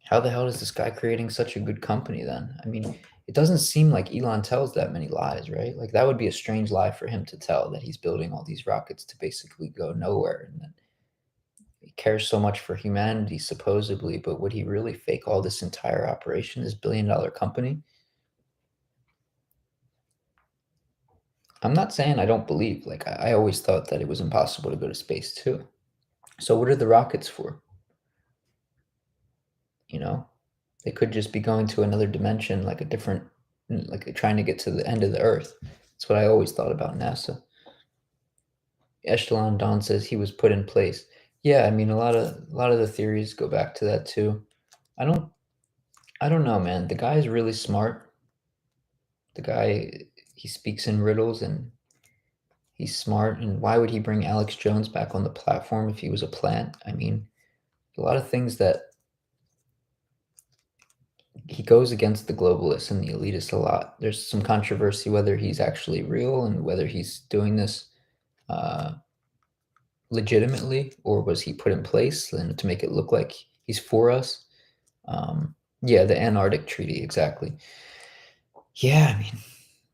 how the hell is this guy creating such a good company then? I mean, it doesn't seem like Elon tells that many lies, right? Like that would be a strange lie for him to tell, that he's building all these rockets to basically go nowhere, and that he cares so much for humanity supposedly, but would he really fake all this entire operation, this billion-dollar company? I'm not saying I don't believe. Like I always thought that it was impossible to go to space too. So what are the rockets for? You know, they could just be going to another dimension, like a different, like trying to get to the end of the Earth. That's what I always thought about NASA. Echelon Don says he was put in place. Yeah, I mean a lot of the theories go back to that too. I don't I don't know, man. The guy is really smart. The guy, he speaks in riddles and he's smart. And why would he bring Alex Jones back on the platform if he was a plant? I mean, a lot of things that he goes against the globalists and the elitists a lot. There's some controversy whether he's actually real and whether he's doing this uh, legitimately, or was he put in place and to make it look like he's for us. Yeah, the Antarctic Treaty, exactly. Yeah, I mean,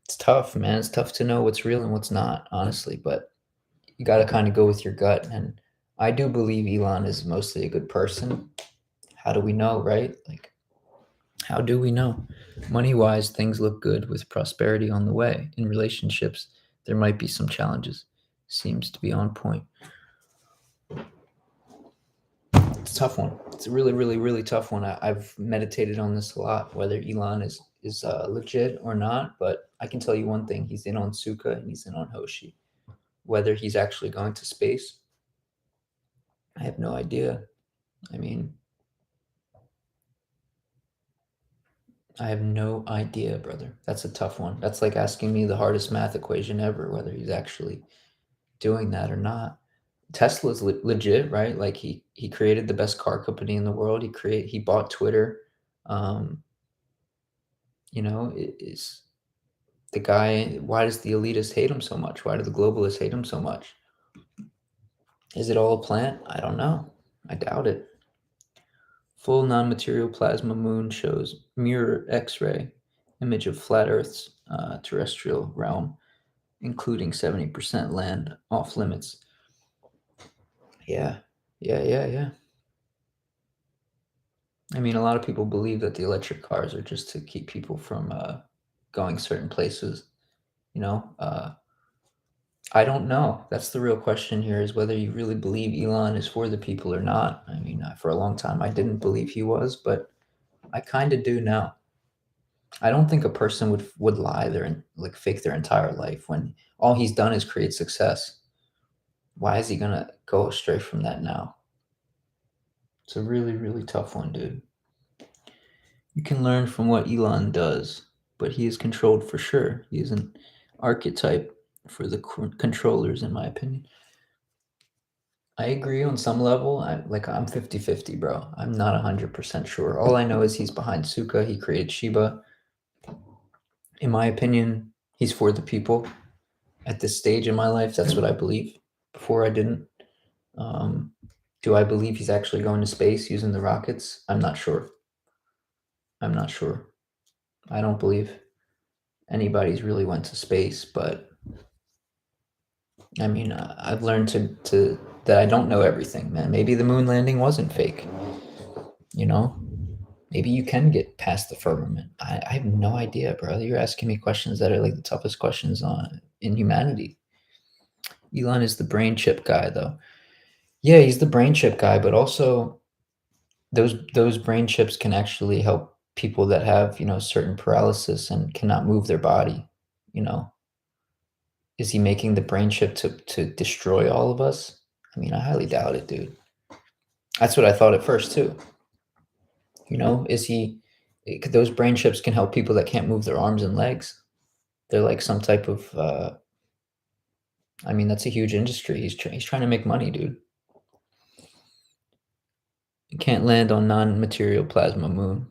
it's tough, man. It's tough to know what's real and what's not, honestly, but you got to kind of go with your gut. And I do believe Elon is mostly a good person. How do we know, right? Like, how do we know? Money wise, things look good with prosperity on the way. In relationships, there might be some challenges. Seems to be on point. It's a tough one. It's a really, really, really tough one. I've meditated on this a lot, whether Elon is legit or not. But I can tell you one thing: he's in on Suka and he's in on Hoshi. Whether he's actually going to space, I have no idea. I mean, I have no idea, brother. That's a tough one. That's like asking me the hardest math equation ever, whether he's actually doing that or not. Tesla's legit, right? Like he created the best car company in the world. He bought Twitter. Um, is the guy? Why does the elitists hate him so much? Why do the globalists hate him so much? Is it all a plant? I don't know. I doubt it. Full non-material plasma moon shows mirror X-ray image of flat Earth's terrestrial realm, including 70% land off limits. Yeah, yeah. I mean, a lot of people believe that the electric cars are just to keep people from going certain places. You know, I don't know. That's the real question here: is whether you really believe Elon is for the people or not. I mean, for a long time, I didn't believe he was, but I kind of do now. I don't think a person would lie like fake their entire life when all he's done is create success. Why is he gonna go astray from that now? It's a really, really tough one, dude. You can learn from what Elon does, but he is controlled for sure. He is an archetype for the controllers, in my opinion. I agree on some level. I'm 50-50, bro. I'm not 100% sure. All I know is he's behind Suka. He created Shiba. In my opinion, he's for the people. At this stage in my life, that's what I believe. Before I didn't. Um, do I believe he's actually going to space using the rockets? I'm not sure. I'm not sure. I don't believe anybody's really went to space, but I mean, I've learned to that I don't know everything, man. Maybe the moon landing wasn't fake. You know, maybe you can get past the firmament. I have no idea, bro. You're asking me questions that are like the toughest questions on in humanity. Elon is the brain chip guy, though. Yeah, he's the brain chip guy, but also those brain chips can actually help people that have certain paralysis and cannot move their body. You know, is he making the brain chip to destroy all of us? I mean, I highly doubt it, dude. That's what I thought at first too. Is he? Those brain chips can help people that can't move their arms and legs. They're like some type of. I mean, that's a huge industry. He's trying to make money, dude. You can't land on non-material plasma moon.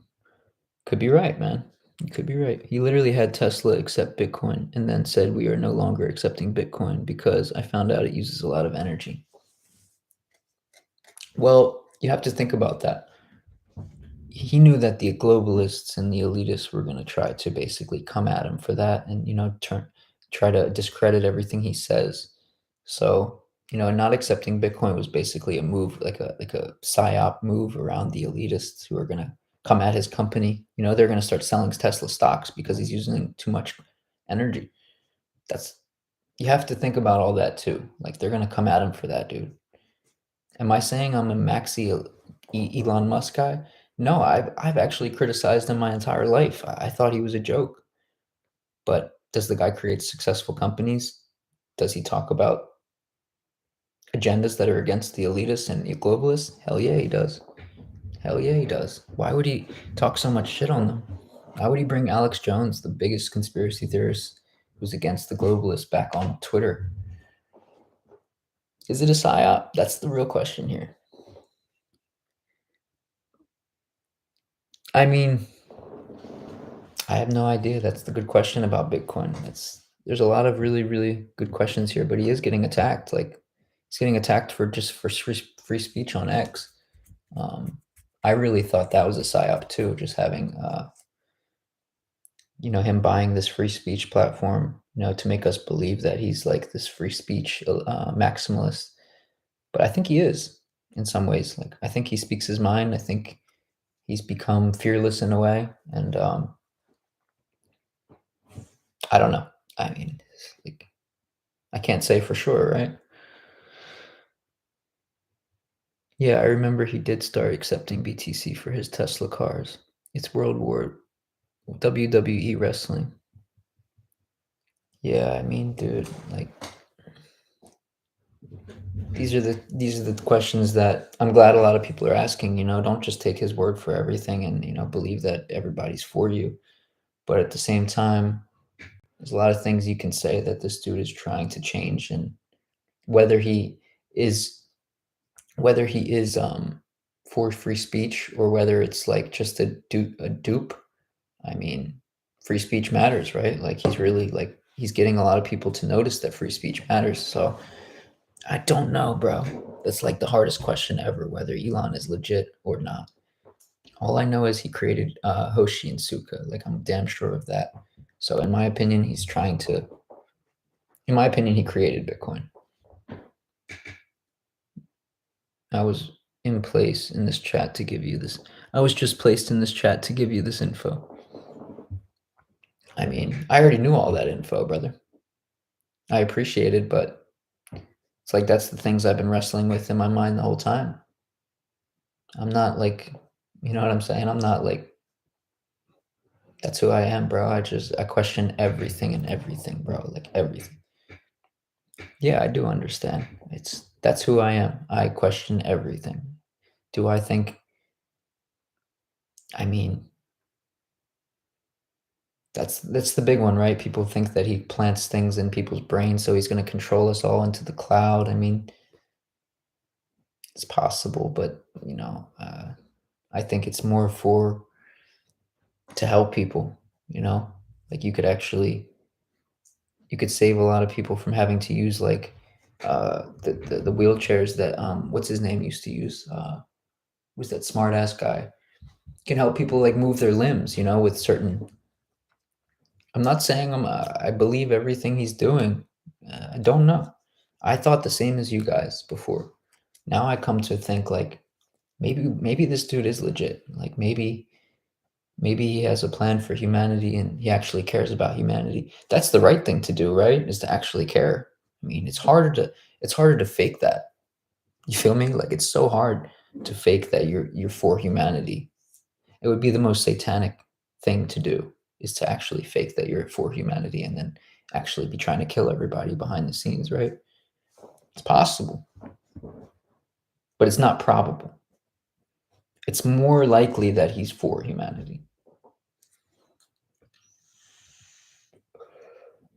Could be right, man. You could be right. He literally had Tesla accept Bitcoin and then said, "We are no longer accepting Bitcoin because I found out it uses a lot of energy." Well, you have to think about that. He knew that the globalists and the elitists were going to try to basically come at him for that and try to discredit everything he says. So, not accepting Bitcoin was basically a move, like a psyop move around the elitists who are going to come at his company. They're going to start selling Tesla stocks because he's using too much energy. That's You have to think about all that too. Like they're going to come at him for that, dude. Am I saying I'm a maxi Elon Musk guy? No, I've actually criticized him my entire life. I thought he was a joke. But does the guy create successful companies? Does he talk about agendas that are against the elitists and the globalists? Hell yeah, he does. Hell yeah, he does. Why would he talk so much shit on them? Why would he bring Alex Jones, the biggest conspiracy theorist who's against the globalists, back on Twitter? Is it a psyop? That's the real question here. I mean, I have no idea. That's the good question about Bitcoin. There's a lot of really, really good questions here, but he is getting attacked. Like he's getting attacked for just for free speech on X. Um, I really thought that was a psyop too, just having him buying this free speech platform, to make us believe that he's like this free speech maximalist. But I think he is in some ways. Like I think he speaks his mind. I think he's become fearless in a way, and I don't know. I mean, like I can't say for sure, right? Yeah, I remember he did start accepting BTC for his Tesla cars. It's World War WWE wrestling. Yeah, I mean, dude, like these are the questions that I'm glad a lot of people are asking. Don't just take his word for everything and believe that everybody's for you. But at the same time, there's a lot of things you can say that this dude is trying to change, and whether he is whether he is for free speech or whether it's like just a dupe. I mean, free speech matters, right? Like he's really like he's getting a lot of people to notice that free speech matters. So I don't know, bro. That's like the hardest question ever, whether Elon is legit or not. All I know is he created Hoshi and Suka. Like I'm damn sure of that. So in my opinion, in my opinion, he created Bitcoin. I was in place in this chat to give you this. I was just placed in this chat to give you this info. I mean, I already knew all that info, brother. I appreciate it, but it's like that's the things I've been wrestling with in my mind the whole time. I'm not like, you know what I'm saying? I'm not like that's who I am, bro. I question everything and everything, bro. Like everything. Yeah, I do understand. That's who I am. I question everything. Do I think I mean, that's the big one, right? People think that he plants things in people's brains so he's going to control us all into the cloud. I mean, it's possible, but I think it's more for to help people, you know? Like you could save a lot of people from having to use like the wheelchairs that what's his name used to use. Was that smart ass guy? Can help people like move their limbs, with certain I'm not saying I believe everything he's doing. I don't know. I thought the same as you guys before. Now I come to think like maybe this dude is legit. Like maybe he has a plan for humanity and he actually cares about humanity. That's the right thing to do, right? Is to actually care. I mean, it's harder to fake that. You feel me? Like it's so hard to fake that you're for humanity. It would be the most satanic thing to do is to actually fake that you're for humanity and then actually be trying to kill everybody behind the scenes, right? It's possible, but it's not probable. It's more likely that he's for humanity.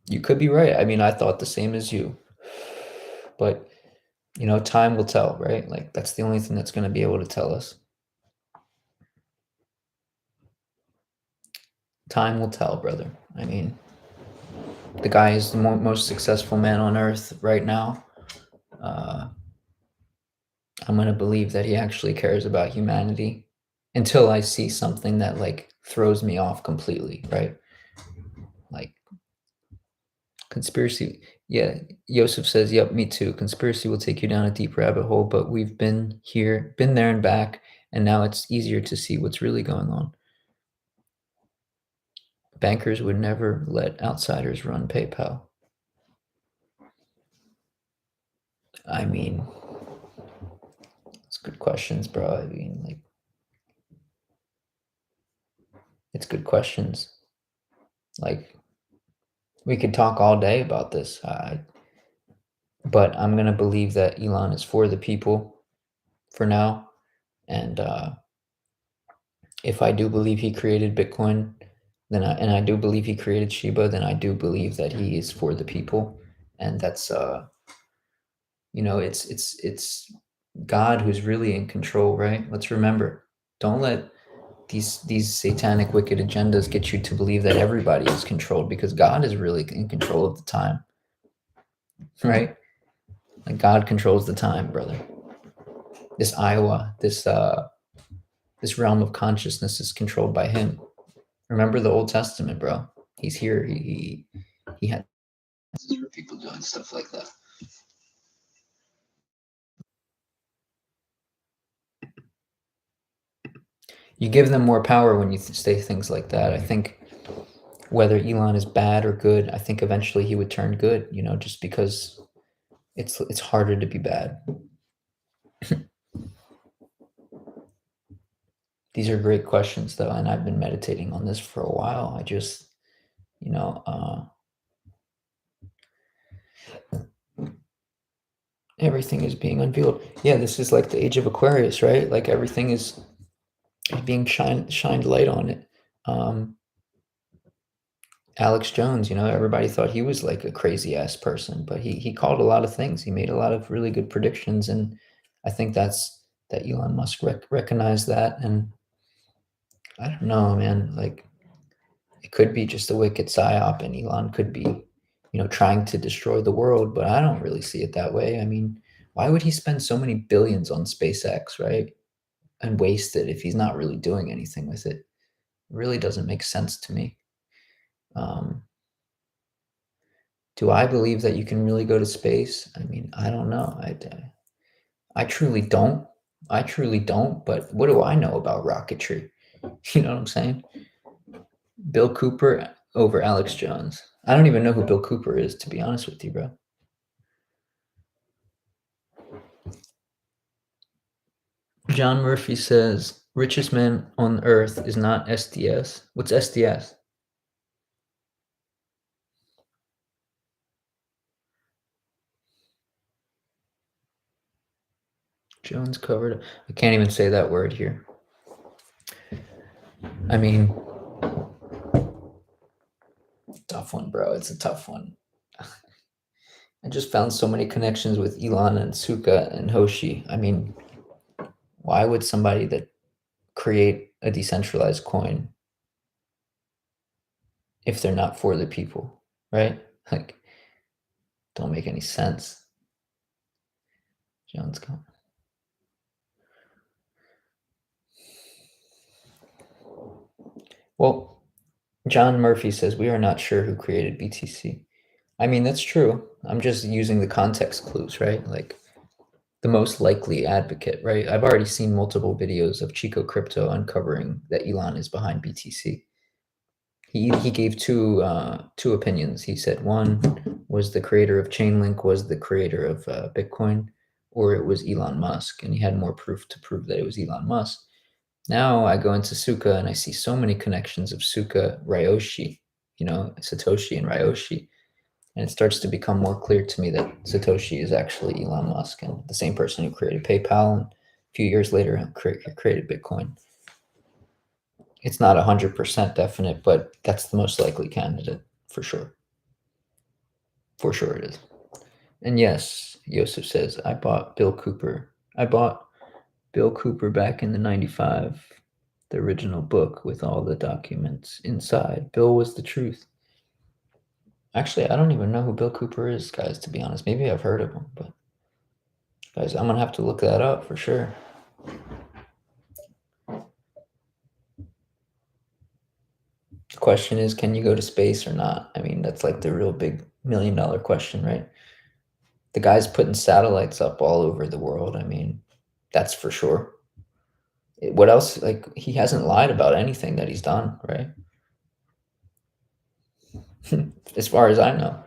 You could be right. I mean, I thought the same as you, but time will tell, right? Like that's the only thing that's going to be able to tell us. Time will tell, brother. I mean, the guy is the most successful man on earth right now. Uh, I'm going to believe that he actually cares about humanity until I see something that like throws me off completely, right? Like conspiracy. Yeah, Yosef says, "Yep, me too. Conspiracy will take you down a deep rabbit hole, but we've been here, been there and back, and now it's easier to see what's really going on. Bankers would never let outsiders run PayPal." I mean, good questions, bro. I mean, like, it's good questions. Like, we could talk all day about this, but I'm gonna believe that Elon is for the people for now, and if I do believe he created Bitcoin, and I do believe he created Shiba, then I do believe that he is for the people, and that's it's God who's really in control, right? Let's remember, don't let these satanic wicked agendas get you to believe that everybody is controlled, because God is really in control of the time, right? Like, God controls the time, brother. This Iowa, this realm of consciousness is controlled by him. Remember the Old Testament, bro. He's here. He had for people doing stuff like that. You give them more power when you say things like that. I think whether Elon is bad or good, I think eventually he would turn good, just because it's harder to be bad. These are great questions, though, and I've been meditating on this for a while. I just, you know, everything is being unveiled. Yeah, this is like the age of Aquarius, right? Like, everything is being shined light on it. Alex Jones, everybody thought he was like a crazy ass person, but he called a lot of things. He made a lot of really good predictions, and I think that Elon Musk recognized that. And I don't know, man. Like, it could be just a wicked psyop, and Elon could be, trying to destroy the world. But I don't really see it that way. I mean, why would he spend so many billions on SpaceX, right? And waste it if he's not really doing anything with it? It really doesn't make sense to me. Um, Do I believe that you can really go to space? I mean, I don't know. I truly don't. I truly don't. But what do I know about rocketry? You know what I'm saying? Bill Cooper over Alex Jones. I don't even know who Bill Cooper is, to be honest with you, bro. John Murphy says, richest man on earth is not SDS. What's SDS? Jones covered. I can't even say that word here. I mean, tough one, bro. It's a tough one. I just found so many connections with Elon and Suka and Hoshi. I mean, why would somebody that create a decentralized coin if they're not for the people, right? Like, don't make any sense. Jones come. Well, John Murphy says we are not sure who created BTC. I mean, that's true. I'm just using the context clues, right? Like, the most likely advocate, right? I've already seen multiple videos of Chico Crypto uncovering that Elon is behind BTC. He gave two opinions. He said one was the creator of Chainlink was the creator of Bitcoin, or it was Elon Musk, and he had more proof to prove that it was Elon Musk. Now I go into Suka and I see so many connections of Suka, Ryoshi, Satoshi and Ryoshi, and it starts to become more clear to me that Satoshi is actually Elon Musk and the same person who created PayPal, and a few years later created Bitcoin. It's not 100% definite, but that's the most likely candidate for sure. For sure it is. And yes, Yosef says, I bought Bill Cooper. I bought Bill Cooper back in the 95, the original book with all the documents inside. Bill was the truth. Actually, I don't even know who Bill Cooper is, guys, to be honest. Maybe I've heard of him, but guys, I'm going to have to look that up for sure. The question is, can you go to space or not? I mean, that's like the real big $1 million question, right? The guy's putting satellites up all over the world. I mean, that's for sure. What else? Like, he hasn't lied about anything that he's done, right? As far as I know.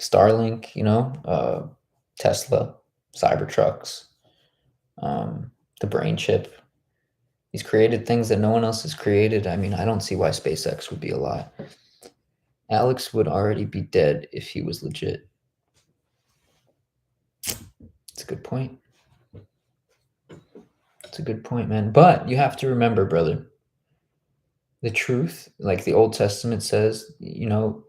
Starlink, Tesla, Cybertrucks, the brain chip. He's created things that no one else has created. I mean, I don't see why SpaceX would be a lie. Alex would already be dead if he was legit. It's a good point. It's a good point, man. But you have to remember, brother, the truth, like the Old Testament says, you'll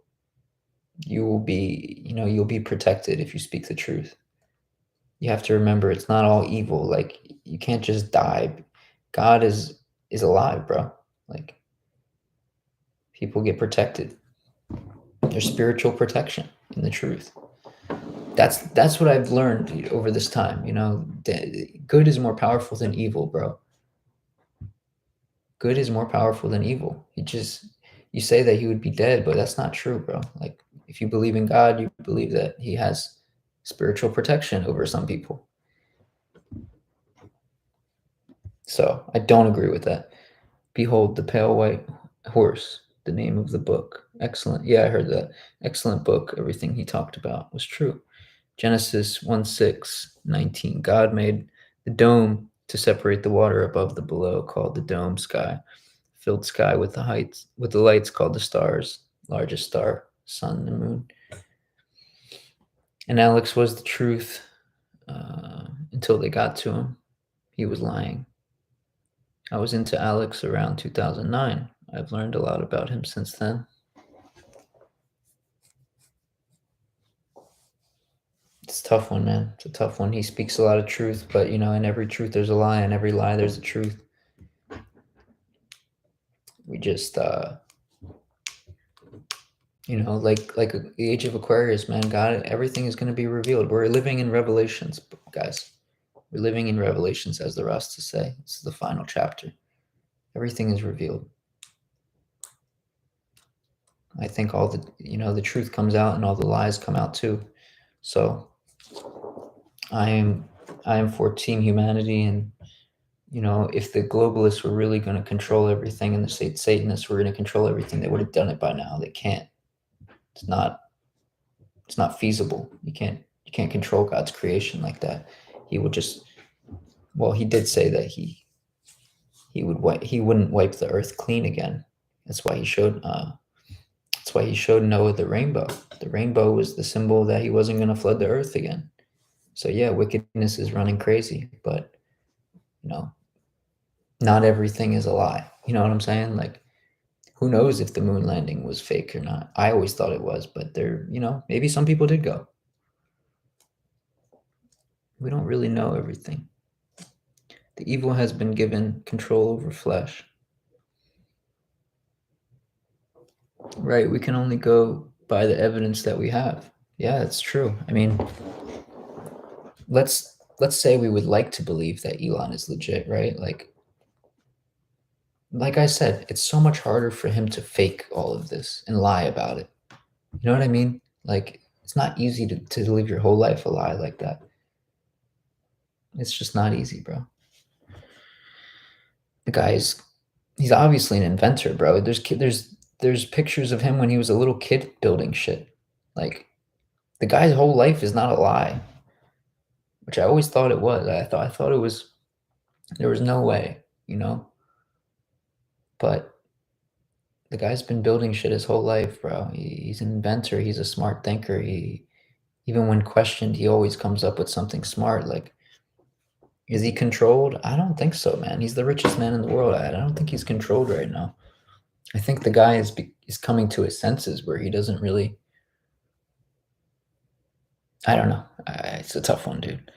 be protected if you speak the truth. You have to remember it's not all evil. Like you can't just die. God is alive, bro. Like people get protected. There's spiritual protection in the truth. That's what I've learned over this time. Good is more powerful than evil, bro. Good is more powerful than evil. You say that he would be dead, but that's not true, bro. Like if you believe in God, you believe that he has spiritual protection over some people. So I don't agree with that. Behold the pale white horse, the name of the book. Excellent. Yeah, I heard that. Excellent book. Everything he talked about was true. Genesis 1:6-19. God made the dome to separate the water above the below, called the dome sky. Filled sky with the lights called the stars, largest star, sun and moon. And Alex was the truth until they got to him. He was lying. I was into Alex around 2009. I've learned a lot about him since then. It's a tough one, man. It's a tough one. He speaks a lot of truth, but in every truth there's a lie, and every lie there's a truth. We just like the age of Aquarius, man. God, everything is going to be revealed. We're living in Revelations, guys. We're living in Revelations, as the Rastas say. This is the final chapter. Everything is revealed. I think all the truth comes out and all the lies come out too. So I am for Team Humanity, and if the globalists were really going to control everything and the Satanists were going to control everything, they would have done it by now. They can't. It's not feasible. You can't control God's creation like that. He would just, well, he did say that he wouldn't wipe the earth clean again. That's why he showed Noah the rainbow. The rainbow was the symbol that he wasn't going to flood the earth again. So yeah, wickedness is running crazy, but not everything is a lie. You know what I'm saying? Like, who knows if the moon landing was fake or not? I always thought it was, but maybe some people did go. We don't really know everything. The evil has been given control over flesh. Right, we can only go by the evidence that we have. Yeah, it's true. I mean, let's say we would like to believe that Elon is legit, right? Like I said, it's so much harder for him to fake all of this and lie about it. You know what I mean? Like, it's not easy to live your whole life a lie like that. It's just not easy, bro. The he's obviously an inventor, bro. There's pictures of him when he was a little kid building shit. Like, the guy's whole life is not a lie, which I always thought it was. I thought it was, there was no way, but the guy's been building shit his whole life, bro. He's an inventor. He's a smart thinker. Even when questioned, he always comes up with something smart. Like, is he controlled? I don't think so, man. He's the richest man in the world. I don't think he's controlled right now. I think the guy is coming to his senses where he doesn't really. I don't know. It's a tough one, dude.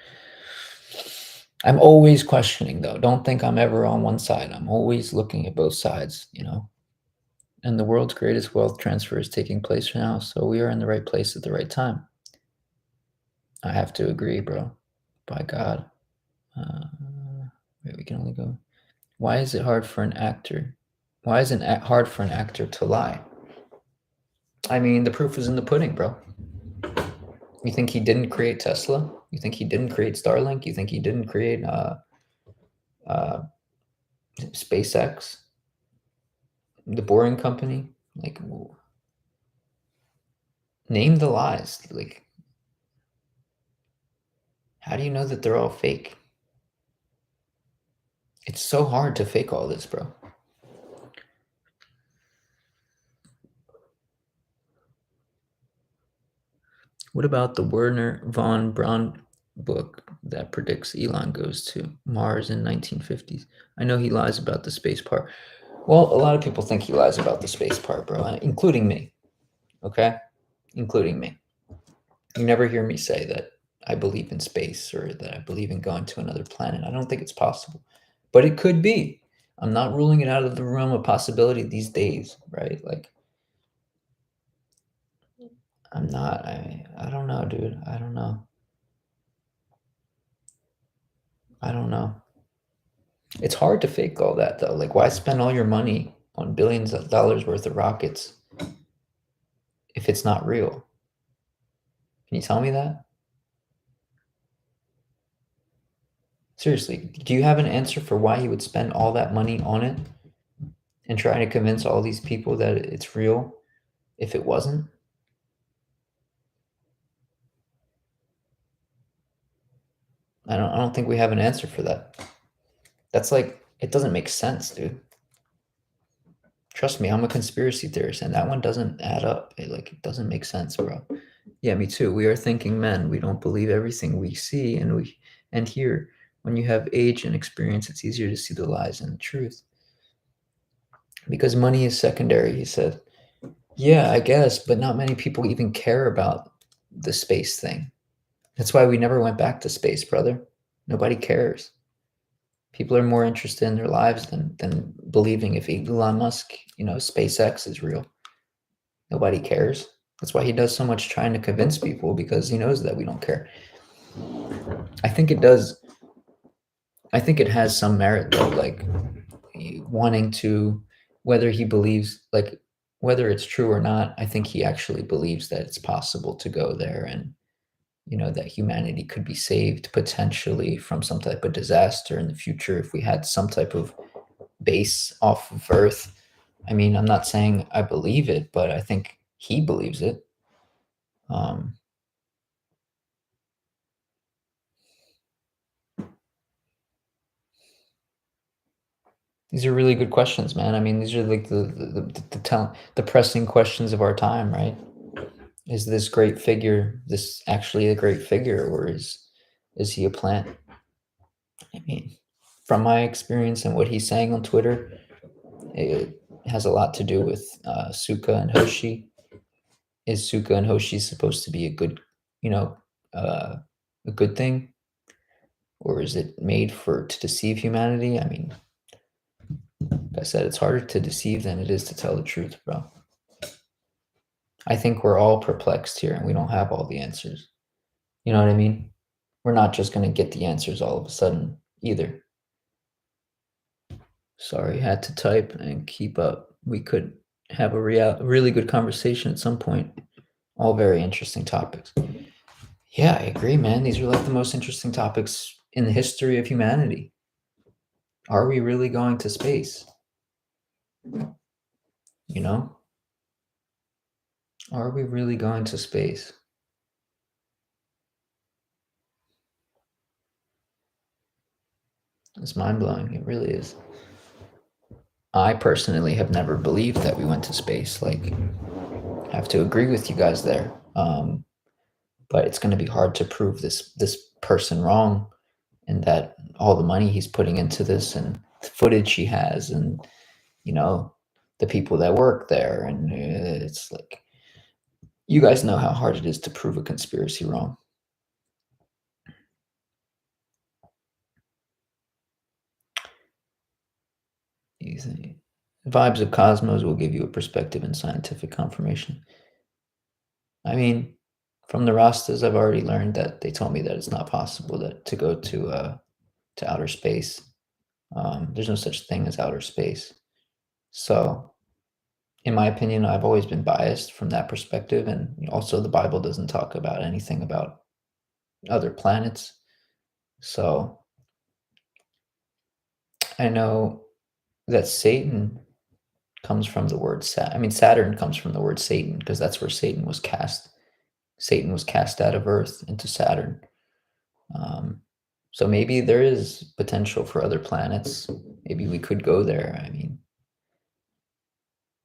I'm always questioning, though. Don't think I'm ever on one side. I'm always looking at both sides, And the world's greatest wealth transfer is taking place now, so we are in the right place at the right time. I have to agree, bro. By God. We can only go. Why is it hard for an actor? Why isn't it hard for an actor to lie? I mean, the proof is in the pudding, bro. You think he didn't create Tesla? You think he didn't create Starlink? You think he didn't create SpaceX? The Boring Company? Like, name the lies. Like, How do you know that they're all fake? It's so hard to fake all this, bro. What about the Werner von Braun book that predicts Elon goes to Mars in 1950s? I know he lies about the space part. Well, a lot of people think he lies about the space part, bro, including me. Okay? Including me. You never hear me say that I believe in space or that I believe in going to another planet. I don't think it's possible, but it could be. I'm not ruling it out of the realm of possibility these days, right? Like, I'm not. I don't know, dude. I don't know. I don't know. It's hard to fake all that though. Like, why spend all your money on billions of dollars worth of rockets if it's not real? Can you tell me that? Seriously, do you have an answer for why he would spend all that money on it and try to convince all these people that it's real if it wasn't? I don't think we have an answer for that. That's like it doesn't make sense, dude. Trust me, I'm a conspiracy theorist and that one doesn't add up. It doesn't make sense, bro. Yeah, me too. We are thinking men. We don't believe everything we see and hear. When you have age and experience, it's easier to see the lies and the truth. Because money is secondary, he said. Yeah, I guess, but not many people even care about the space thing. That's why we never went back to space, brother. Nobody cares. People are more interested in their lives than believing if Elon Musk, SpaceX is real. Nobody cares. That's why he does so much trying to convince people because he knows that we don't care. I think it does. I think it has some merit though, like wanting to, whether he believes, like whether it's true or not. I think he actually believes that it's possible to go there and that humanity could be saved potentially from some type of disaster in the future if we had some type of base off of Earth. I mean, I'm not saying I believe it, but I think he believes it. Um, these are really good questions, man. I mean, these are like the pressing questions of our time, right? Is this great figure this actually a great figure, or is he a plant? I mean, from my experience and what he's saying on Twitter, it has a lot to do with Suka and Hoshi. Is Suka and Hoshi supposed to be a good, you know, uh, a good thing, or is it made for to deceive humanity? I mean, like I said, it's harder to deceive than it is to tell the truth, bro. I think we're all perplexed here, and we don't have all the answers. You know what I mean? We're not just gonna get the answers all of a sudden either. Sorry, had to type and keep up. We could have really good conversation at some point. All very interesting topics. Yeah, I agree, man. These are like the most interesting topics in the history of humanity. Are we really going to space? You know? Are we really going to space? It's mind blowing. It really is. I personally have never believed that we went to space. Like, I have to agree with you guys there. But it's going to be hard to prove this person wrong, and that all the money he's putting into this and the footage he has and you know the people that work there, and it's like you guys know how hard it is to prove a conspiracy wrong. Easy. Vibes of Cosmos will give you a perspective and scientific confirmation. I mean, from the Rastas, I've already learned that they told me that it's not possible to go to outer space. There's no such thing as outer space. So, in my opinion, I've always been biased from that perspective, and also the Bible doesn't talk about anything about other planets. So I know that Satan comes from the word I mean, Saturn comes from the word Satan because that's where Satan was cast. Satan was cast out of Earth into Saturn. So maybe there is potential for other planets. Maybe we could go there. I mean,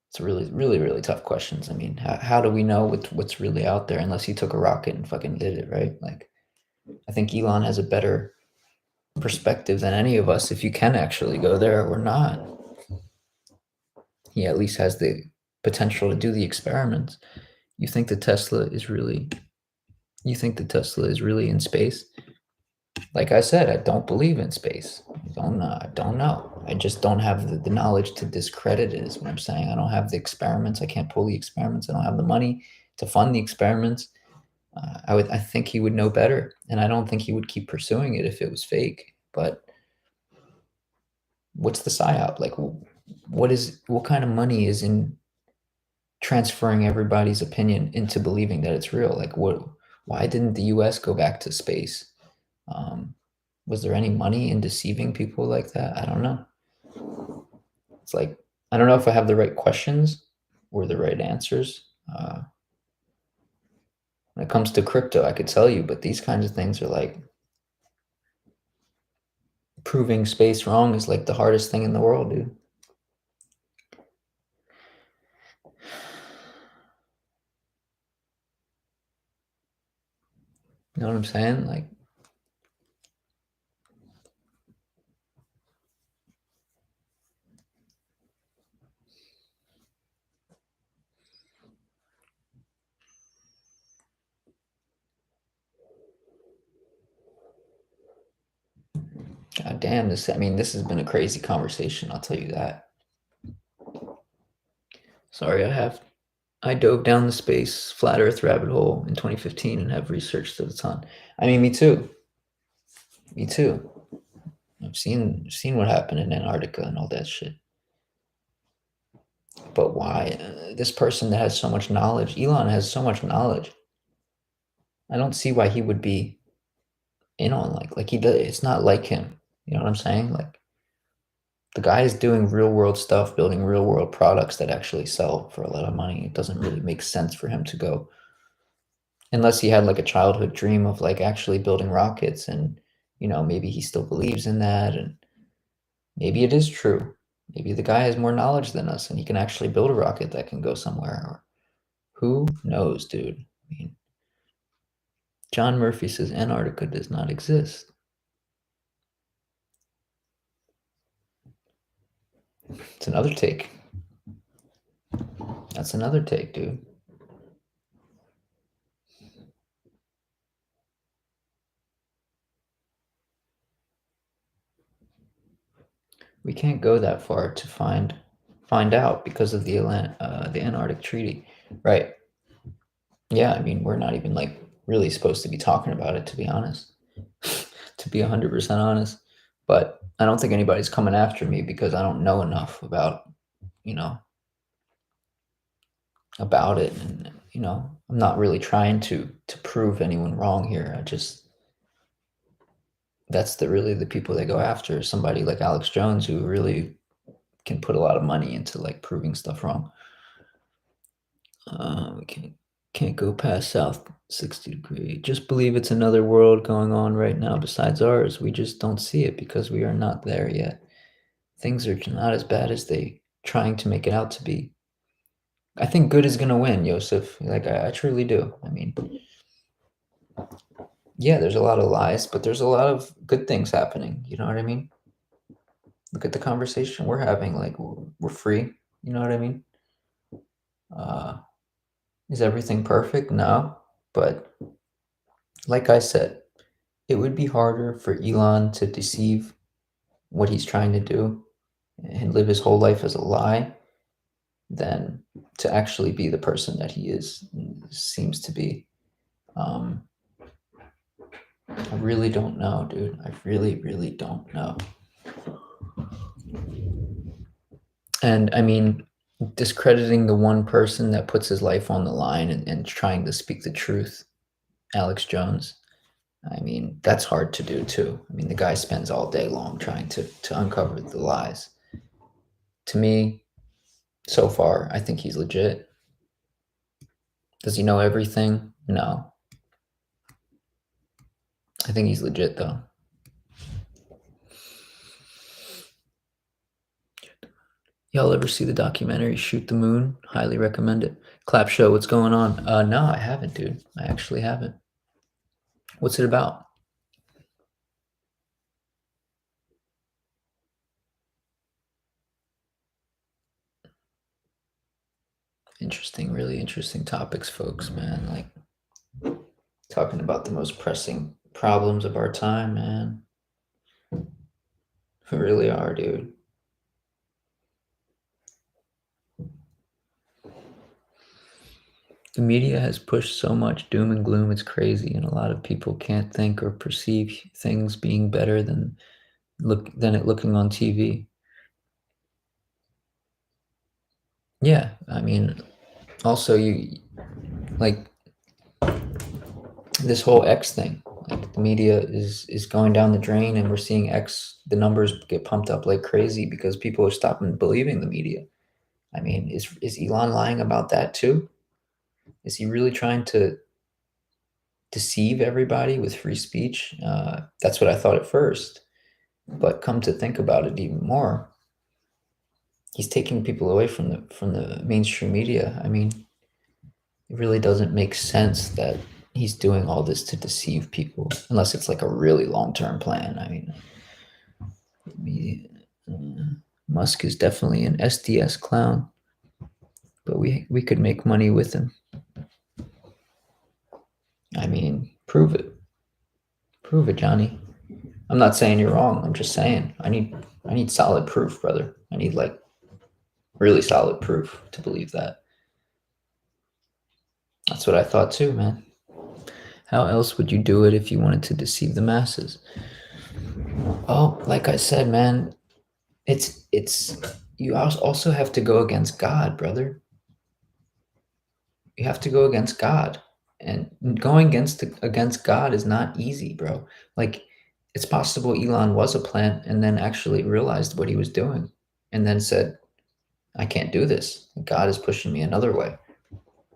it's really, really, really tough questions. I mean, how do we know what's really out there unless he took a rocket and fucking did it, right? Like, I think Elon has a better perspective than any of us if you can actually go there or not. He at least has the potential to do the experiments. You think the Tesla is really you think the Tesla is really in space? Like I said, I don't believe in space. I don't know. I just don't have the knowledge to discredit it, is what I'm saying. I don't have the experiments. I can't pull the experiments. I don't have the money to fund the experiments. I think he would know better, and I don't think he would keep pursuing it if it was fake. But what's the psyop? Like, what kind of money is in transferring everybody's opinion into believing that it's real? Like, what? Why didn't the U.S. go back to space? Um, was there any money in deceiving people like that? I don't know. It's like, I don't know if I have the right questions or the right answers. When it comes to crypto, I could tell you, but these kinds of things are like proving space wrong is like the hardest thing in the world, dude. You know what I'm saying? Like, god damn, this has been a crazy conversation, I'll tell you that. Sorry, I dove down the space flat earth rabbit hole in 2015 and have researched it a ton. I mean, me too. Me too. I've seen what happened in Antarctica and all that shit. But why? This person that has so much knowledge, Elon has so much knowledge. I don't see why he would be in on like he does. It's not like him. You know what I'm saying? Like the guy is doing real world stuff, building real world products that actually sell for a lot of money. It doesn't really make sense for him to go unless he had like a childhood dream of like actually building rockets and maybe he still believes in that and maybe it is true. Maybe the guy has more knowledge than us and he can actually build a rocket that can go somewhere. Or who knows, dude? I mean, John Murphy says Antarctica does not exist. It's another take. That's another take, dude. We can't go that far to find out because of the Antarctic Treaty, right? Yeah, I mean we're not even like really supposed to be talking about it, to be honest. To be 100% honest, but I don't think anybody's coming after me because I don't know enough about you know about it, and I'm not really trying to prove anyone wrong here. I just that's the people they go after. Somebody like Alex Jones who really can put a lot of money into like proving stuff wrong. We can't go past South 60 degree. Just believe it's another world going on right now besides ours. We just don't see it because we are not there yet. Things are not as bad as they trying to make it out to be. I think good is gonna win, Yosef. Like I truly do. I mean, yeah, there's a lot of lies, but there's a lot of good things happening. You know what I mean? Look at the conversation we're having. Like we're free. You know what I mean? Uh, is everything perfect? No, but like I said, it would be harder for Elon to deceive what he's trying to do and live his whole life as a lie than to actually be the person that he seems to be. Um, I really don't know, dude. I really, really don't know. And I mean, discrediting the one person that puts his life on the line and trying to speak the truth, Alex Jones. I mean, that's hard to do too. I mean, the guy spends all day long trying to uncover the lies. To me, so far, I think he's legit. Does he know everything? No. I think he's legit though. Y'all ever see the documentary Shoot the Moon? Highly recommend it. Clap Show, what's going on? No, I haven't, dude. I actually haven't. What's it about? Interesting, really interesting topics, folks, man. Like talking about the most pressing problems of our time, man. We really are, dude. The media has pushed so much doom and gloom, it's crazy, and a lot of people can't think or perceive things being better than it looking on TV. Yeah, I mean, also you like this whole X thing. Like the media is going down the drain, and we're seeing X. The numbers get pumped up like crazy because people are stopping believing the media. I mean, is Elon lying about that too? Is he really trying to deceive everybody with free speech? That's what I thought at first, but come to think about it even more, he's taking people away from the mainstream media. I mean, it really doesn't make sense that he's doing all this to deceive people, unless it's like a really long term plan. I mean, Musk is definitely an SDS clown, but we could make money with him. I mean, prove it, Johnny. I'm not saying you're wrong. I'm just saying I need solid proof, brother. I need like really solid proof to believe that. That's what I thought too, man. How else would you do it if you wanted to deceive the masses? Oh, like I said, man, it's you also have to go against God, brother. You have to go against God. And going against God is not easy, bro. Like it's possible Elon was a plant and then actually realized what he was doing and then said, I can't do this. God is pushing me another way.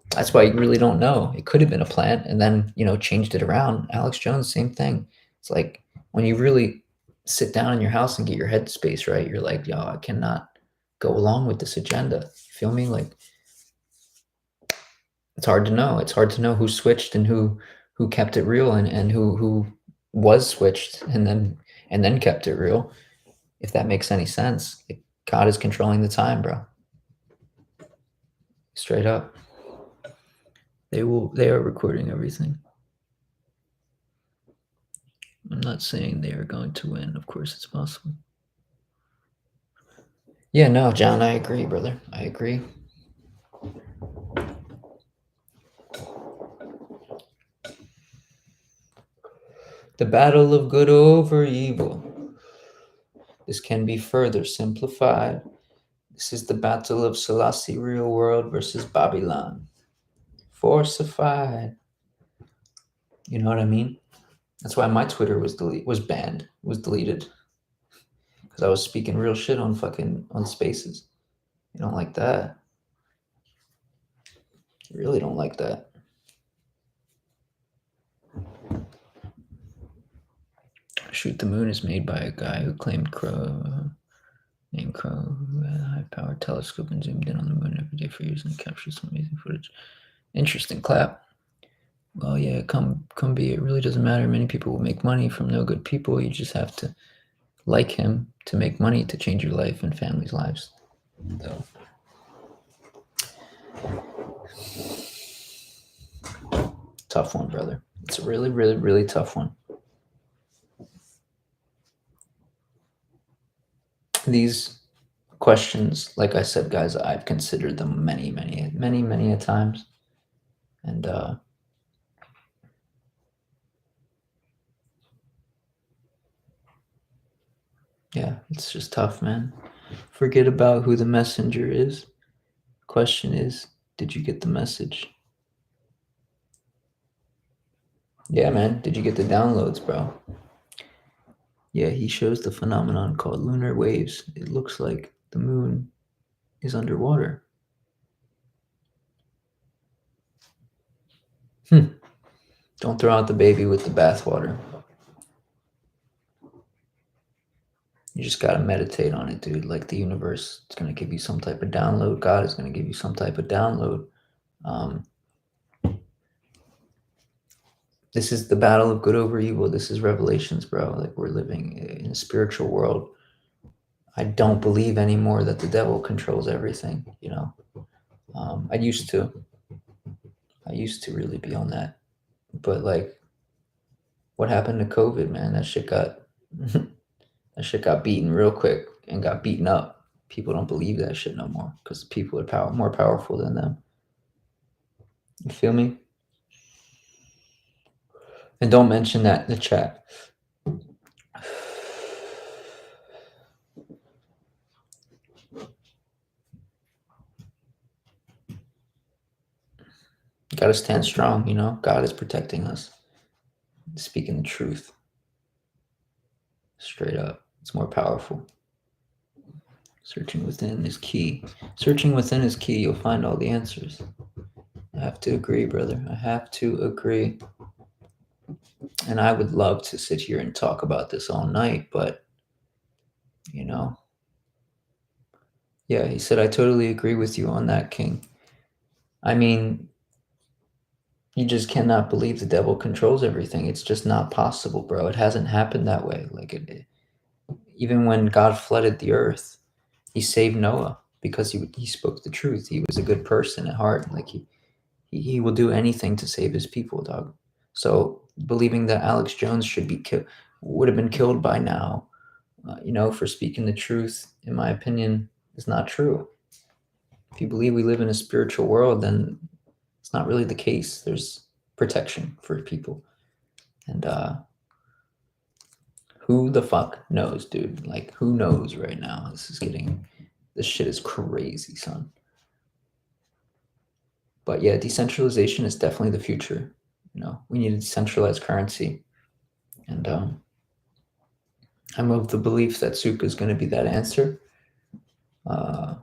That's why you really don't know. It could have been a plant and then, changed it around. Alex Jones, same thing. It's like when you really sit down in your house and get your head space right, you're like, yo, I cannot go along with this agenda. You feel me? Like it's hard to know. It's hard to know who switched and who kept it real and who was switched and then kept it real. If that makes any sense. Like, God is controlling the time, bro. Straight up. They are recording everything. I'm not saying they are going to win. Of course it's possible. Yeah, no, John, I agree, brother. I agree. The battle of good over evil. This can be further simplified. This is the battle of Selassie real world versus Babylon. Forcified. You know what I mean? That's why my Twitter was banned, was deleted. Because I was speaking real shit on spaces. You don't like that. You really don't like that. Shoot the Moon is made by a guy who claimed named Crow, who had a high-powered telescope and zoomed in on the moon every day for years and captured some amazing footage. Interesting clap. Well, yeah, come be. It really doesn't matter. Many people will make money from no good people. You just have to like him to make money to change your life and families' lives. So, tough one, brother. It's a really, really, really tough one. These questions, like I said, guys, I've considered them many, many, many, many a times. And yeah, it's just tough, man. Forget about who the messenger is. The question is, did you get the message? Yeah, man. Did you get the downloads, bro? Yeah, he shows the phenomenon called lunar waves. It looks like the moon is underwater. Don't throw out the baby with the bathwater. You just got to meditate on it, dude. Like the universe, it's going to give you some type of download. God is going to give you some type of download. Um, this is the battle of good over evil. This is Revelations, bro. Like we're living in a spiritual world. I don't believe anymore that the devil controls everything. I used to. I used to really be on that, but like, what happened to COVID, man? That shit got that shit got beaten real quick and got beaten up. People don't believe that shit no more because people are more powerful than them. You feel me? And don't mention that in the chat. You gotta stand strong, God is protecting us. Speaking the truth. Straight up. It's more powerful. Searching within is key. Searching within is key. You'll find all the answers. I have to agree, brother. I have to agree. And I would love to sit here and talk about this all night, but, yeah, he said, I totally agree with you on that, King. I mean, you just cannot believe the devil controls everything. It's just not possible, bro. It hasn't happened that way. Like, even when God flooded the earth, he saved Noah because he spoke the truth. He was a good person at heart. Like, he will do anything to save his people, dog. So believing that Alex Jones should be would have been killed by now, for speaking the truth, in my opinion, is not true. If you believe we live in a spiritual world, then it's not really the case. There's protection for people. And who the fuck knows, dude? Like, who knows right now? This shit is crazy, son. But yeah, decentralization is definitely the future. We need a decentralized currency. And I'm of the belief that Suka is going to be that answer. But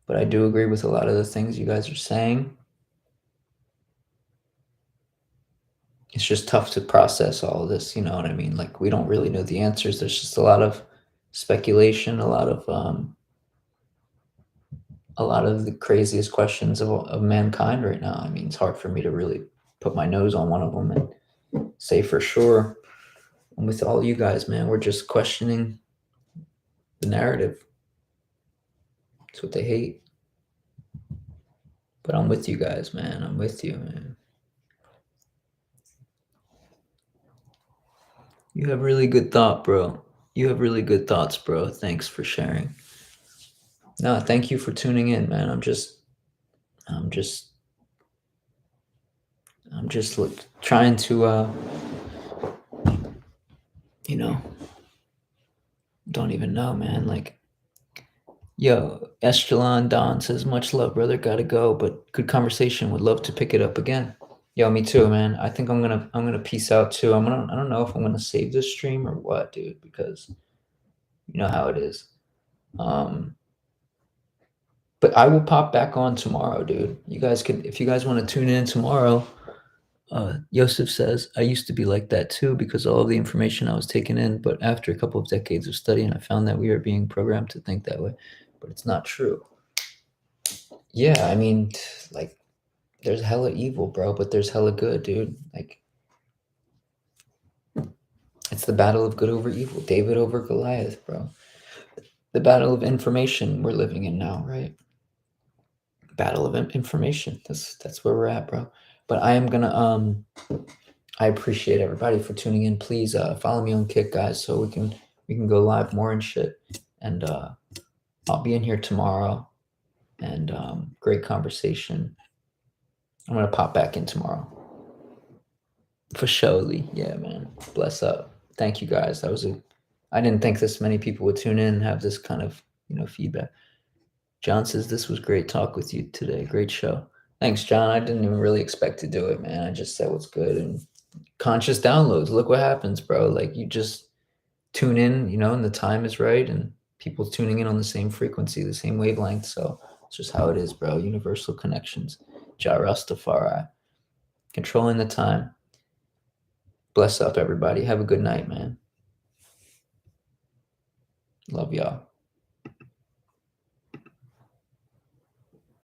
I do agree with a lot of the things you guys are saying. It's just tough to process all of this, you know what I mean? Like, we don't really know the answers. There's just a lot of speculation, a lot of the craziest questions of mankind right now. I mean, it's hard for me to really put my nose on one of them and say for sure. And with all you guys, man, we're just questioning the narrative. It's what they hate. But I'm with you guys, man. I'm with you, man. You have really good thought, bro. You have really good thoughts, bro. Thanks for sharing. No, thank you for tuning in, man. I'm just trying to don't even know, man. Like, yo, Escalon Don says, much love, brother. Gotta go, but good conversation. Would love to pick it up again. Yo, me too, man. I think I'm gonna peace out too. I don't know if I'm gonna save this stream or what, dude, because you know how it is. But I will pop back on tomorrow, dude. If you guys want to tune in tomorrow. Yosef says, I used to be like that too because all of the information I was taking in, but after a couple of decades of studying, I found that we are being programmed to think that way, but it's not true. Yeah, I mean, like, there's hella evil, bro, but there's hella good, dude. Like, it's the battle of good over evil, David over Goliath, bro. The battle of information we're living in now, right? Battle of information. That's where we're at, bro. But I am gonna I appreciate everybody for tuning in. Please follow me on Kick, guys, so we can go live more and shit. And I'll be in here tomorrow. And great conversation. I'm gonna pop back in tomorrow. For surely. Yeah, man. Bless up. Thank you guys. I didn't think this many people would tune in and have this kind of feedback. John says this was great talk with you today. Great show. Thanks, John. I didn't even really expect to do it, man. I just said what's good and conscious downloads. Look what happens, bro. Like, you just tune in, and the time is right, and people tuning in on the same frequency, the same wavelength. So it's just how it is, bro. Universal connections. Jah Rastafari. Controlling the time. Bless up, everybody. Have a good night, man. Love y'all.